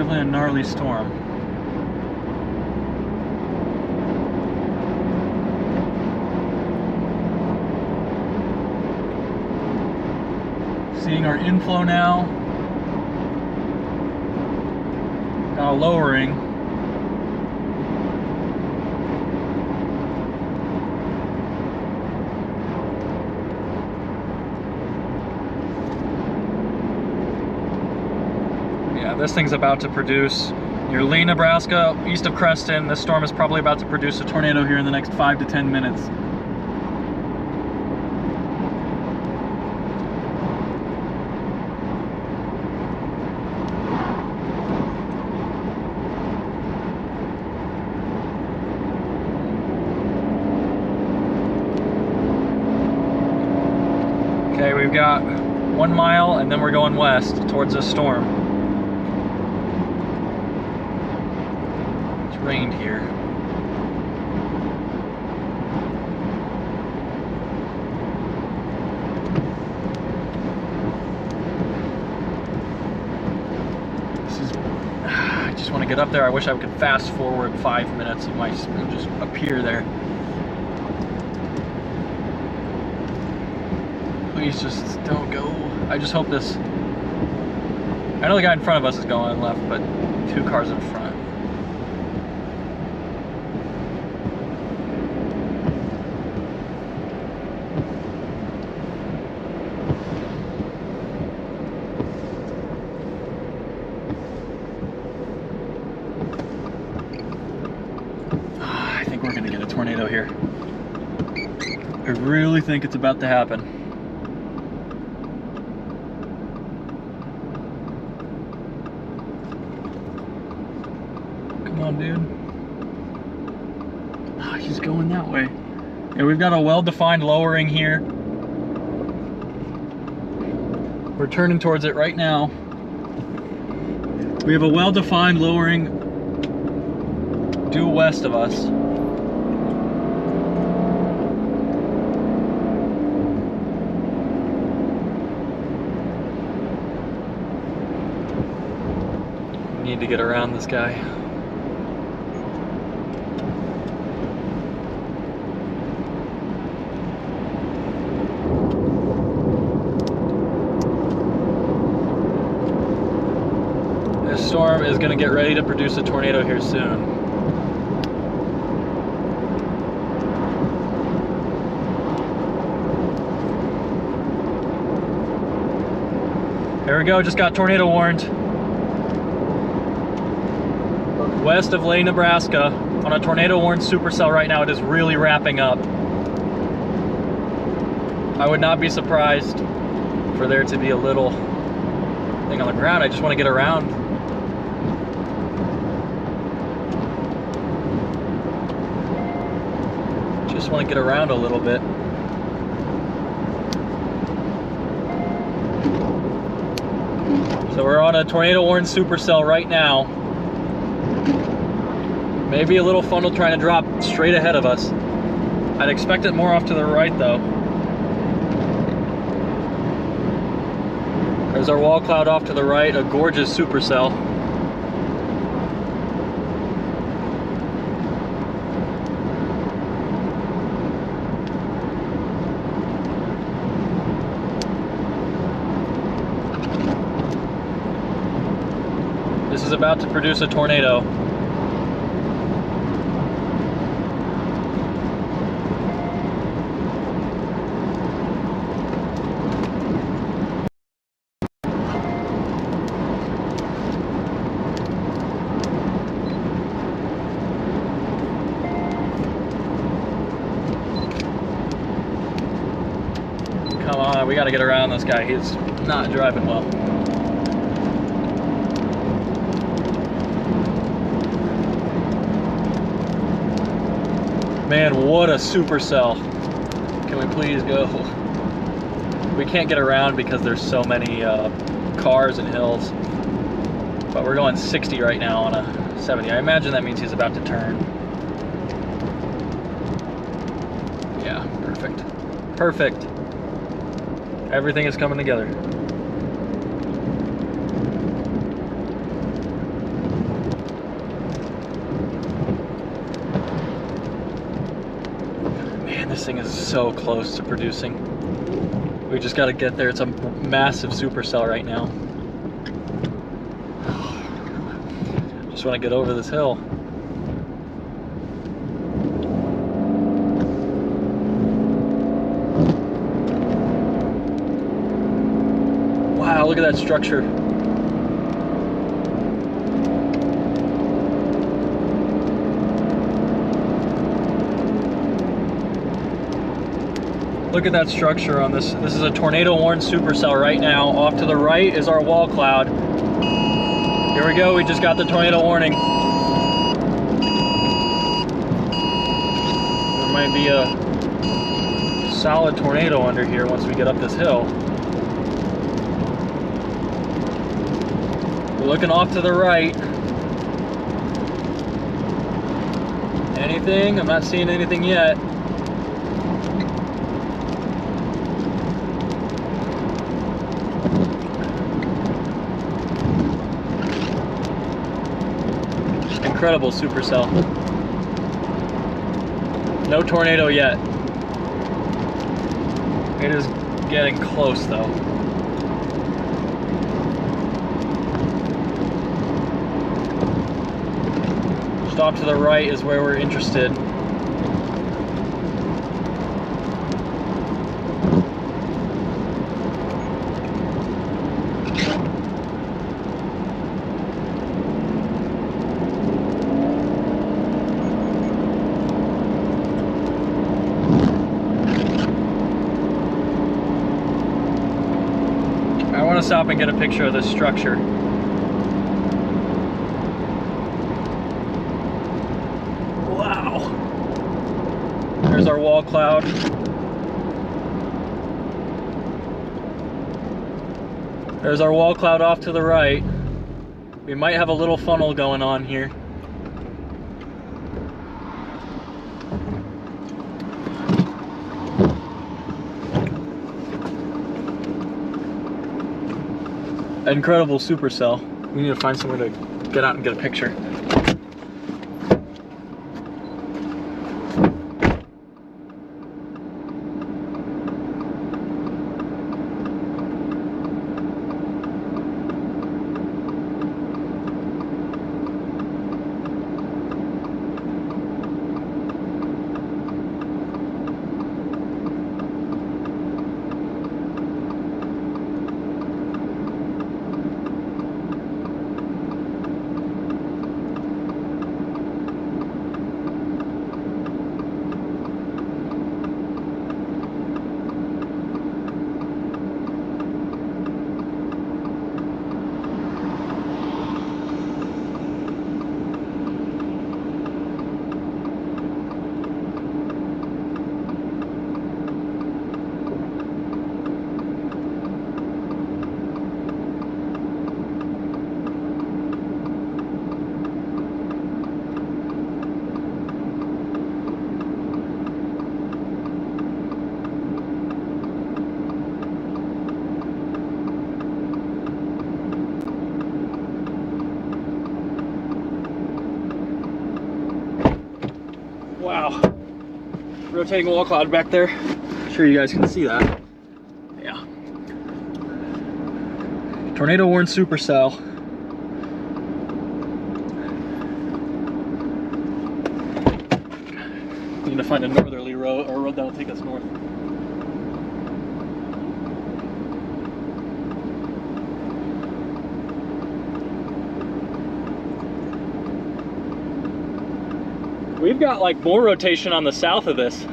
Definitely a gnarly storm. Seeing our inflow now. Got a lowering. Yeah, this thing's about to produce. Near Lee, Nebraska, east of Creston, this storm is probably about to produce a tornado here in the next 5 to 10 minutes. Okay, we've got 1 mile and then we're going west towards this storm. It's rained here. I just want to get up there. I wish I could fast forward 5 minutes. It might just appear there. Please just don't go. I just hope this... I know the guy in front of us is going left, but 2 cars in front. I think we're gonna get a tornado here. I really think it's about to happen. Come on, dude. Oh, he's going that way. Yeah, we've got a well-defined lowering here. We're turning towards it right now. We have a well-defined lowering due west of us. We need to get around this guy. This storm is going to get ready to produce a tornado here soon. There we go, just got tornado warned. West of Lee, Nebraska, on a tornado warned supercell right now. It is really wrapping up. I would not be surprised for there to be a little thing on the ground. I just want to get around. Just want to get around a little bit. So we're on a tornado warned supercell right now. Maybe a little funnel trying to drop straight ahead of us. I'd expect it more off to the right though. There's our wall cloud off to the right, a gorgeous supercell. This is about to produce a tornado. Come on, we gotta get around this guy. He's not driving well. Man, what a supercell. Can we please go? We can't get around because there's so many cars and hills. But we're going 60 right now on a 70. I imagine that means he's about to turn. Yeah, perfect. Perfect. Everything is coming together. This thing is so close to producing. We just got to get there. It's a massive supercell right now. Just want to get over this hill. Wow, look at that structure. Look at that structure on this. This is a tornado-warned supercell right now. Off to the right is our wall cloud. Here we go, we just got the tornado warning. There might be a solid tornado under here once we get up this hill. We're looking off to the right. Anything? I'm not seeing anything yet. Incredible supercell. No tornado yet. It is getting close though. Just off to the right is where we're interested. I want to stop and get a picture of this structure. Wow. There's our wall cloud. There's our wall cloud off to the right. We might have a little funnel going on here. Incredible supercell. We need to find somewhere to get out and get a picture. Wow. Rotating wall cloud back there. I'm sure you guys can see that. Yeah. Tornado warned supercell. Need to find a northerly road, or a road that'll take us north. We've got like more rotation on the south of this.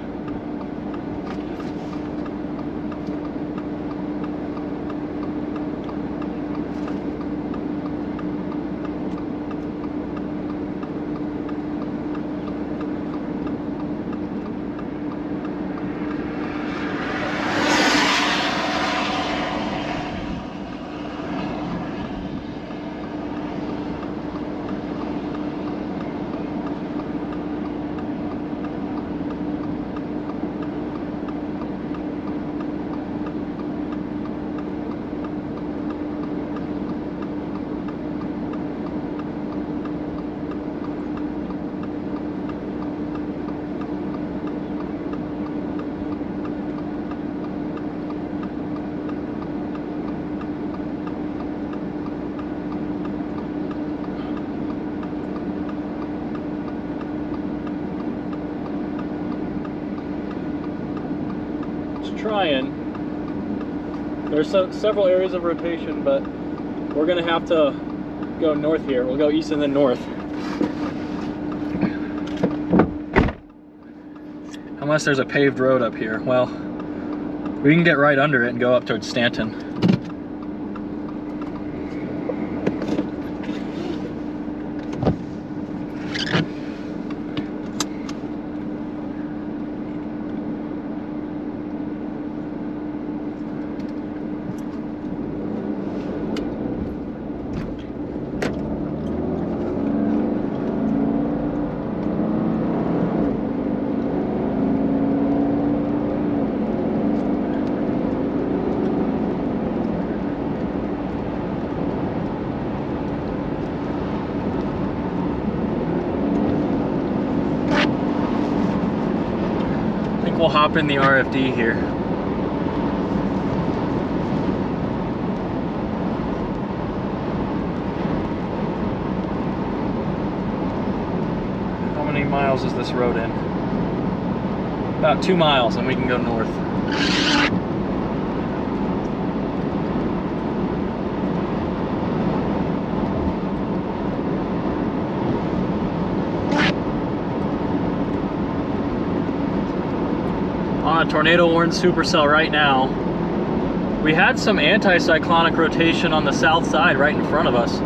trying. There's several areas of rotation, but we're gonna have to go north here. We'll go east and then north. Unless there's a paved road up here. Well, we can get right under it and go up towards Stanton. We'll hop in the RFD here. How many miles is this road in? About 2 miles and we can go north. On a tornado-warned supercell right now. We had some anticyclonic rotation on the south side right in front of us.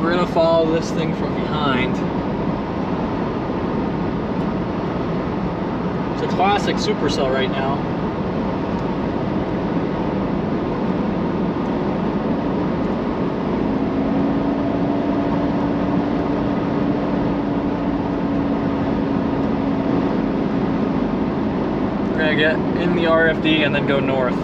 We're gonna follow this thing from behind. It's a classic supercell right now. We're gonna get in the RFD and then go north.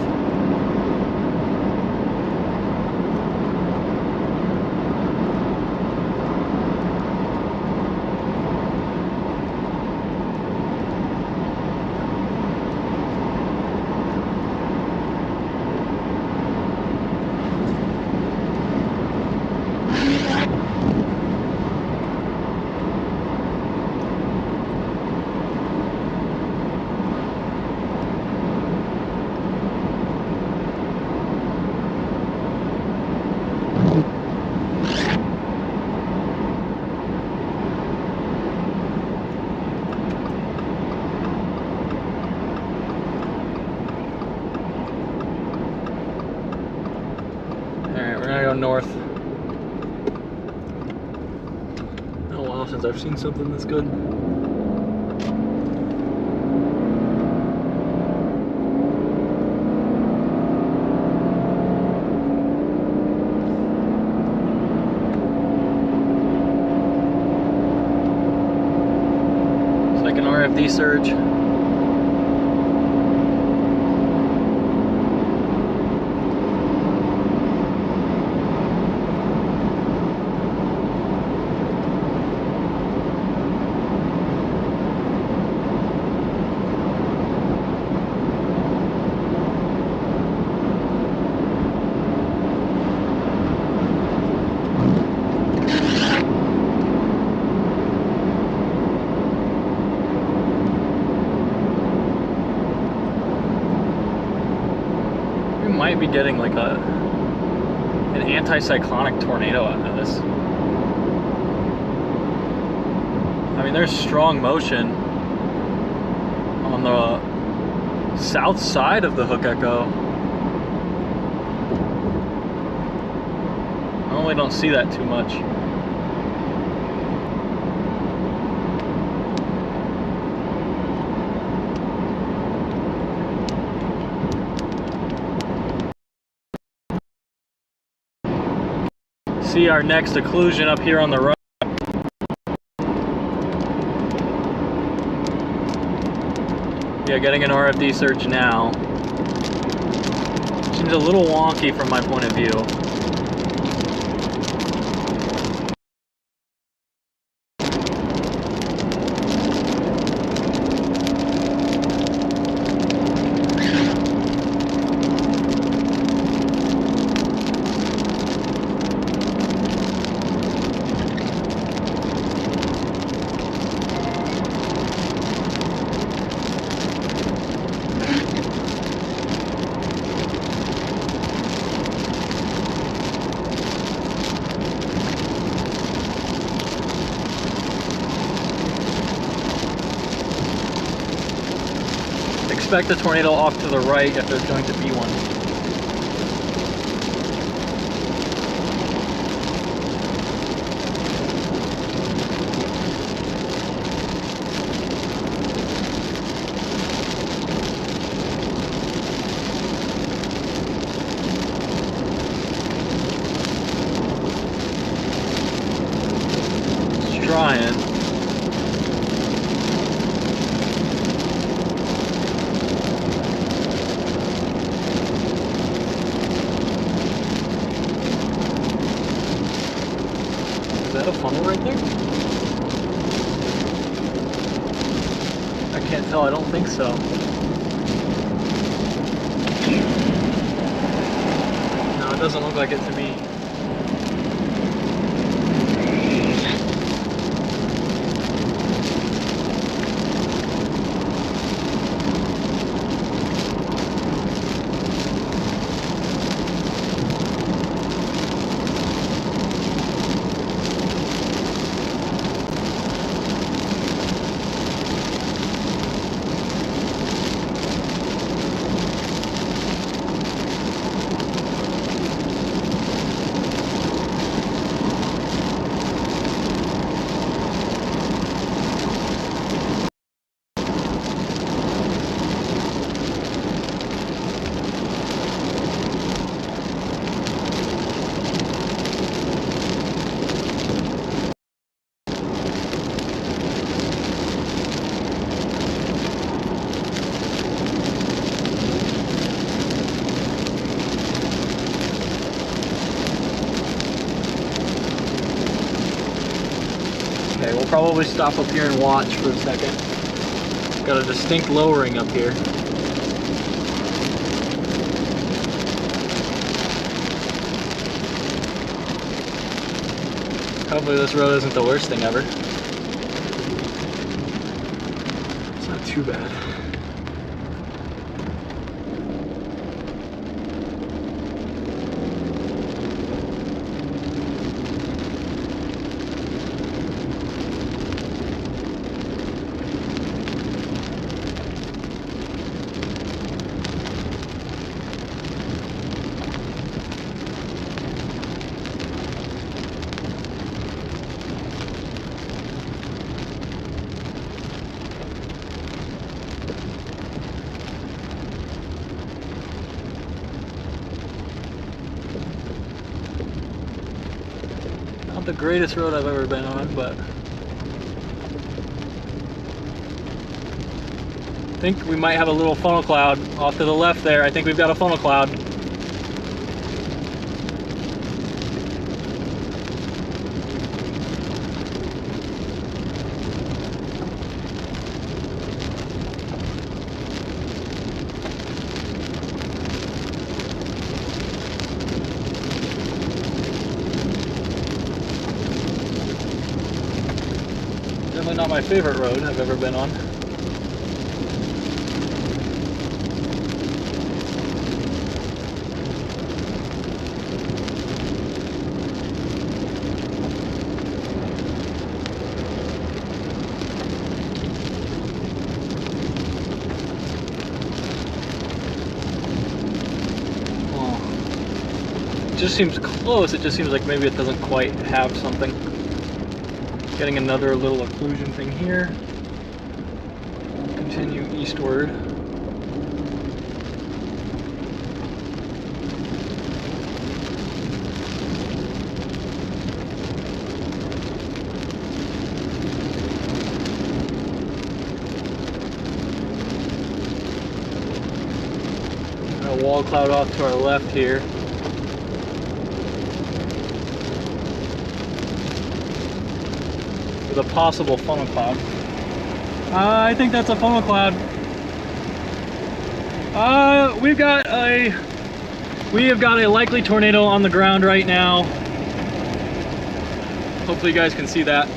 North. Been a while since I've seen something this good. It's like an RFD surge. Might be getting like an anticyclonic tornado out of this. I mean, there's strong motion on the south side of the Hook Echo. I normally don't see that too much. See our next occlusion up here on the right. Yeah, getting an RFD surge now. Seems a little wonky from my point of view. Expect the tornado off to the right if there's going to be one. It's trying. Is that a funnel right there? I can't tell, I don't think so. No, it doesn't look like it to me. Okay, we'll probably stop up here and watch for a second. Got a distinct lowering up here. Hopefully this road isn't the worst thing ever. It's not too bad. Not the greatest road I've ever been on, but I think we might have a little funnel cloud off to the left there. I think we've got a funnel cloud. Definitely not my favorite road I've ever been on. It just seems close. It just seems like maybe it doesn't quite have something. Getting another little occlusion thing here. Continue eastward. A wall cloud off to our left here. With a possible funnel cloud. I think that's a funnel cloud. We have got a likely tornado on the ground right now. Hopefully you guys can see that.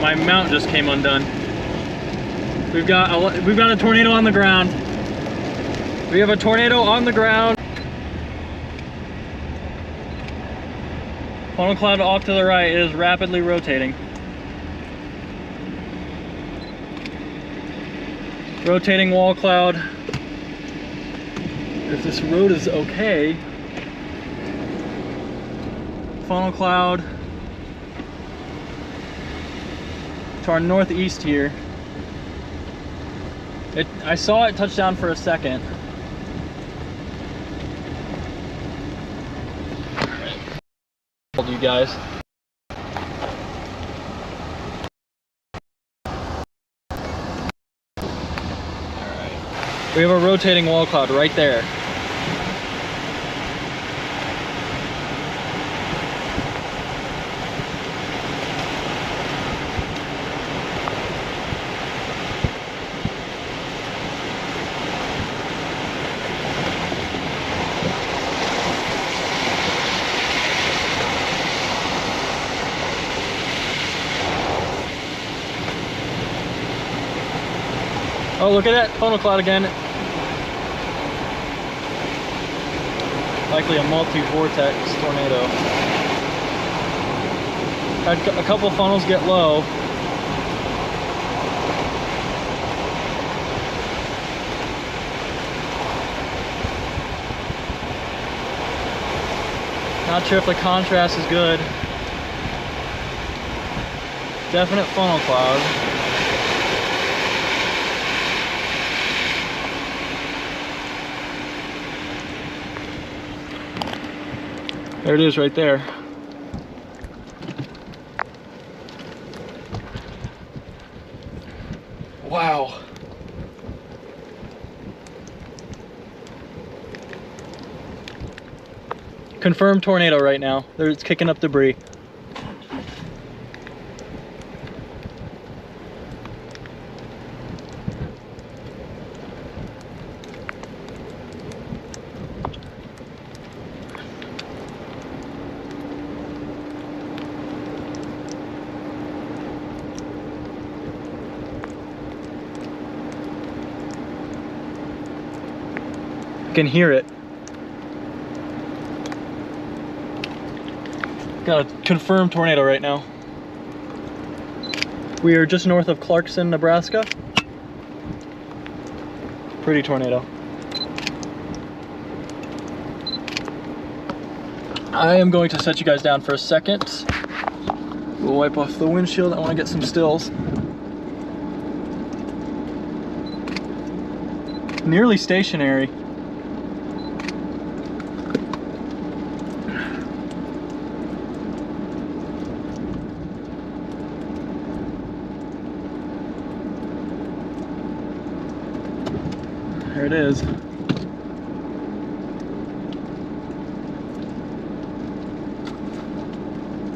My mount just came undone. We've got a tornado on the ground. We have a tornado on the ground. Funnel cloud off to the right is rapidly rotating. Rotating wall cloud. If this road is okay. Funnel cloud to our northeast here. I saw it touch down for a second. You guys. We have a rotating wall cloud right there. Oh, look at that funnel cloud again. Likely a multi-vortex tornado. Had a couple funnels get low. Not sure if the contrast is good. Definite funnel cloud. There it is right there. Wow. Confirmed tornado right now. It's kicking up debris. Can hear it. Got a confirmed tornado right now. We are just north of Clarkson, Nebraska. Pretty tornado. I am going to set you guys down for a second. We'll wipe off the windshield. I want to get some stills. Nearly stationary. There it is.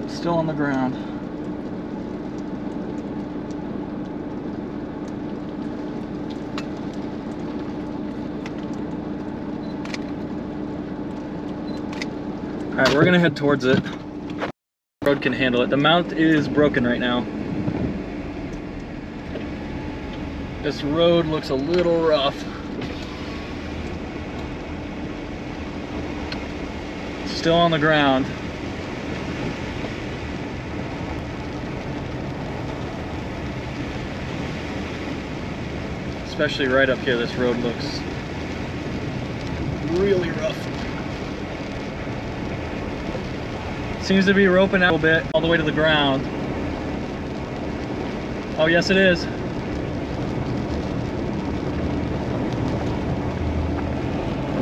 Still on the ground. All right, we're gonna head towards it. The road can handle it. The mount is broken right now. This road looks a little rough. Still on the ground. Especially right up here, this road looks really rough. Seems to be roping out a little bit all the way to the ground. Oh yes it is.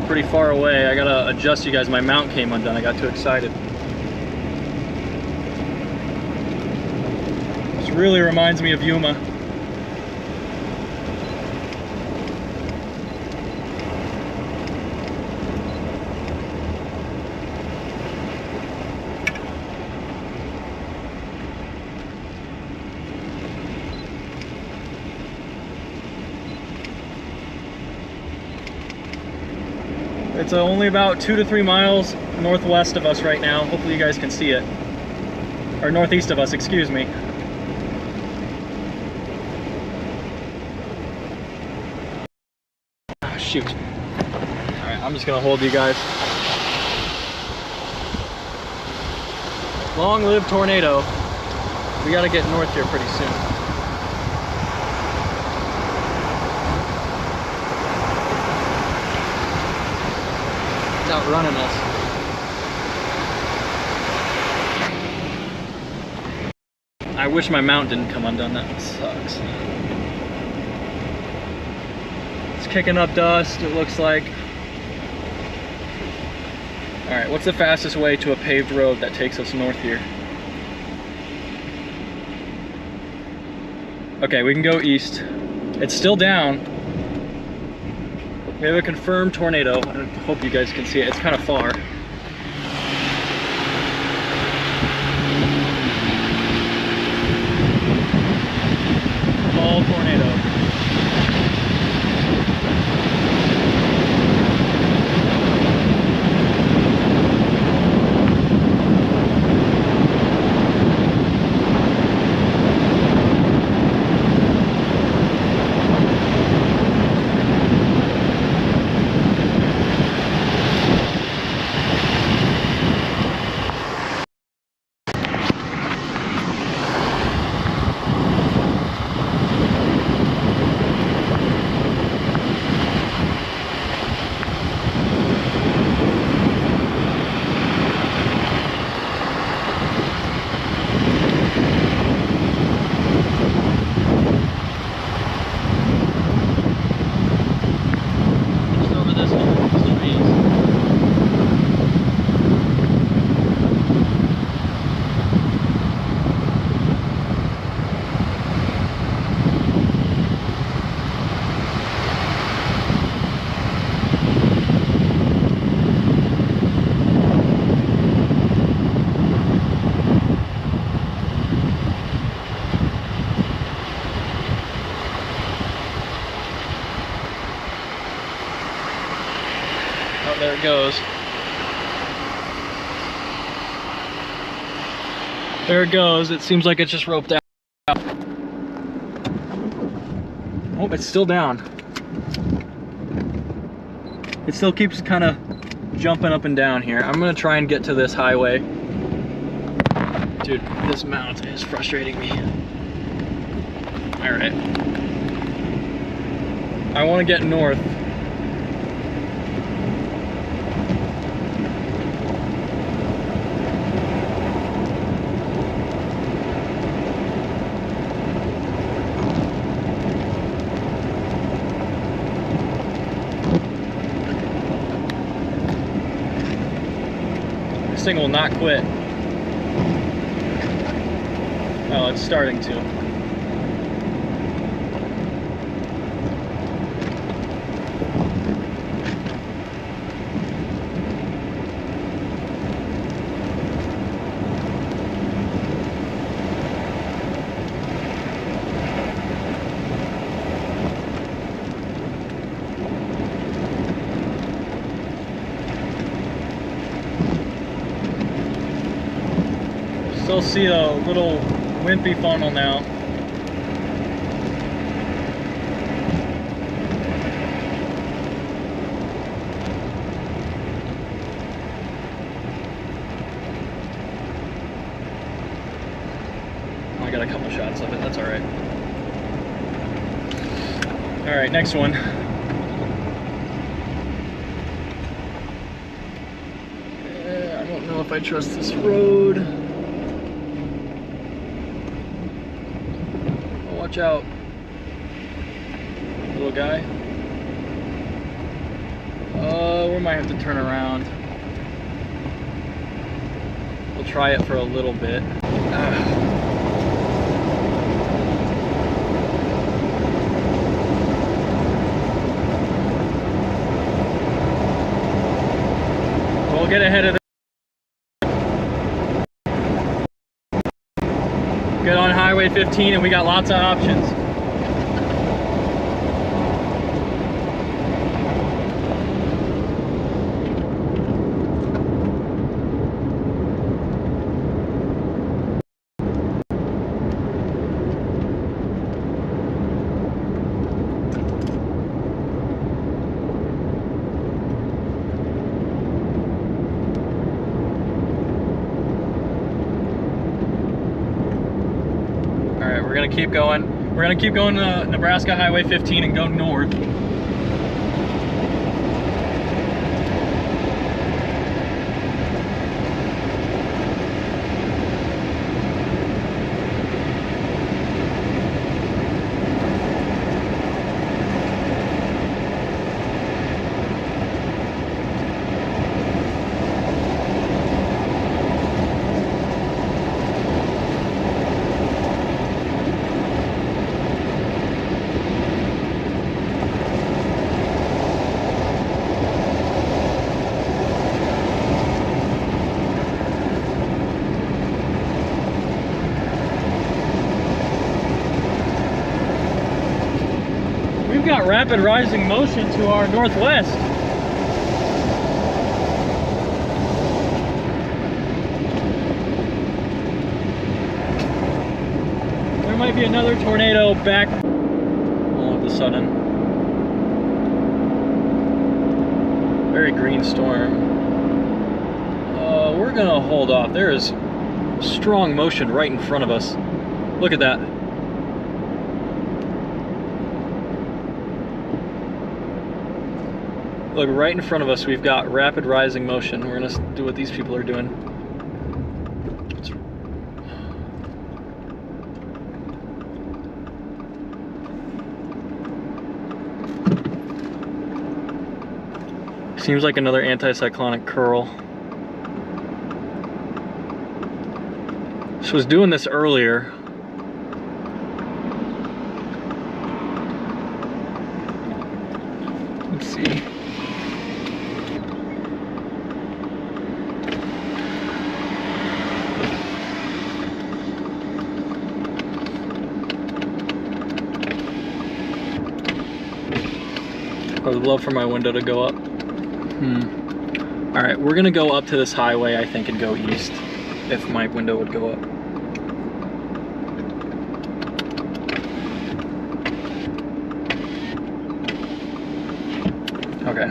Pretty far away. I gotta adjust you guys. My mount came undone. I got too excited. really reminds me of Yuma. It's only about 2 to 3 miles northwest of us right now. Hopefully you guys can see it. Or northeast of us, excuse me. Oh, shoot. Alright, I'm just gonna hold you guys. Long live tornado. We gotta get north here pretty soon. Outrunning us. I wish my mount didn't come undone. That sucks. It's kicking up dust, it looks like. Alright, what's the fastest way to a paved road that takes us north here? Okay, we can go east. It's still down. We have a confirmed tornado. I hope you guys can see it. It's kind of far. Fall tornado. Oh, there it goes. There it goes. It seems like it's just roped out. Oh, it's still down. It still keeps kind of jumping up and down here. I'm gonna try and get to this highway. Dude, this mount is frustrating me. All right. I want to get north. This thing will not quit. Oh, it's starting to. Still see a little wimpy funnel now. I got a couple shots of it, that's all right. All right, next one. I don't know if I trust this road. Watch out, little guy. We might have to turn around. We'll try it for a little bit. get ahead of get on Highway 15 and we got lots of options. We're gonna keep going. We're gonna keep going to Nebraska Highway 15 and go north. We've got rapid rising motion to our northwest. There might be another tornado back all of a sudden. Very green storm. We're gonna hold off. There is strong motion right in front of us. Look at that. Look, right in front of us, we've got rapid rising motion. We're gonna do what these people are doing. Seems like another anticyclonic curl. So I was doing this earlier. Let's see. I would love for my window to go up. Alright, we're gonna go up to this highway, I think, and go east, if my window would go up. Okay.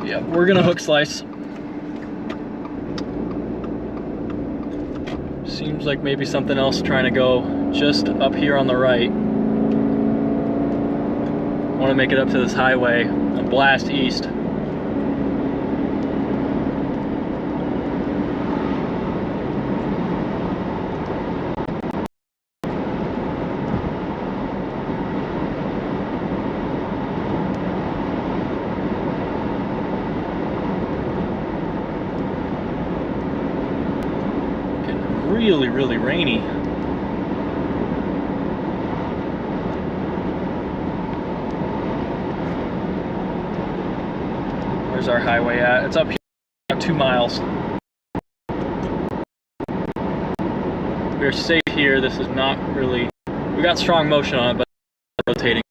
Yeah, we're gonna hook slice. Seems like maybe something else trying to go just up here on the right. I want to make it up to this highway and blast east. Getting really, really rainy. Where's our highway at? It's up here, about 2 miles. We're safe here. This is not really, we got strong motion on it, but rotating.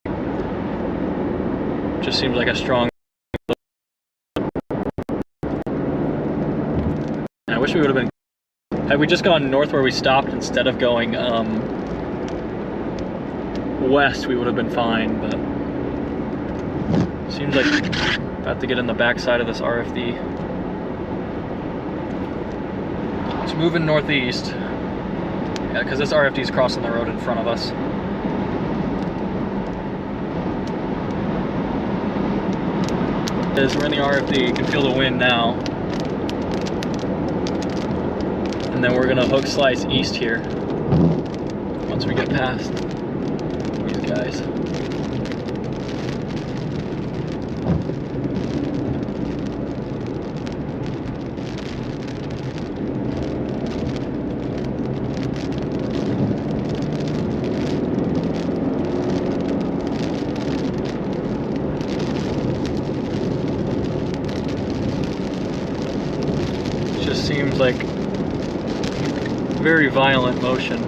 Just seems like a strong. I wish we would have been, had we just gone north where we stopped instead of going west, we would have been fine, but seems like about to get in the backside of this RFD. It's moving northeast. Yeah, because this RFD is crossing the road in front of us. We're in the RFD, you can feel the wind now. And then we're gonna hook slice east here once we get past these guys. very violent motion.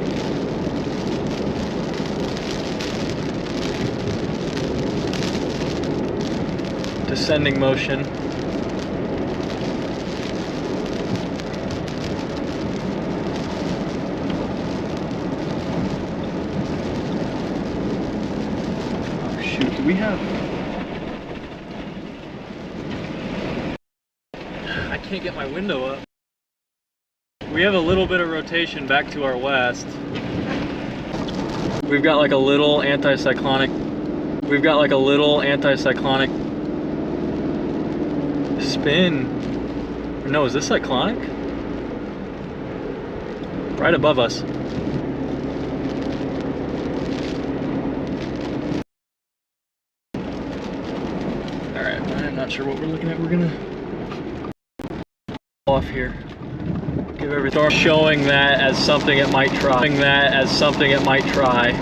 Descending motion. Oh shoot, do we have... I can't get my window up. We have a little bit of rotation back to our west. We've got like a little anticyclonic. We've got like a little anticyclonic spin. No, is this cyclonic? Right above us. Alright, I'm not sure what we're looking at. We're gonna off here. Give everything showing that as something it might try. Showing that as something it might try.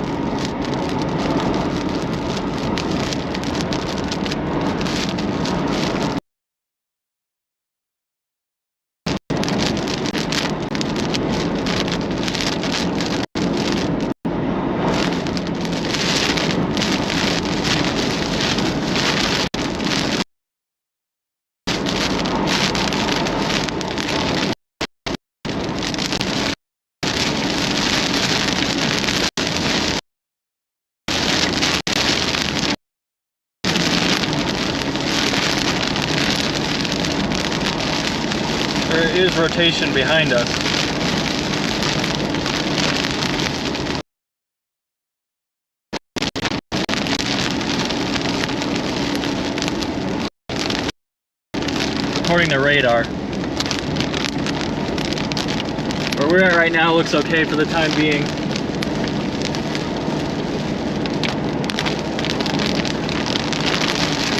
There is rotation behind us. According to radar. Where we're at right now looks okay for the time being.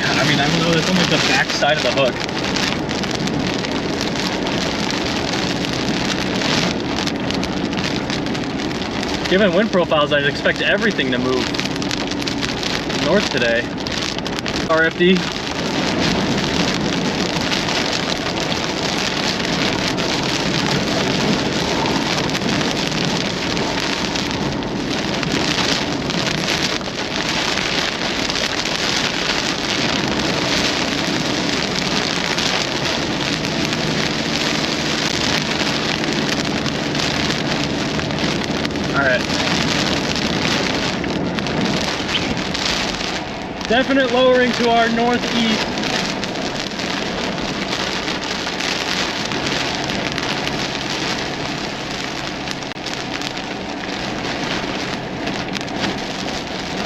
God, I mean, I don't know, that's almost the back side of the hook. Given wind profiles, I'd expect everything to move north today. RFD. Definite lowering to our northeast.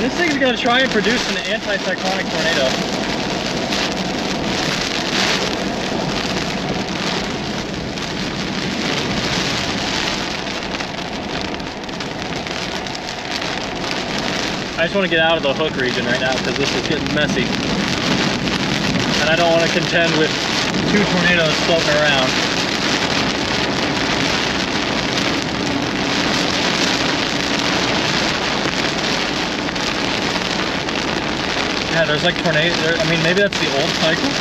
This thing's going to try and produce an anticyclonic tornado. I just want to get out of the hook region right now because this is getting messy. And I don't want to contend with two tornadoes floating around. Yeah, there's like tornado. I mean, maybe that's the old cycle.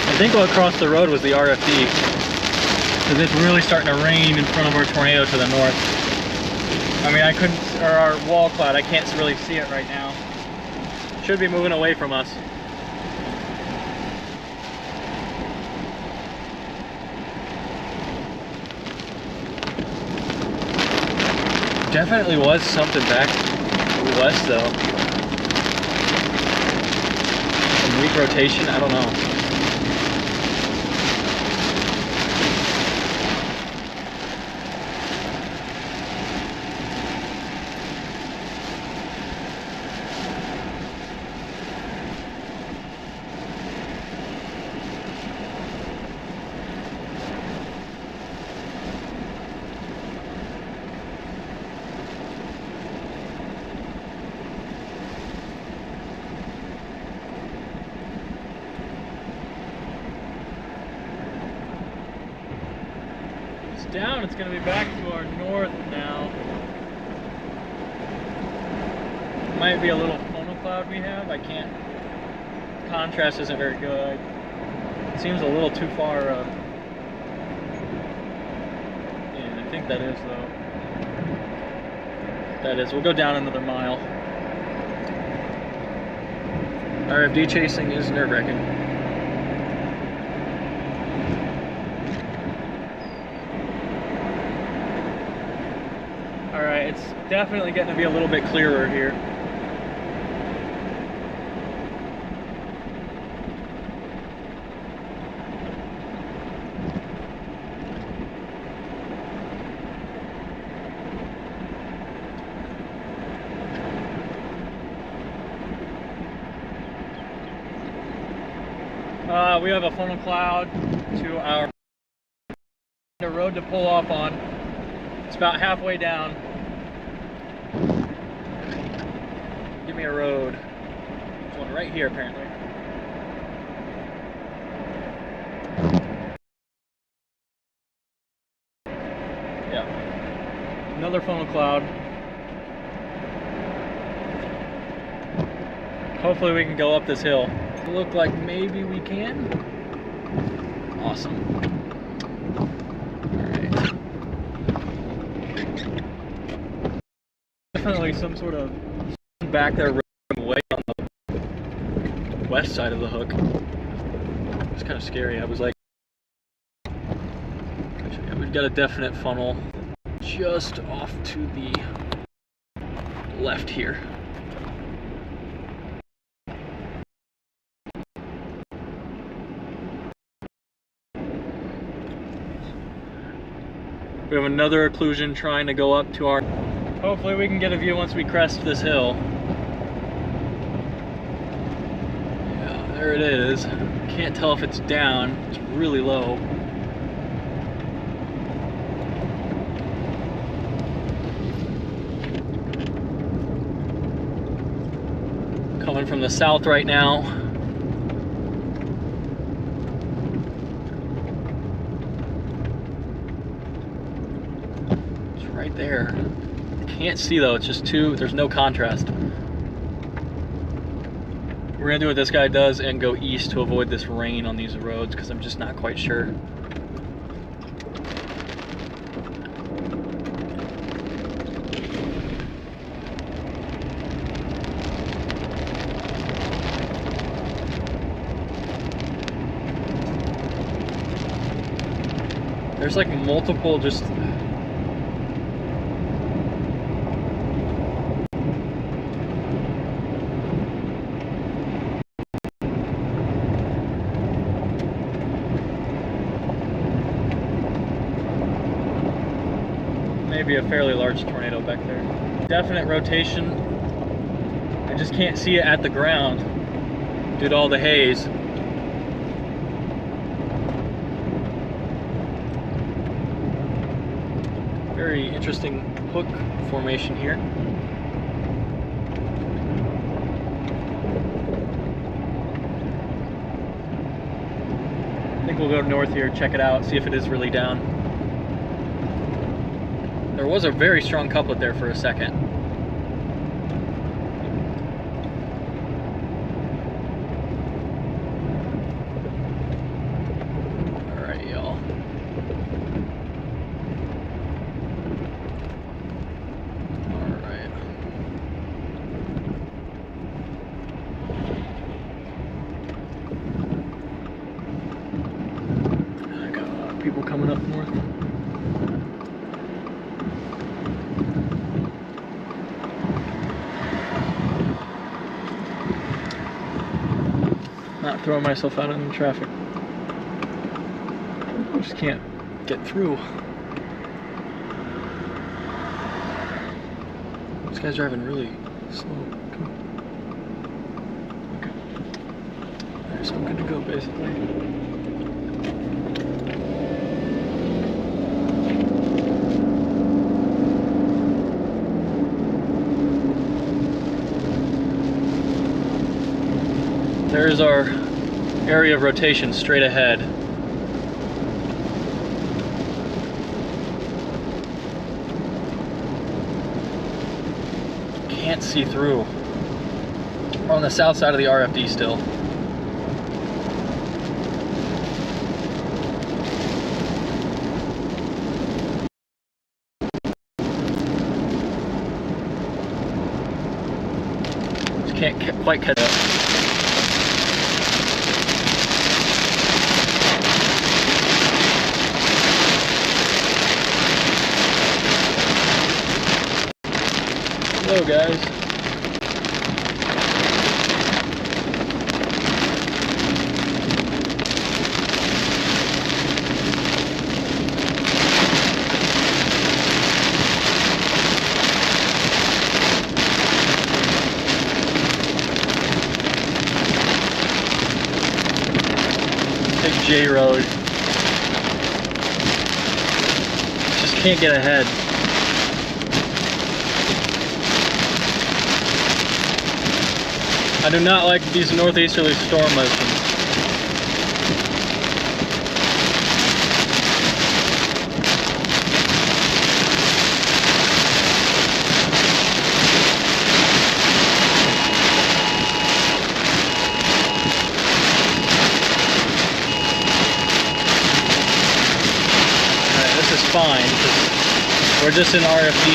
I think across the road was the RFD, because it's really starting to rain in front of our tornado to the north. I mean, I couldn't, or our wall cloud, I can't really see it right now. Should be moving away from us. Definitely was something back west though. Some weak rotation, I don't know. Down, it's going to be back to our north now. might be a little funnel cloud we have. I can't. Contrast isn't very good. It seems a little too far. Yeah, I think that is though. That is. We'll go down another mile. RFD chasing is nerve-wracking. All right, it's definitely getting to be a little bit clearer here. We have a funnel cloud to our road to pull off on. It's about halfway down. Give me a road. There's one right here apparently. Yeah. Another funnel cloud. Hopefully we can go up this hill. Look like maybe we can. Awesome. Alright. Definitely some sort of back there way on the west side of the hook. It's kind of scary. I was like, yeah, we've got a definite funnel just off to the left here. We have another occlusion trying to go up to our... Hopefully we can get a view once we crest this hill. Yeah, there it is. Can't tell if it's down. It's really low. Coming from the south right now. Right there. Can't see though, it's just there's no contrast. We're gonna do what this guy does and go east to avoid this rain on these roads because I'm just not quite sure. There's like multiple just maybe a fairly large tornado back there. Definite rotation. I just can't see it at the ground due to all the haze. Very interesting hook formation here. I think we'll go north here, check it out, see if it is really down. There was a very strong couplet there for a second. All right, y'all. All right. I got a lot of people coming up north. Not throwing myself out in the traffic. I just can't get through. This guy's driving really slow. Come on. Okay. Alright, so I'm good to go basically. There's our area of rotation straight ahead. Can't see through. We're on the south side of the RFD still. Just can't quite catch up. Hello guys. Take J Road. Just can't get ahead. I do not like these northeasterly storm motions. Alright, this is fine because we're just in RFD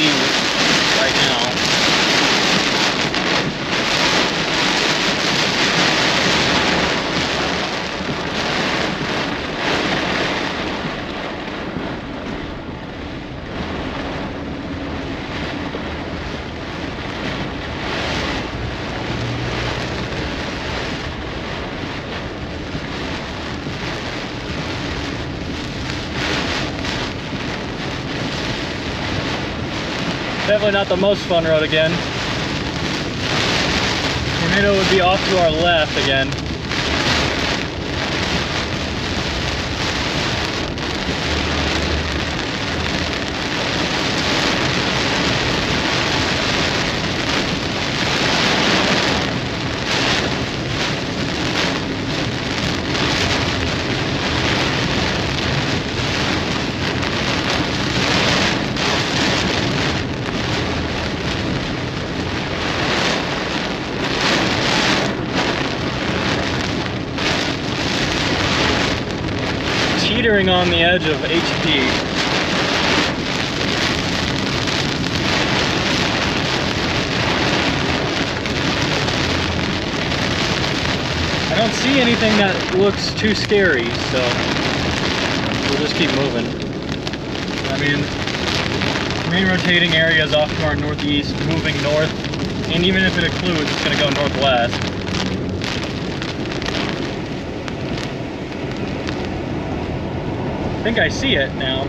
right now. Definitely not the most fun road again. Tornado would be off to our left again. Teetering on the edge of HP. I don't see anything that looks too scary, so we'll just keep moving. I mean, main rotating area is off to our northeast, moving north, and even if it occludes, it's going to go northwest. I think I see it now.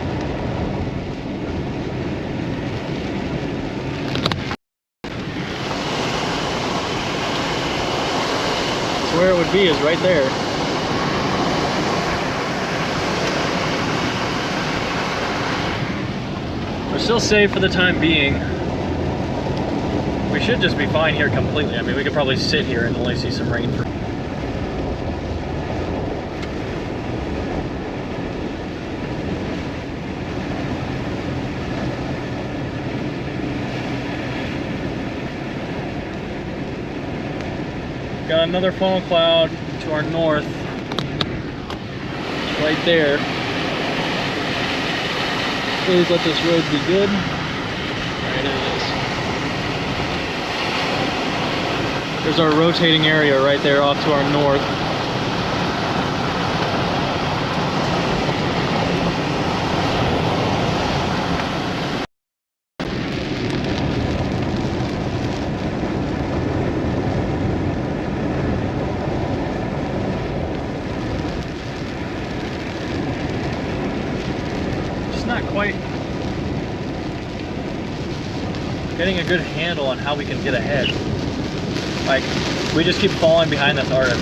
So where it would be is right there. We're still safe for the time being. We should just be fine here completely. I mean, we could probably sit here and only see some rain for got another funnel cloud to our north, right there. Please let this road be good. There it is. There's our rotating area right there off to our north. Not quite getting a good handle on how we can get ahead. Like, we just keep falling behind this RFD.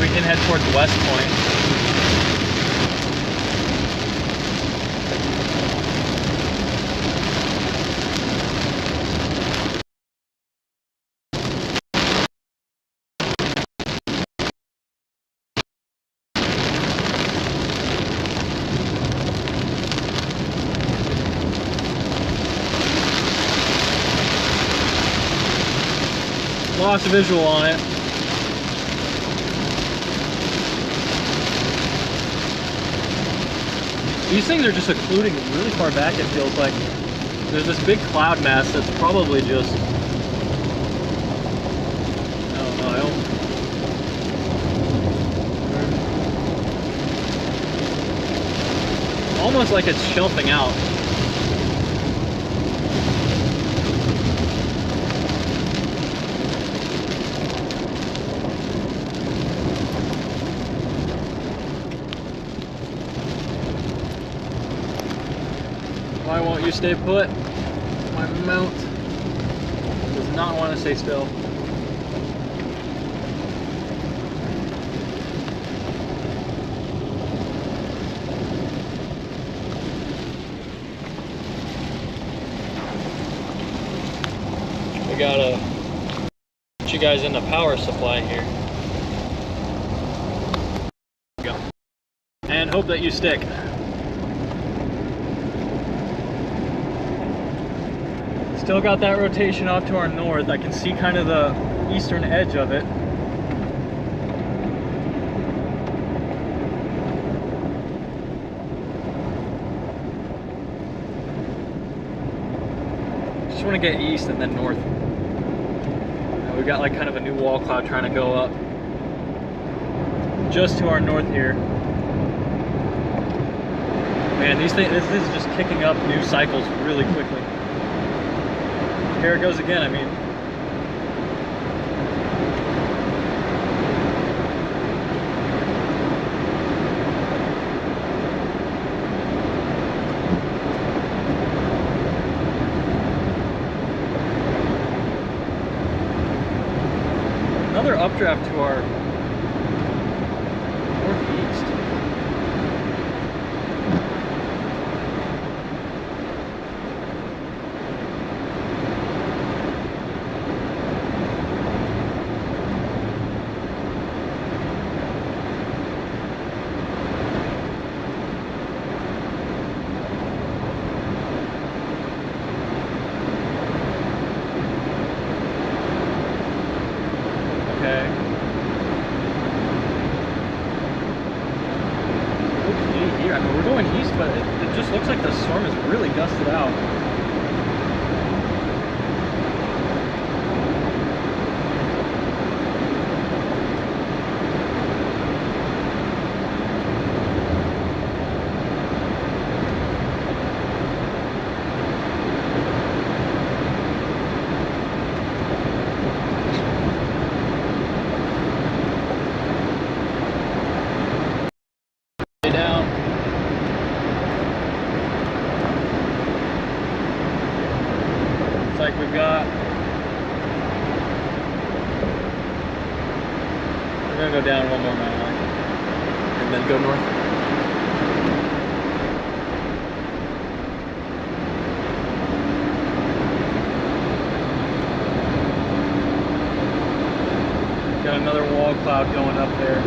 We can head towards West Point. Lost visual on it. These things are just occluding really far back, it feels like. There's this big cloud mass that's probably just, I don't know, almost like it's shelving out. Why won't you stay put? My mount does not want to stay still. We gotta put you guys in the power supply here. There we go. And hope that you stick. Still got that rotation off to our north. I can see kind of the eastern edge of it. Just want to get east and then north. We've got like kind of a new wall cloud trying to go up just to our north here. Man, these things, this is just kicking up new cycles really quickly. Here it goes again, I mean. Another updraft to our northeast. Here, I mean, we're going east, but it just looks like the storm is really gusted out. Like we've got, we're gonna go down one more mile and then go north. Got another wall cloud going up there.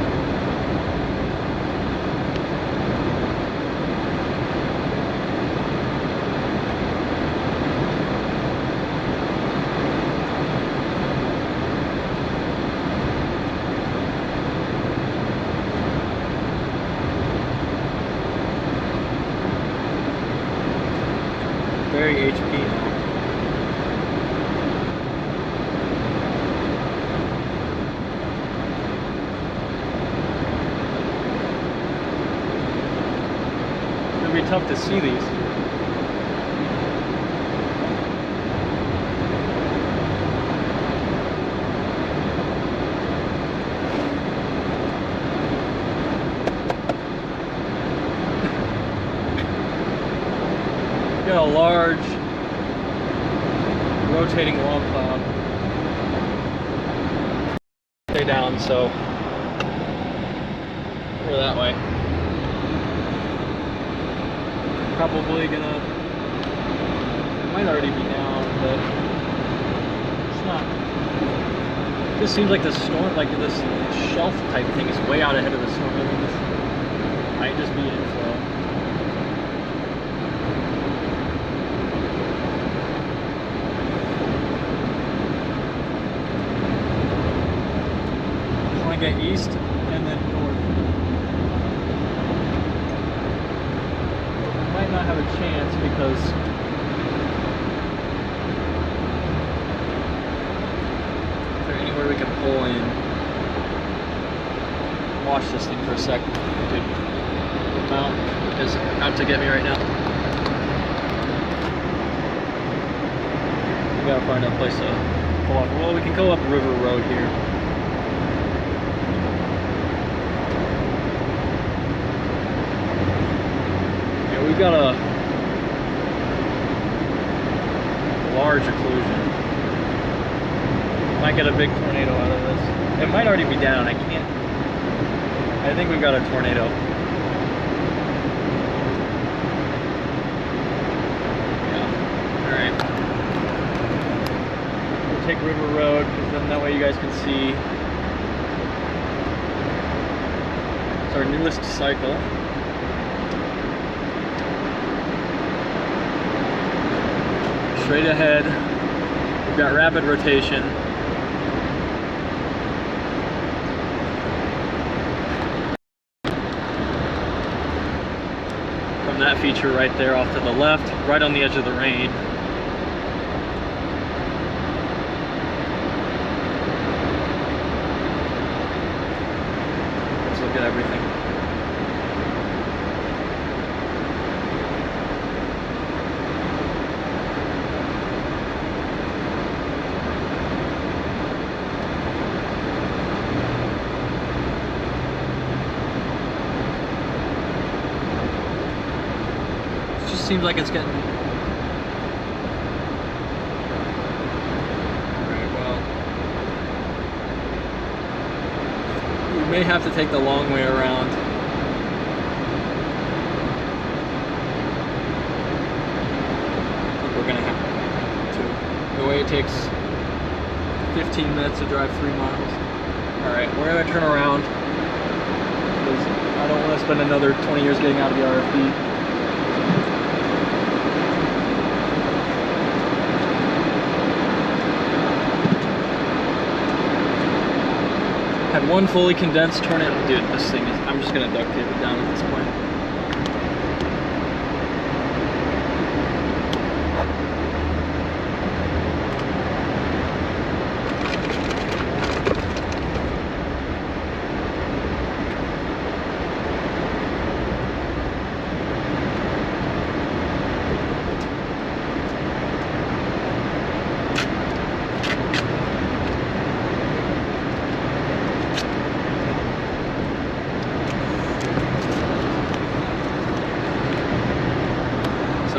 Very HP now. It'll be tough to see these. Got a large rotating wall cloud. Stay down, so we're that way. Probably gonna, it might already be down, but it's not. It just seems like the storm, like this shelf type thing is way out ahead of the storm. I mean, this might just be inflow. east and then north. We might not have a chance because is there anywhere we can pull in? Watch this thing for a sec. Dude, the mountain is out to get me right now. We gotta find a place to pull off. Well, we can go up River Road here. Yeah, we've got a large occlusion. Might get a big tornado out of this. It might already be down. I can't. I think we've got a tornado. Yeah. All right. We'll take River Road because then that way you guys can see. It's our newest cycle. Straight ahead. We've got rapid rotation. That feature right there off to the left, right on the edge of the range. Let's look at everything. Seems like it's getting very well. We may have to take the long way around. I think we're gonna have to. The way it takes 15 minutes to drive 3 miles. Alright, we're gonna turn around because I don't want to spend another 20 years getting out of the RFD. Had one fully condensed tornado. Dude, this thing is, I'm just gonna duct tape it down at this point.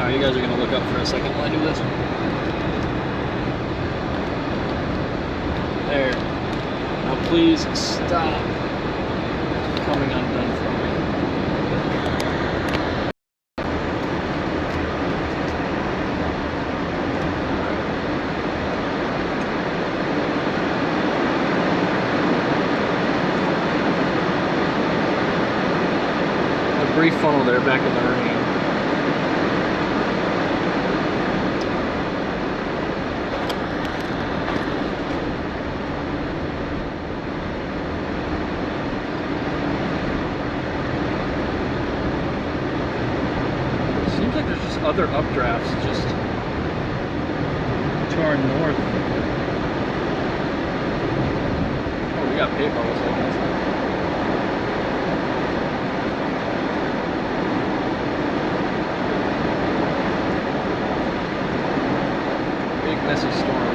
You guys are going to look up for a second while I do this. There. Now please stop coming undone from me. A brief funnel there back in the rain. Other updrafts just to our north. Oh, we got paper bubbles on this. Big messy storm.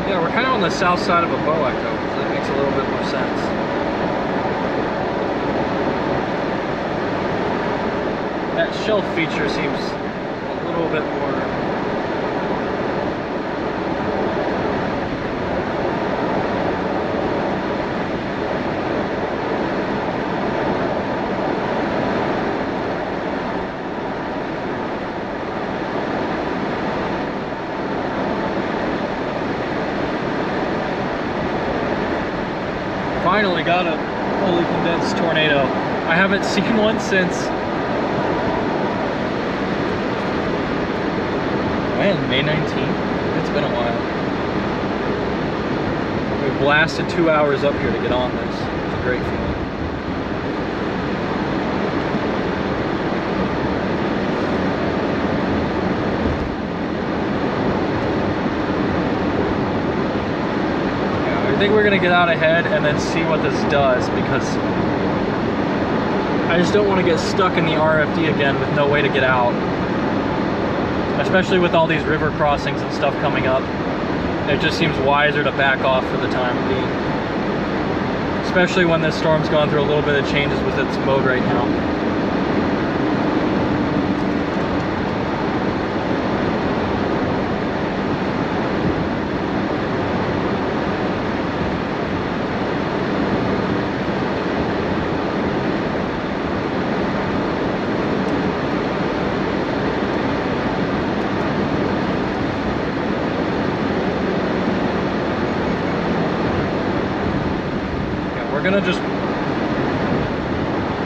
Yeah, we're kind of on the south side of a bow echo, so that makes a little bit more sense. That shelf feature seems a little bit more finally got a fully condensed tornado. I haven't seen one since when? May 19th? It's been a while. We blasted 2 hours up here to get on this. It's a great feeling. Yeah, I think we're gonna get out ahead and then see what this does, because I just don't want to get stuck in the RFD again with no way to get out. Especially with all these river crossings and stuff coming up. It just seems wiser to back off for the time being. Especially when this storm's gone through a little bit of changes with its mode right now.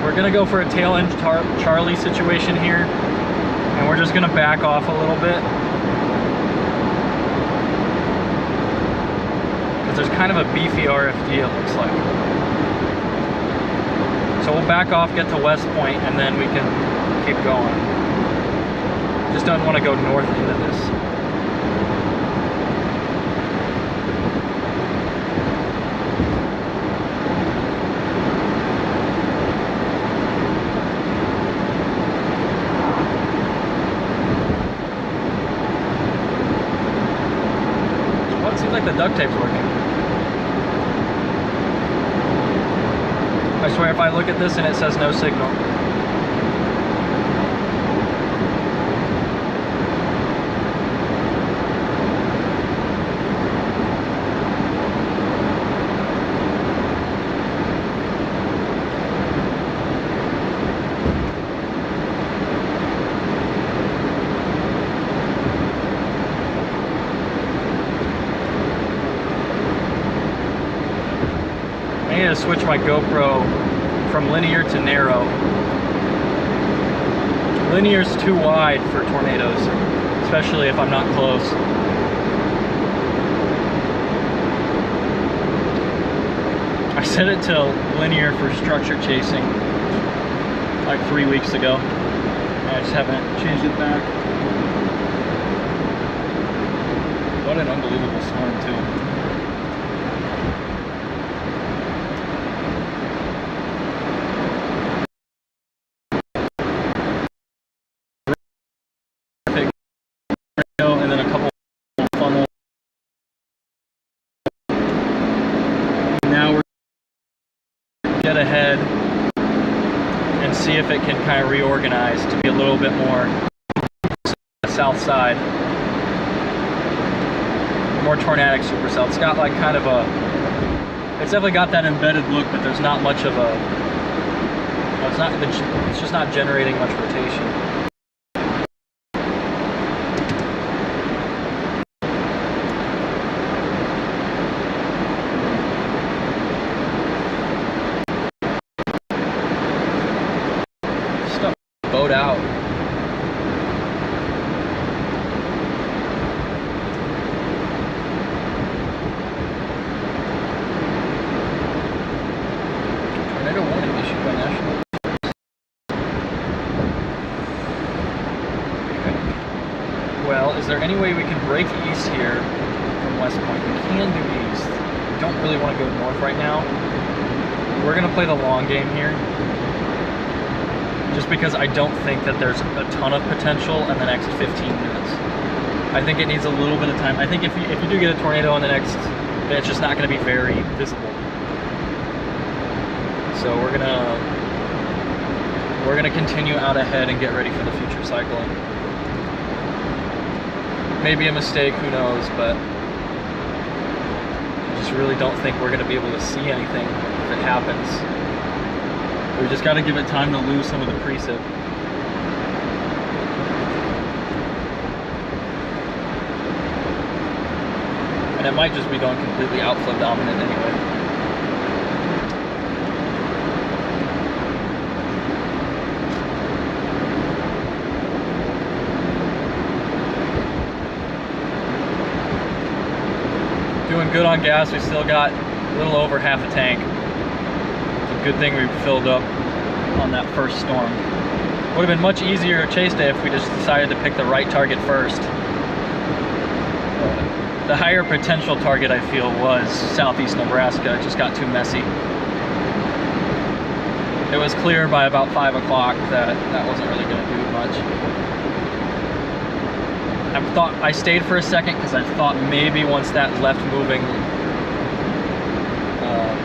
We're gonna go for a tail end Charlie situation here, and we're just gonna back off a little bit because there's kind of a beefy RFD, it looks like. So we'll back off, get to West Point, and then we can keep going. Just don't want to go north into this. The duct tape's working. I swear if I look at this and it says no signal. I need to switch my GoPro from linear to narrow. Linear's too wide for tornadoes, especially if I'm not close. I set it to linear for structure chasing like 3 weeks ago. I just haven't changed it back. What an unbelievable storm too. And then a couple funnel. Now we're gonna get ahead and see if it can kind of reorganize to be a little bit more south side. More tornadic supercell. It's got like kind of a, it's definitely got that embedded look, but there's not much of a, it's just not generating much rotation. Boat out. Tornado warning issued by national. Okay. Well, is there any way we can break east here from West Point? We can do east. We don't really want to go north right now. We're going to play the long game here. Just because I don't think that there's a ton of potential in the next 15 minutes. I think it needs a little bit of time. I think if you do get a tornado in the next, it's just not going to be very visible. So we're gonna continue out ahead and get ready for the future cyclone. Maybe a mistake, who knows, but I just really don't think we're going to be able to see anything if it happens. We just got to give it time to lose some of the precip. And it might just be going completely outflow dominant anyway. doing good on gas. We still got a little over half a tank. It's a good thing we filled up on that first storm. Would have been much easier chase day if we just decided to pick the right target first. The higher potential target, I feel, was southeast Nebraska. It just got too messy. It was clear by about 5 o'clock that that wasn't really going to do much. I stayed for a second because I thought maybe once that left moving,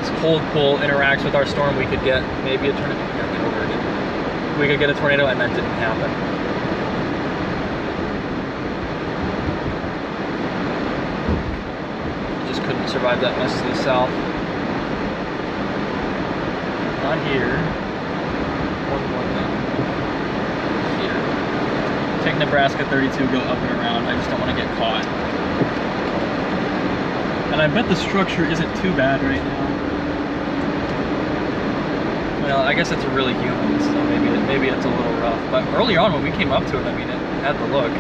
this cold pull interacts with our storm, we could get maybe a tornado. We could get a tornado, and that didn't happen. Just couldn't survive that mess to the south. Not here. One more down. Here. Take Nebraska 32, go up and around. I just don't want to get caught. And I bet the structure isn't too bad right now. Well, I guess it's really humid, so maybe it's a little rough. But early on when we came up to it, I mean, it had the look.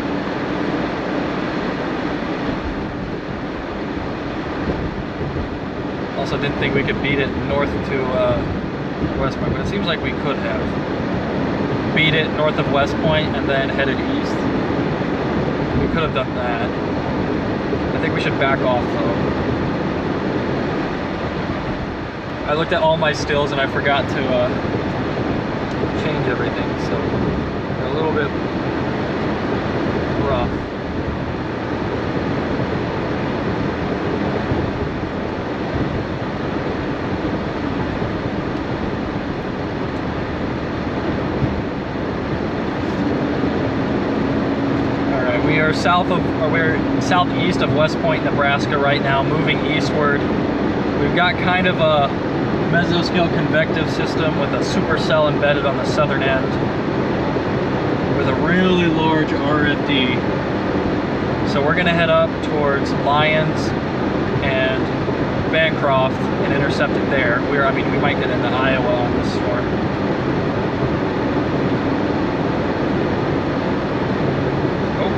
Also didn't think we could beat it north to West Point, but it seems like we could have. Beat it north of West Point and then headed east. We could have done that. I think we should back off though. I looked at all my stills and I forgot to change everything, so they're a little bit rough. Alright, we're southeast of West Point, Nebraska right now, moving eastward. We've got kind of a mesoscale convective system with a supercell embedded on the southern end with a really large RFD. So we're going to head up towards Lyons and Bancroft and intercept it there. We might get into Iowa on this storm. Oh.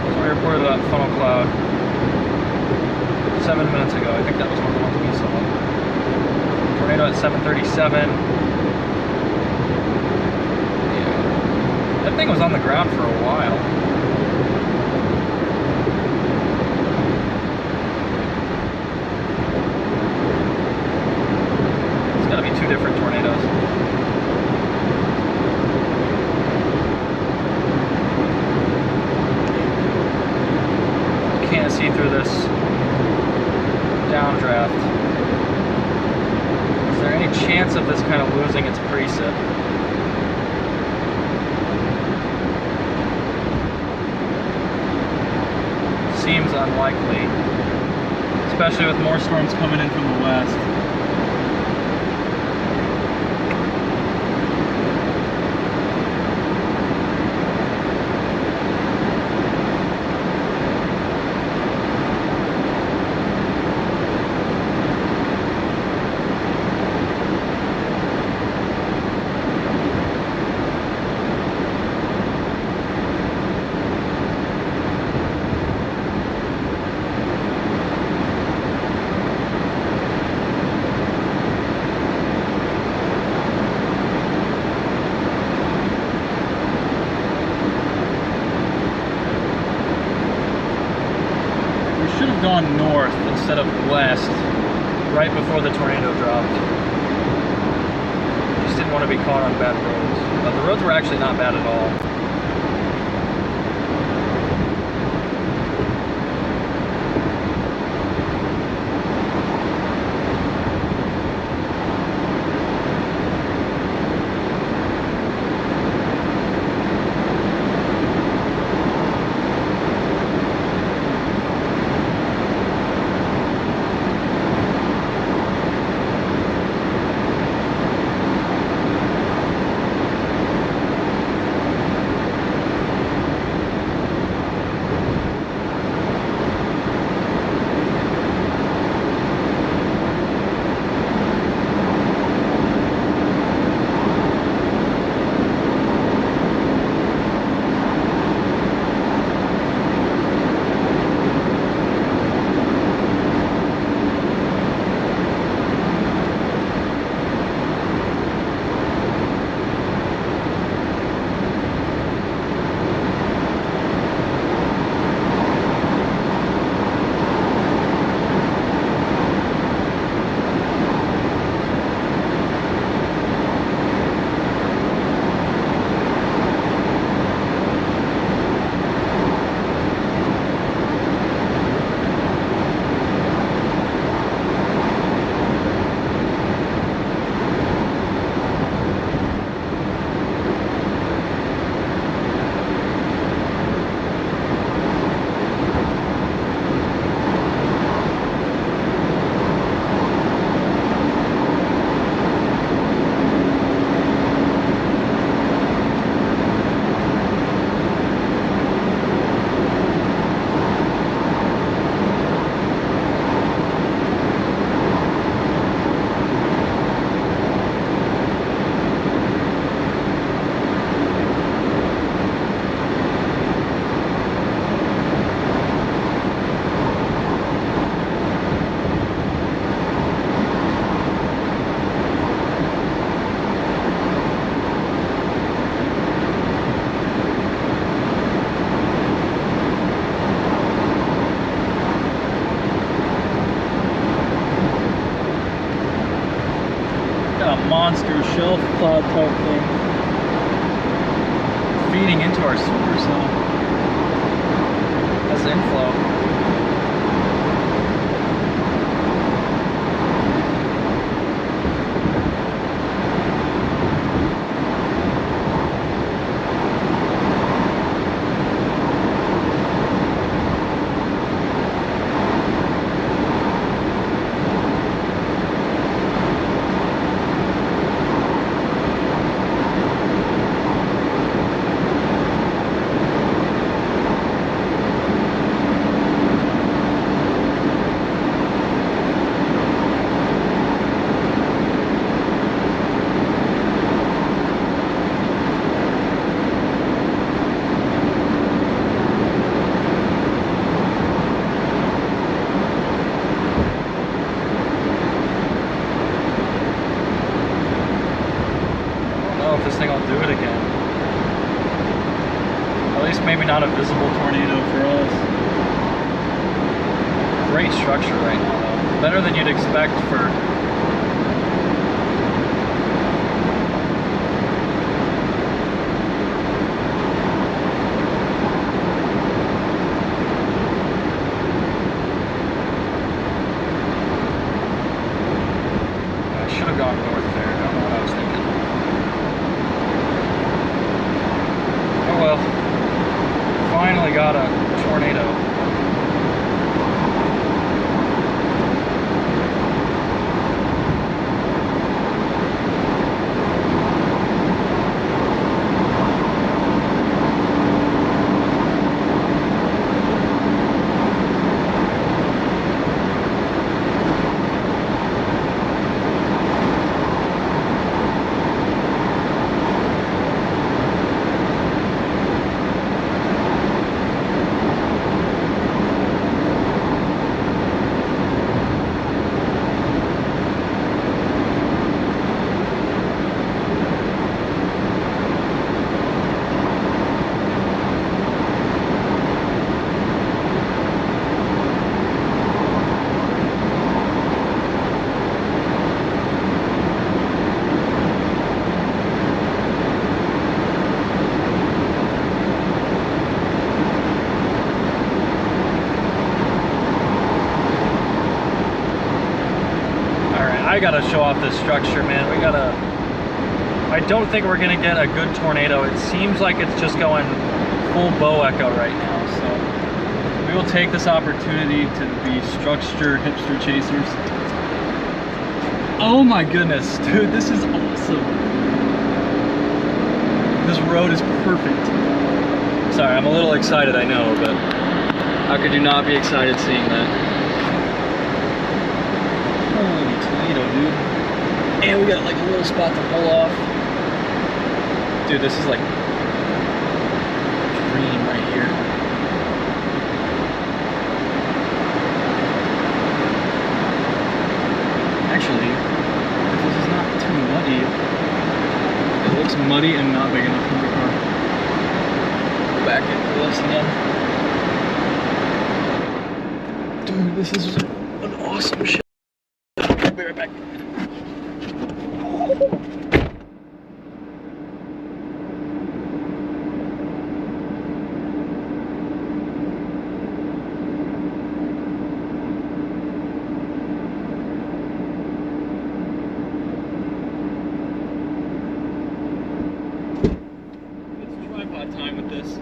So we reported that funnel cloud 7 minutes ago. I think that was one of the ones we saw. Tornado at 7:37. Yeah. That thing was on the ground for a while. It's gotta be two different tornadoes. Can't see through this downdraft. Is there any chance of this kind of losing its precip? Seems unlikely, especially with more storms coming in from the west. Gone north instead of west right before the tornado dropped. Just didn't want to be caught on bad roads. But the roads were actually not bad at all. a monster shelf cloud type thing feeding into our supercell as inflow. This thing will do it again. At least maybe not a visible tornado for us. Great structure right now though. Better than you'd expect for I should have gone north there. I don't know what I was thinking. Oh well, finally got a tornado. I gotta show off this structure, man. We gotta... I don't think we're gonna get a good tornado. It seems like it's just going full bow echo right now, so we will take this opportunity to be structure hipster chasers. Oh my goodness, dude, this is awesome. This road is perfect. Sorry, I'm a little excited, I know, but how could you not be excited seeing that? Holy Toledo, dude. And we got like a little spot to pull off. Dude, this is like dream right here. Actually, if this is not too muddy, it looks muddy and not big enough for the car. Go back into this again. Dude, this is an awesome shit. I'll be right back. It's tripod time with this.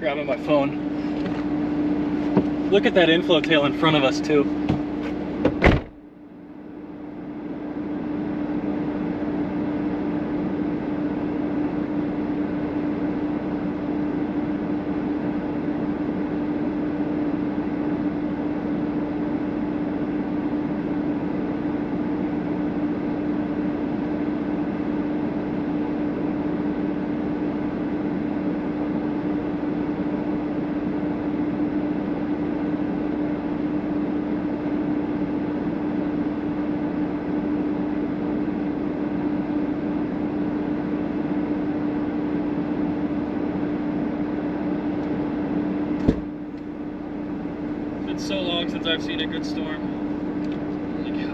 Grabbing my phone. Look at that inflow tail in front of us too. So long since I've seen a good storm. Holy cow.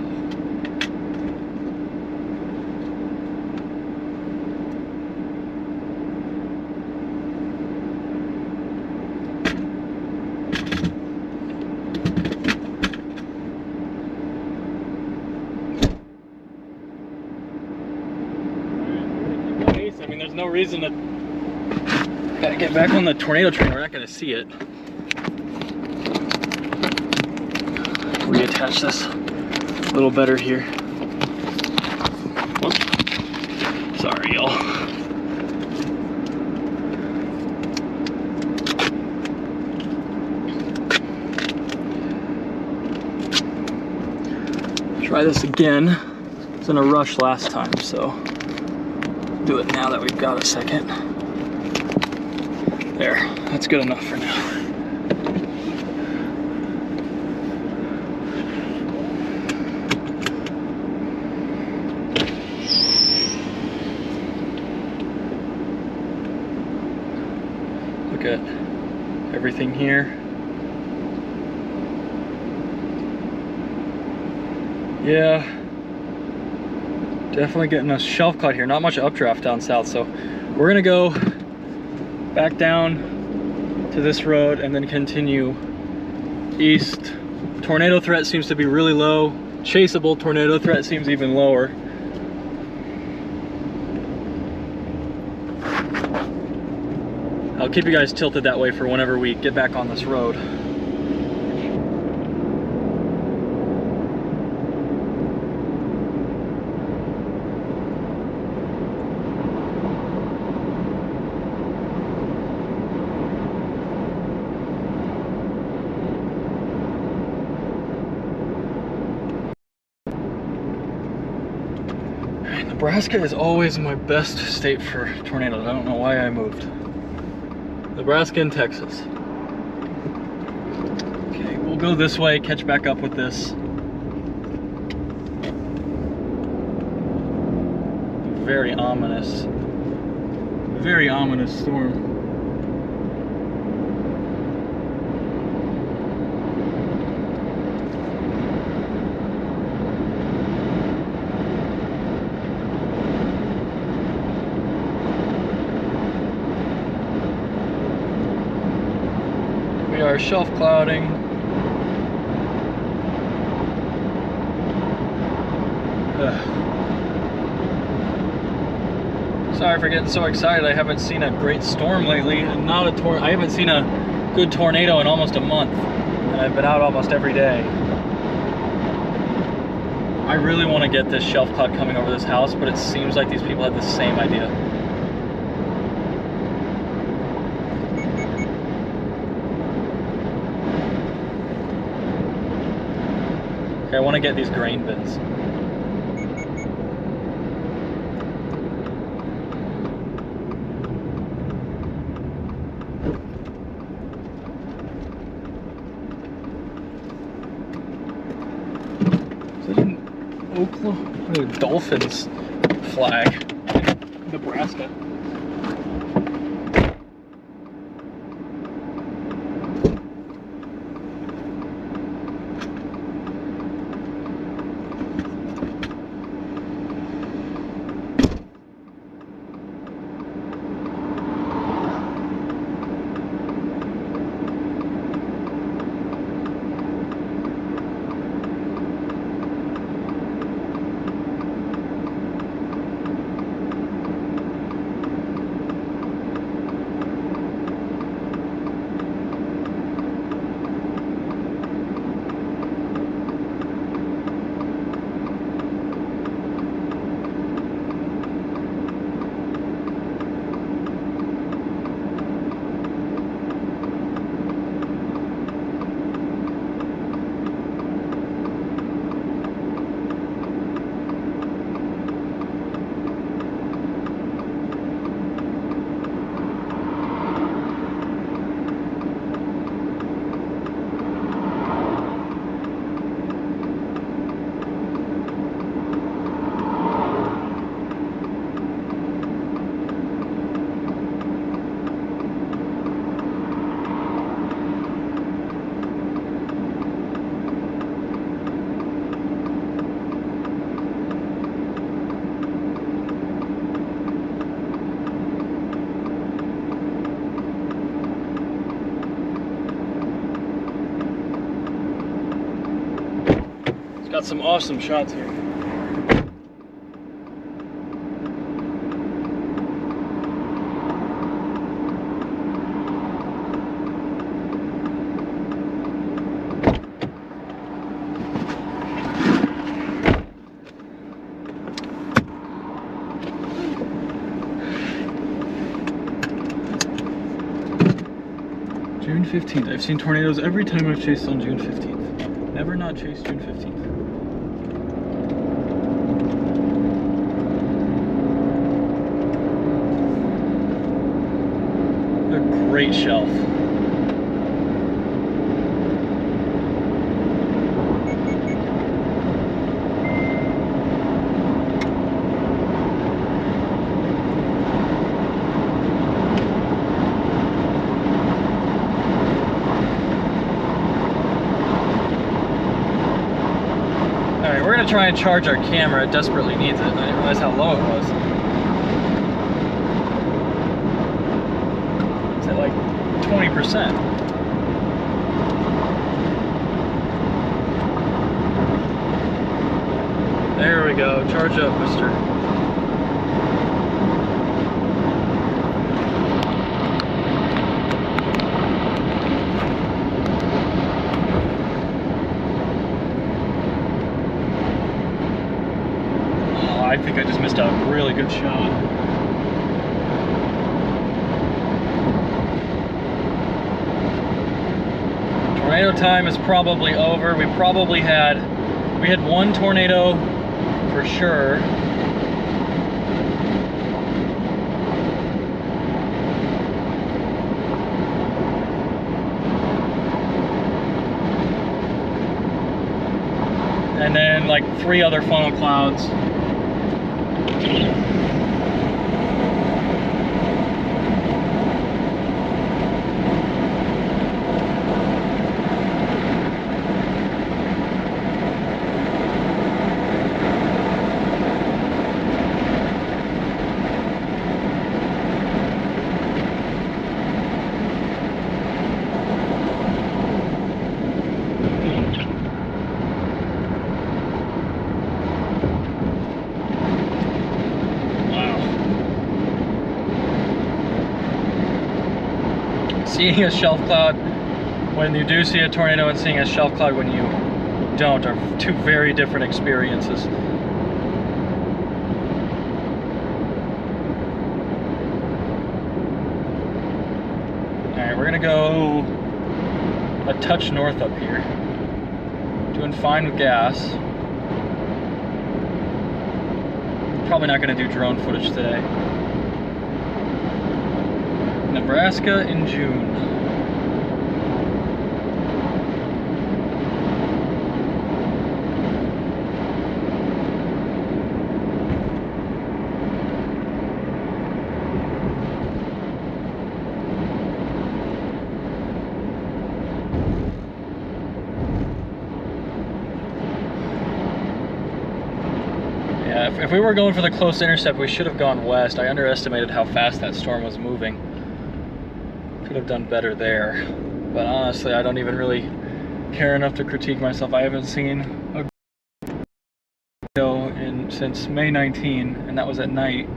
I mean, there's no reason to. Gotta get back on the tornado train. We're not gonna see it. Reattach this a little better here. Whoops. Sorry, y'all. Try this again. I was in a rush last time, so do it now that we've got a second. There, that's good enough for now. Look at everything here. Yeah, definitely getting a shelf cut here. Not much updraft down south, so we're gonna go back down to this road and then continue east. Tornado threat seems to be really low. Chaseable tornado threat seems even lower. I'll keep you guys tilted that way for whenever we get back on this road. Nebraska is always my best state for tornadoes. I don't know why I moved. Nebraska and Texas. Okay, we'll go this way, catch back up with this. Very ominous storm. We are shelf clouding. Sorry for getting so excited. I haven't seen a great storm lately. I haven't seen a good tornado in almost a month, and I've been out almost every day. I really want to get this shelf cloud coming over this house, but it seems like these people had the same idea. Okay, I want to get these grain bins. Is that an Oklahoma Dolphins flag? Nebraska. Got some awesome shots here. June 15th. I've seen tornadoes every time I've chased on June 15th. Never not chased June 15th. A great shelf. Try and charge our camera. It desperately needs it. I didn't realize how low it was. It's at like 20%. There we go. Charge up, mister. I think I just missed a really good shot. Tornado time is probably over. We had one tornado for sure. And then like 3 other funnel clouds. Seeing a shelf cloud when you do see a tornado and seeing a shelf cloud when you don't are 2 very different experiences. Alright, we're gonna go a touch north up here. Doing fine with gas. Probably not gonna do drone footage today. Nebraska in June. Yeah, if we were going for the close intercept, we should have gone west. I underestimated how fast that storm was moving. Could have done better there, but honestly I don't even really care enough to critique myself. I haven't seen a video since May 19, and that was at night.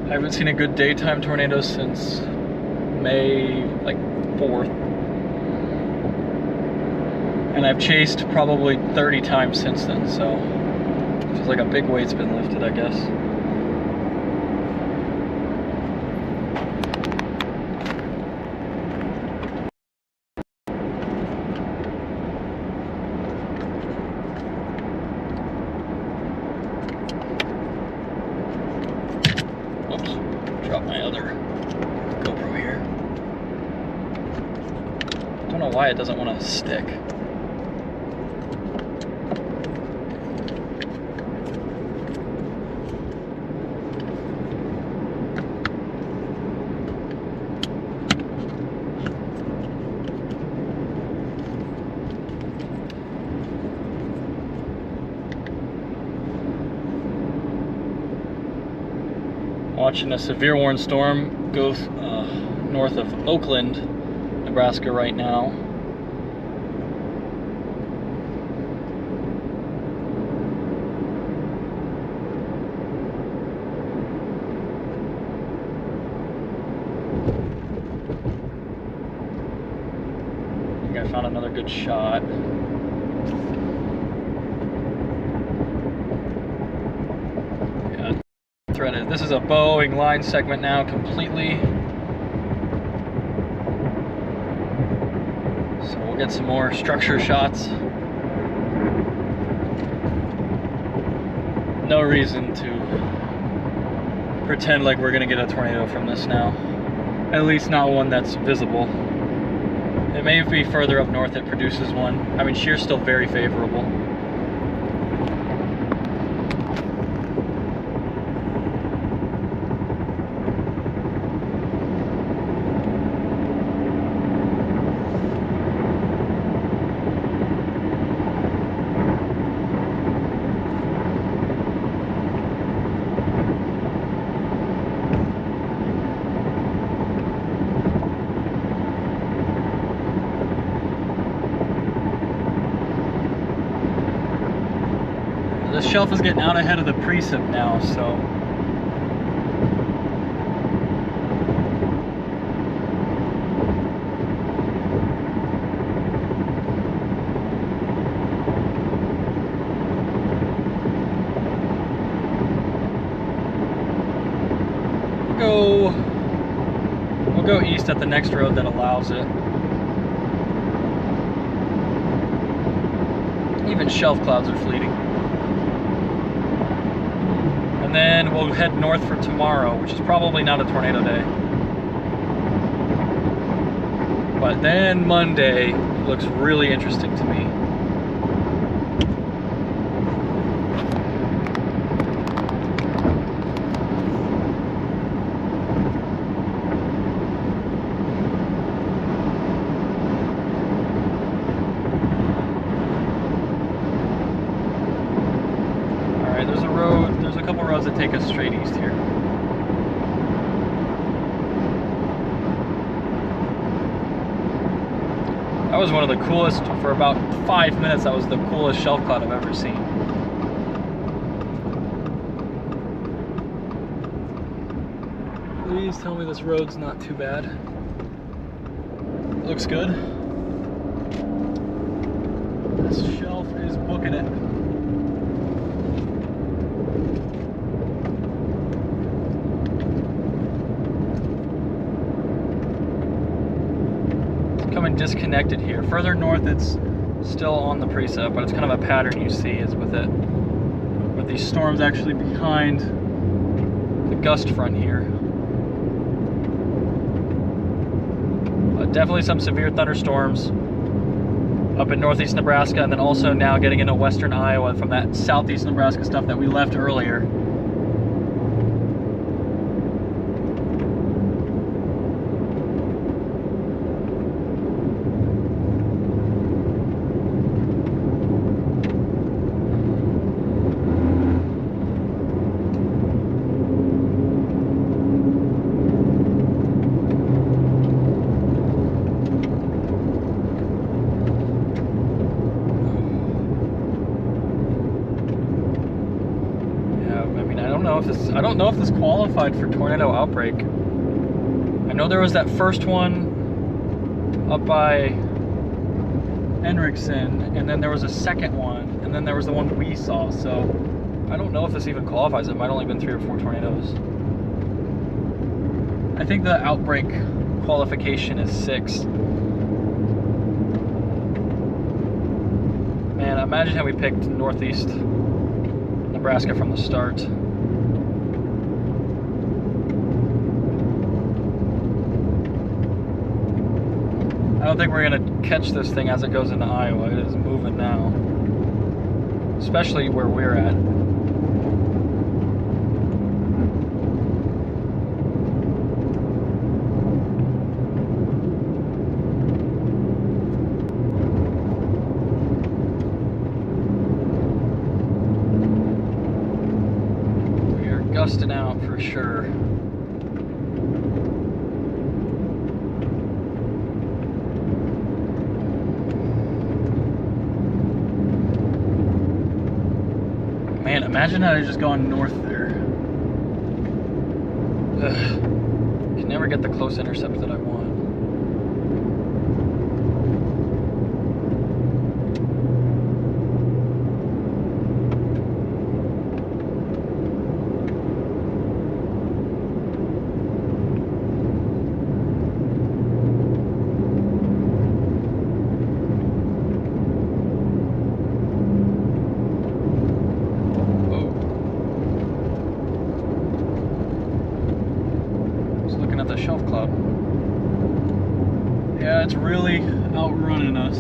I haven't seen a good daytime tornado since May like 4th, and I've chased probably 30 times since then, so it's like a big weight's been lifted, I guess. Oops, dropped my other GoPro here. Don't know why it doesn't want to stick. Watching a severe warning storm go north of Oakland, Nebraska right now. I think I found another good shot. Yeah, threaded. This is a bowing line segment now completely. So we'll get some more structure shots. No reason to pretend like we're gonna get a tornado from this now. At least not one that's visible. It may be further up north it produces one. I mean, shear's still very favorable. The shelf is getting out ahead of the precip now, so we'll go east at the next road that allows it. Even shelf clouds are fleeting. And then we'll head north for tomorrow, which is probably not a tornado day. But then Monday looks really interesting to me. There's a couple roads that take us straight east here. That was one of the coolest, for about 5 minutes, that was the coolest shelf cloud I've ever seen. Please tell me this road's not too bad. Looks good. This shelf is booking it. Coming disconnected here. Further north it's still on the precip, but it's kind of a pattern you see is with it. With these storms actually behind the gust front here. But definitely some severe thunderstorms up in northeast Nebraska, and then also now getting into western Iowa from that southeast Nebraska stuff that we left earlier. I don't know if this qualified for tornado outbreak. I know there was that first one up by Henriksen, and then there was a second one, and then there was the one we saw, so I don't know if this even qualifies. It might have only been 3 or 4 tornadoes. I think the outbreak qualification is 6. Man, imagine how we picked northeast Nebraska from the start. I don't think we're going to catch this thing as it goes into Iowa. It is moving now, especially where we're at. We are gusting out for sure. Imagine had I just gone north there. Ugh. Can never get the close intercept that I want. The shelf cloud. Yeah, it's really outrunning us.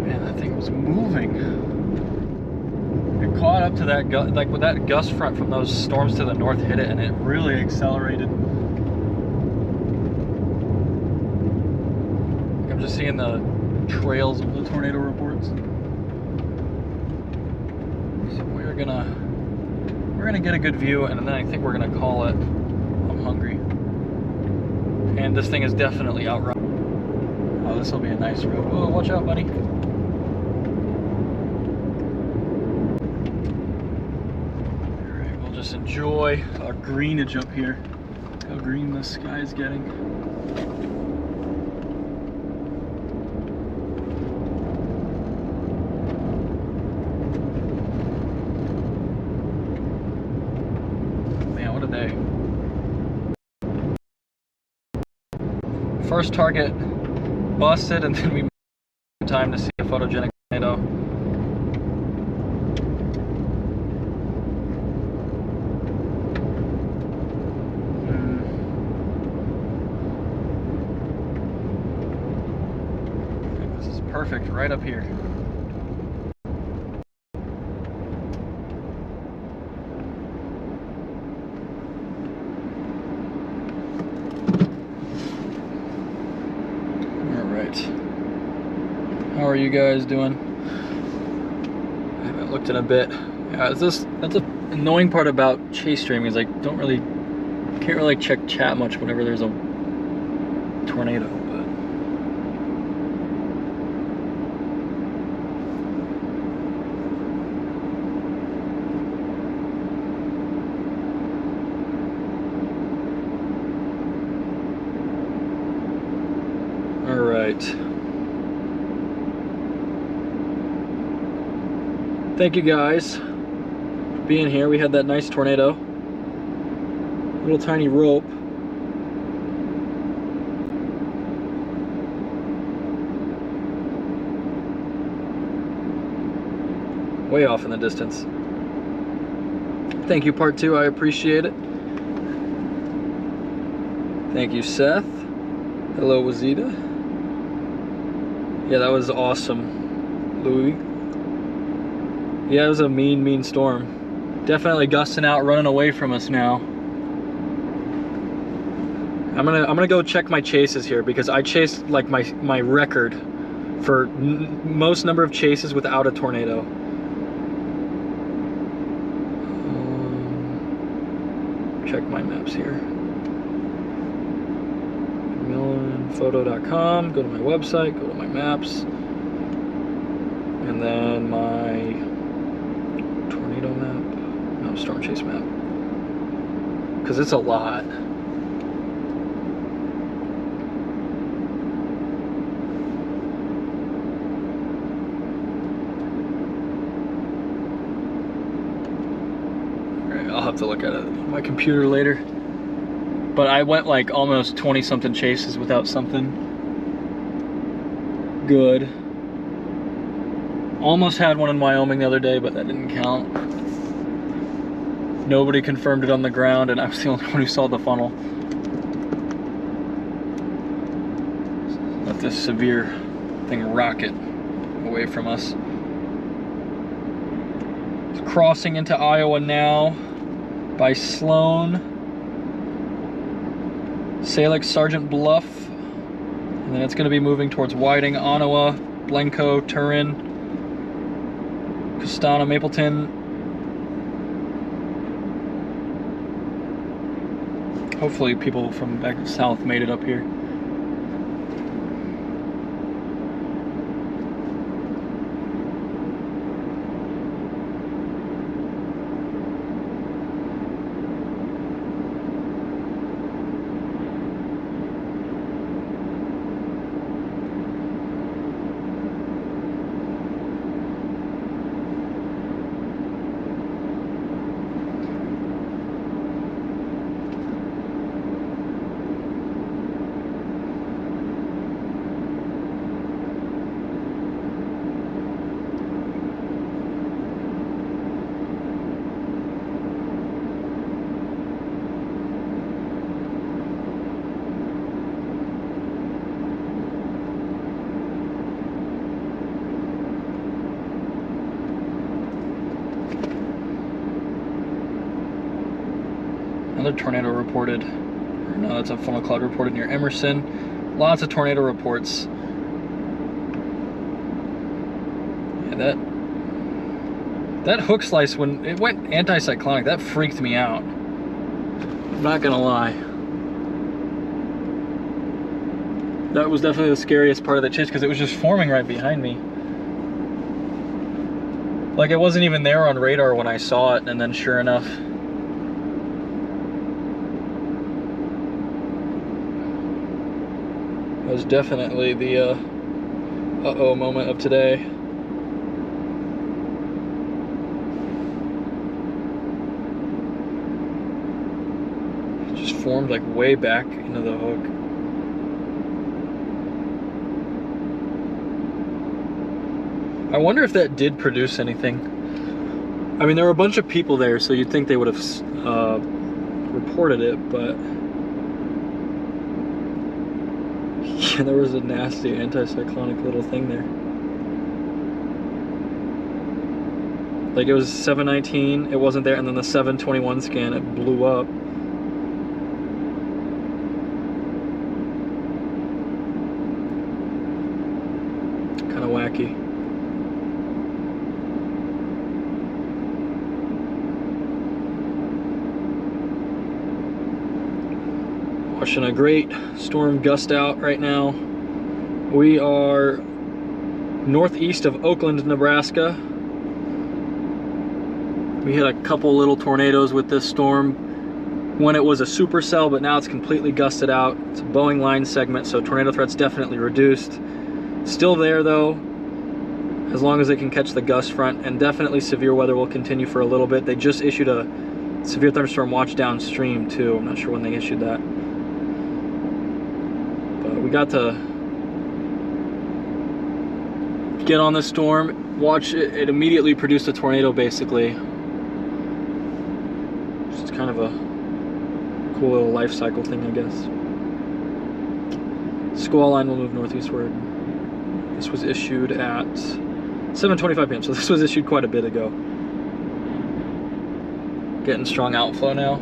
Man, that thing was moving. Caught up to that, like with that gust front from those storms to the north hit it, and it really accelerated. I'm just seeing the trails of the tornado reports. So we're gonna get a good view, and then I think we're gonna call it. I'm hungry, and this thing is definitely outrun. Oh, this will be a nice road. Oh, watch out, buddy. Just enjoy our greenage up here. Look how green the sky is getting. Man, what a day. First target busted, and then we made time to see a photogenic tornado. Perfect, right up here. All right. How are you guys doing? I haven't looked in a bit. Yeah, that's the annoying part about chase streaming is I can't really check chat much whenever there's a tornado. Thank you guys for being here. We had that nice tornado. Little tiny rope. Way off in the distance. Thank you, part 2. I appreciate it. Thank you, Seth. Hello, Wazita. Yeah, that was awesome, Louis. Yeah, it was a mean storm. Definitely gusting out, running away from us now. I'm gonna go check my chases here because I chased like my record for most number of chases without a tornado. Check my maps here. McMillinphoto.com. Go to my website. Go to my maps, and then my tornado map. No, storm chase map. Because it's a lot. I'll have to look at it on my computer later. But I went like almost 20 something chases without something good. Almost had one in Wyoming the other day, but that didn't count. Nobody confirmed it on the ground, and I was the only one who saw the funnel. Let this severe thing rocket away from us. It's crossing into Iowa now by Sloan, Salix, Sergeant Bluff, and And then it's going to be moving towards Whiting, Ottawa, Blencoe, Turin, Castana, Mapleton. Hopefully people from back south made it up here. Another tornado reported. No, that's a funnel cloud reported near Emerson. Lots of tornado reports. Yeah, that hook slice, when it went anticyclonic, that freaked me out. I'm not gonna lie. That was definitely the scariest part of the chase because it was just forming right behind me. Like it wasn't even there on radar when I saw it, and then sure enough. That was definitely the uh-oh moment of today. It just formed like way back into the hook. I wonder if that did produce anything. I mean, there were a bunch of people there, so you'd think they would have reported it, but yeah, there was a nasty anticyclonic little thing there. Like it was 719, it wasn't there, and then the 721 scan, it blew up. Kind of wacky. Watching a great storm gust out right now. We are northeast of Oakland, Nebraska. We hit a couple little tornadoes with this storm when it was a supercell, but now it's completely gusted out. It's a Boeing line segment, so tornado threat's definitely reduced. Still there though, as long as they can catch the gust front, and definitely severe weather will continue for a little bit. They just issued a severe thunderstorm watch downstream too. I'm not sure when they issued that. We got to get on this storm, watch it. It immediately produced a tornado, basically. It's kind of a cool little life cycle thing, I guess. Squall line will move northeastward. This was issued at 7:25 p.m., so this was issued quite a bit ago. Getting strong outflow now.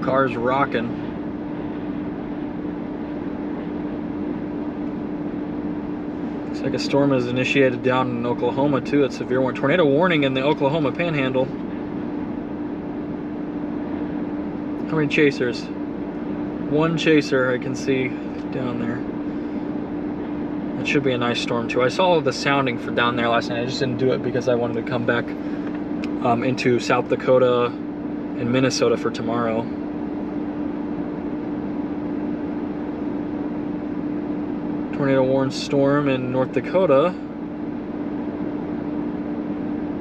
Car's rocking. Looks like a storm is initiated down in Oklahoma too. It's severe warning. Tornado warning in the Oklahoma Panhandle. How many chasers? One chaser I can see down there. It should be a nice storm too. I saw the sounding for down there last night. I just didn't do it because I wanted to come back into South Dakota and Minnesota for tomorrow. Tornado warned storm in North Dakota,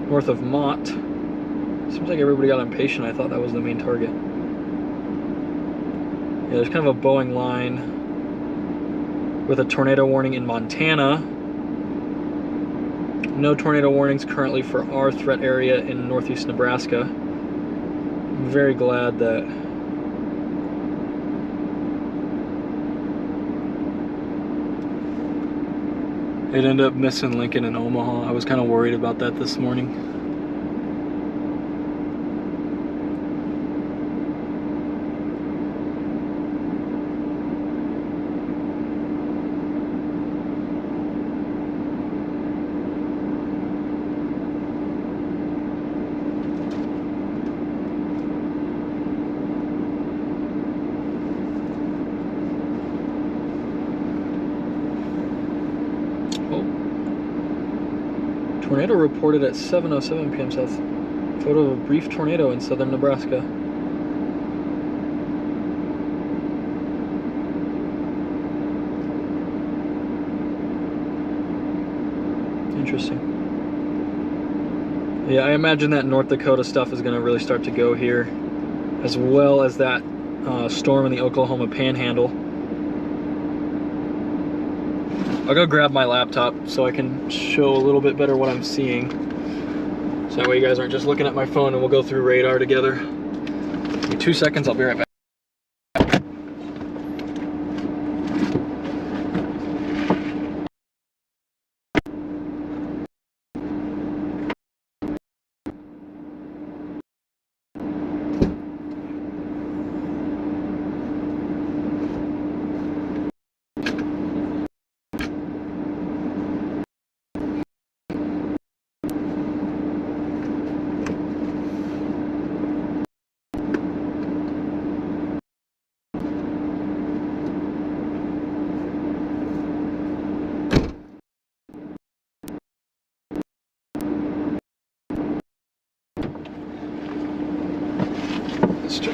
north of Mott. Seems like everybody got impatient. I thought that was the main target. Yeah, there's kind of a Boeing line with a tornado warning in Montana. No tornado warnings currently for our threat area in northeast Nebraska. I'm very glad that it ended up missing Lincoln and Omaha. I was kind of worried about that this morning. Tornado reported at 7:07 p.m. south. Photo of a brief tornado in southern Nebraska. Interesting. Yeah, I imagine that North Dakota stuff is going to really start to go here, as well as that storm in the Oklahoma Panhandle. I'll go grab my laptop so I can show a little bit better what I'm seeing. So that way you guys aren't just looking at my phone, and we'll go through radar together. Give me 2 seconds, I'll be right back.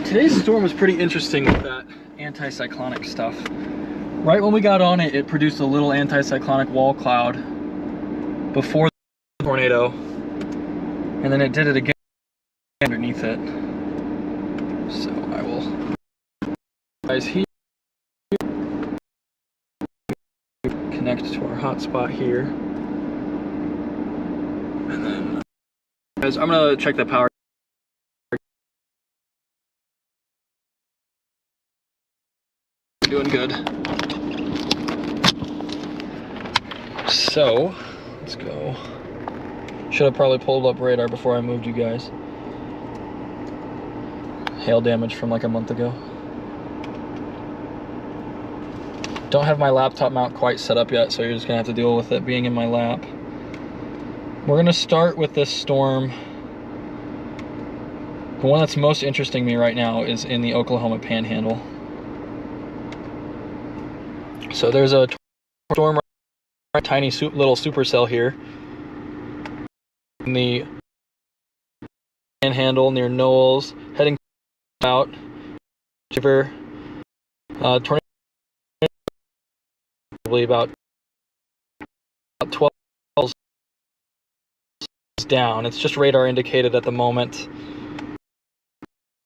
Today's storm was pretty interesting with that anticyclonic stuff. Right when we got on it, it produced a little anticyclonic wall cloud before the tornado, and then it did it again underneath it. So I will, guys, here connect to our hotspot here, and then, guys, I'm gonna check the power. Doing good. So let's go. Should have probably pulled up radar before I moved you guys. Hail damage from like a month ago. Don't have my laptop mount quite set up yet, so you're just gonna have to deal with it being in my lap. We're gonna start with this storm. The one that's most interesting me right now is in the Oklahoma Panhandle. So there's a storm, tiny little supercell here in the Panhandle near Knowles, heading out. Tornado probably about 12 miles down. It's just radar indicated at the moment.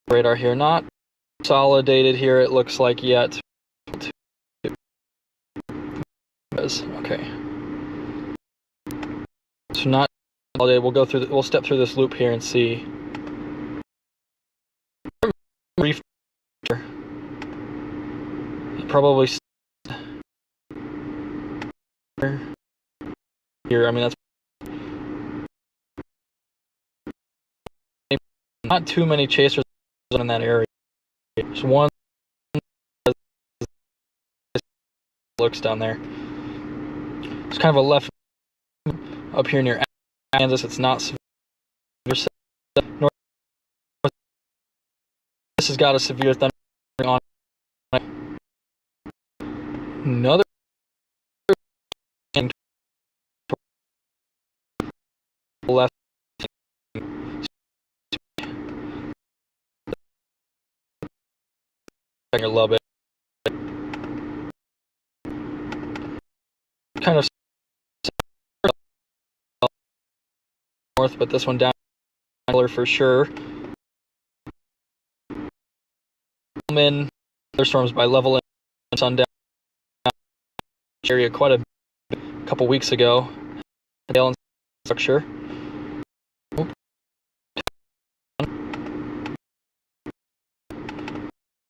Radar here, not consolidated here, it looks like yet. Okay. So not all day. We'll go through. We'll step through this loop here and see. Brief. Probably here. I mean, that's not too many chasers in that area. There's one looks down there. It's kind of a left up here near Kansas. It's not severe. North. This has got a severe thunder on it. Another left. A little bit. Kind of north, but this one down for sure. In thunderstorms by level and sundown area quite a couple weeks ago. structure.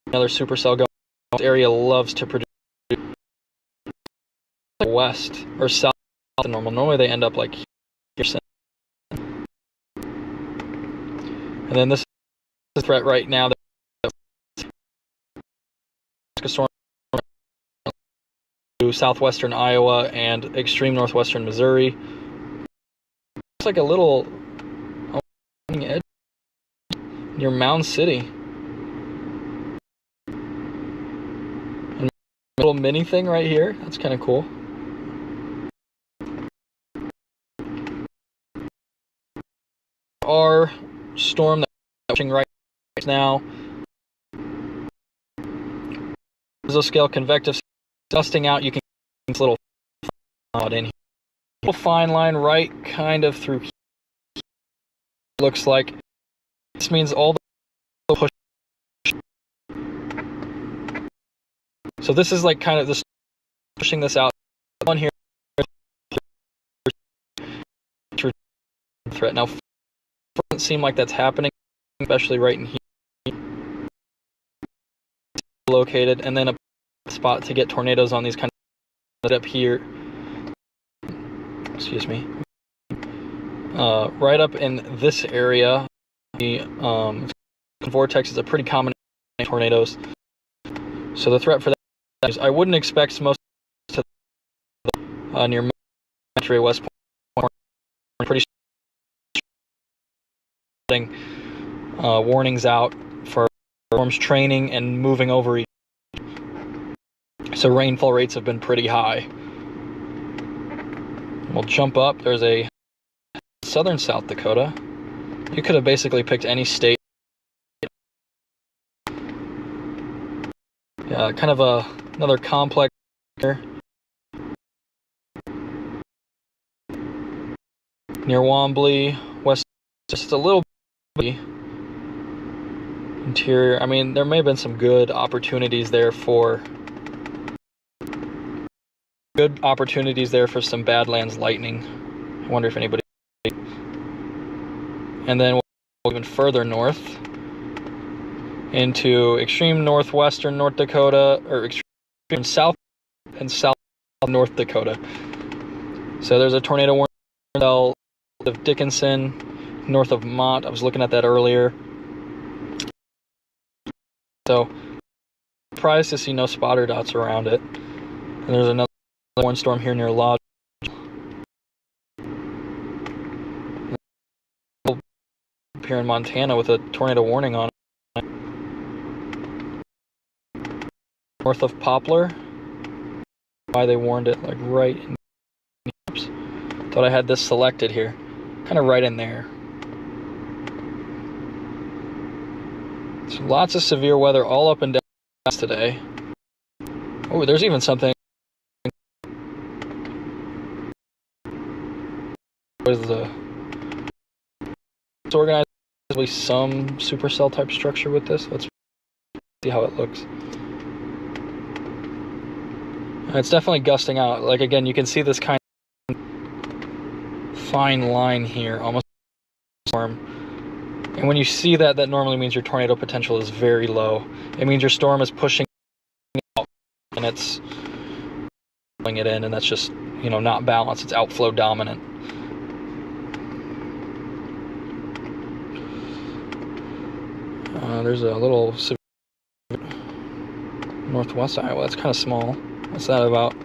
Another supercell going. This area loves to produce west or south than normal. Normally they end up like here. And then this is the threat right now. Storm to southwestern Iowa and extreme northwestern Missouri. It's like a little edge near Mound City. And a little mini thing right here. That's kind of cool. Our storm that's pushing right now. Mesoscale convective dusting out. You can see this little out in here. Little fine line right kind of through here. Looks like this means all the push. So this is like kind of this pushing this out on here. Threat now doesn't seem like that's happening, especially right in here. Located, and then a spot to get tornadoes on these kind of up here. Excuse me. Right up in this area, the vortex is a pretty common tornadoes. So the threat for that is I wouldn't expect most to near West Point. Pretty warnings out for storms training and moving over each. So rainfall rates have been pretty high. We'll jump up. There's a southern South Dakota. You could have basically picked any state. Yeah, kind of another complex here. Near Wombly, west, just a little bit interior. I mean, there may have been some good opportunities there for some Badlands lightning. I wonder if anybody. And then we'll go even further north into extreme northwestern North Dakota, or extreme south and south North Dakota. So there's a tornado warning of Dickinson, north of Mott. I was looking at that earlier. So surprised to see no spotter dots around it. And there's another warning storm here near Lodge. Here in Montana with a tornado warning on it. North of Poplar. Why they warned it like right in. Oops. Thought I had this selected here. Kind of right in there. So lots of severe weather all up and down today. Oh, there's even something. What is it's organized some supercell type structure with this. Let's see how it looks. It's definitely gusting out. Like again, you can see this kind of fine line here, almost storm. And when you see that, that normally means your tornado potential is very low. It means your storm is pushing out and it's pulling it in, and that's just, you know, not balanced. It's outflow dominant. There's a little northwest Iowa. That's kind of small. What's that about?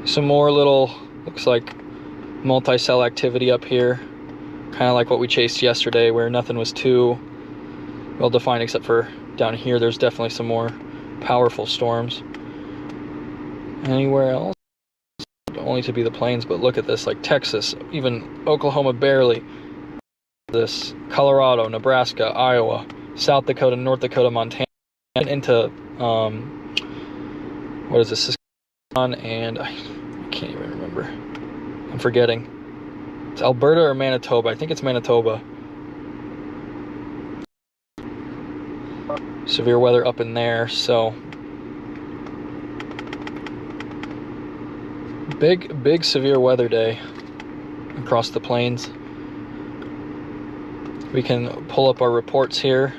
Some more little, looks like multi-cell activity up here. Kind of like what we chased yesterday, where nothing was too well defined except for down here. There's definitely some more powerful storms. Anywhere else? Only to be the plains, but look at this, like Texas, even Oklahoma barely. This Colorado, Nebraska, Iowa, South Dakota, North Dakota, Montana, and into what is this? And I can't even remember. I'm forgetting. It's Alberta or Manitoba. I think it's Manitoba. Severe weather up in there, so big severe weather day. across the plains. We can pull up our reports here,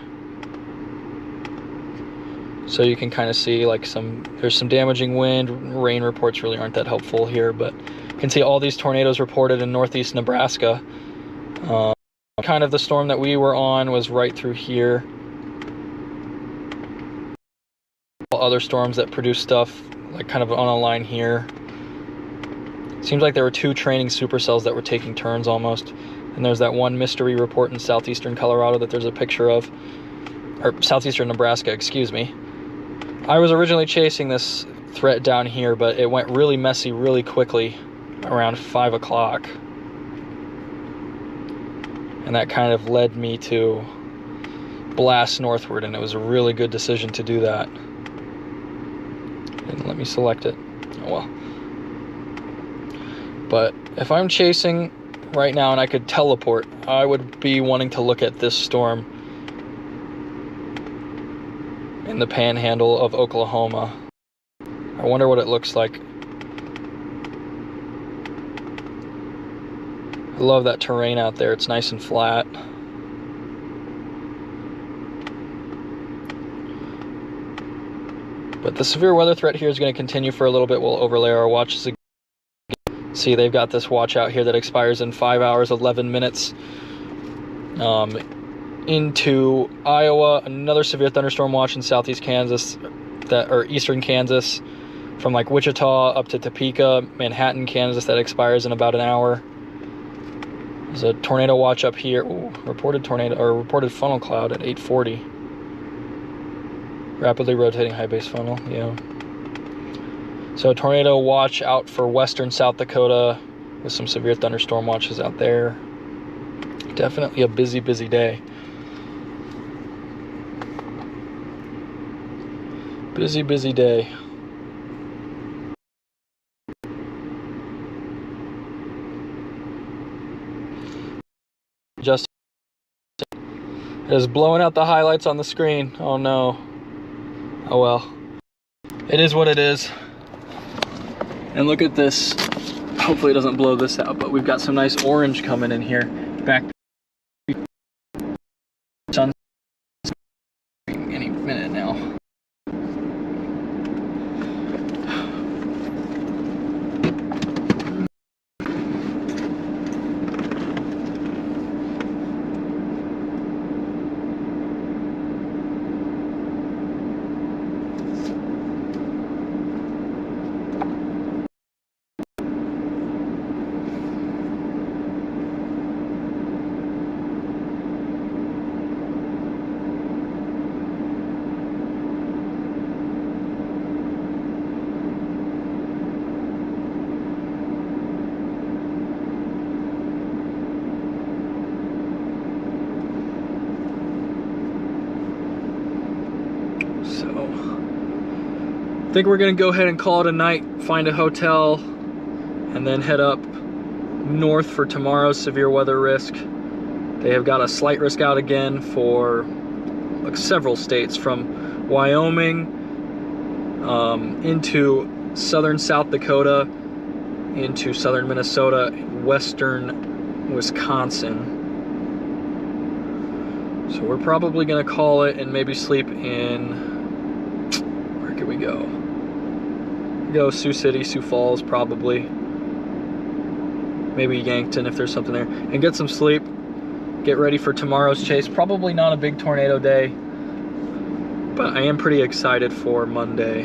so you can kind of see like there's some damaging wind. Rain reports really aren't that helpful here, but you can see all these tornadoes reported in northeast Nebraska. Kind of the storm that we were on was right through here. Other storms that produce stuff like kind of on a line here. Seems like there were 2 training supercells that were taking turns almost. And there's that one mystery report in southeastern Colorado that there's a picture of, or southeastern Nebraska, excuse me. I was originally chasing this threat down here, but it went really messy really quickly around 5 o'clock. And that kind of led me to blast northward, and it was a really good decision to do that. Didn't let me select it. Oh well. But if I'm chasing right now and I could teleport, I would be wanting to look at this storm in the panhandle of Oklahoma. I wonder what it looks like. I love that terrain out there. It's nice and flat. But the severe weather threat here is going to continue for a little bit. We'll overlay our watches again. See, they've got this watch out here that expires in 5 hours, 11 minutes. Into Iowa, another severe thunderstorm watch in southeast Kansas, or eastern Kansas, from like Wichita up to Topeka, Manhattan, Kansas, that expires in about an hour. There's a tornado watch up here. Ooh, reported tornado, or reported funnel cloud at 8:40. Rapidly rotating high base funnel, yeah. So tornado watch out for western South Dakota with some severe thunderstorm watches out there. Definitely a busy, busy day. Busy, busy day. Just it is blowing out the highlights on the screen. Oh no. Oh well. It is what it is. And look at this. Hopefully it doesn't blow this out, but we've got some nice orange coming in here. Back sun any minute now. I think we're gonna go ahead and call it a night, find a hotel, and then head up north for tomorrow's severe weather risk. They have got a slight risk out again for like several states, from Wyoming into southern South Dakota, into southern Minnesota, western Wisconsin. So we're probably gonna call it and maybe sleep in, where could we go? Go Sioux City, Sioux Falls probably. Maybe Yankton if there's something there. And get some sleep. Get ready for tomorrow's chase. Probably not a big tornado day, but I am pretty excited for Monday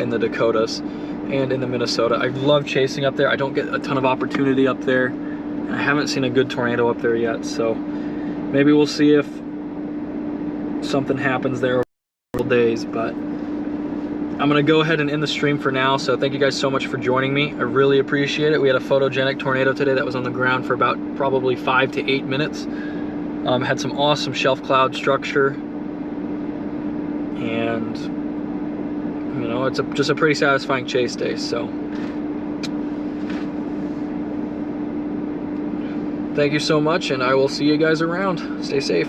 in the Dakotas and in the Minnesota. I love chasing up there. I don't get a ton of opportunity up there. I haven't seen a good tornado up there yet, so maybe we'll see if something happens there over several days, but I'm gonna go ahead and end the stream for now. So thank you guys so much for joining me. I really appreciate it. We had a photogenic tornado today that was on the ground for about probably 5 to 8 minutes. Had some awesome shelf cloud structure, and you know, it's just a pretty satisfying chase day. So thank you so much, and I will see you guys around. Stay safe.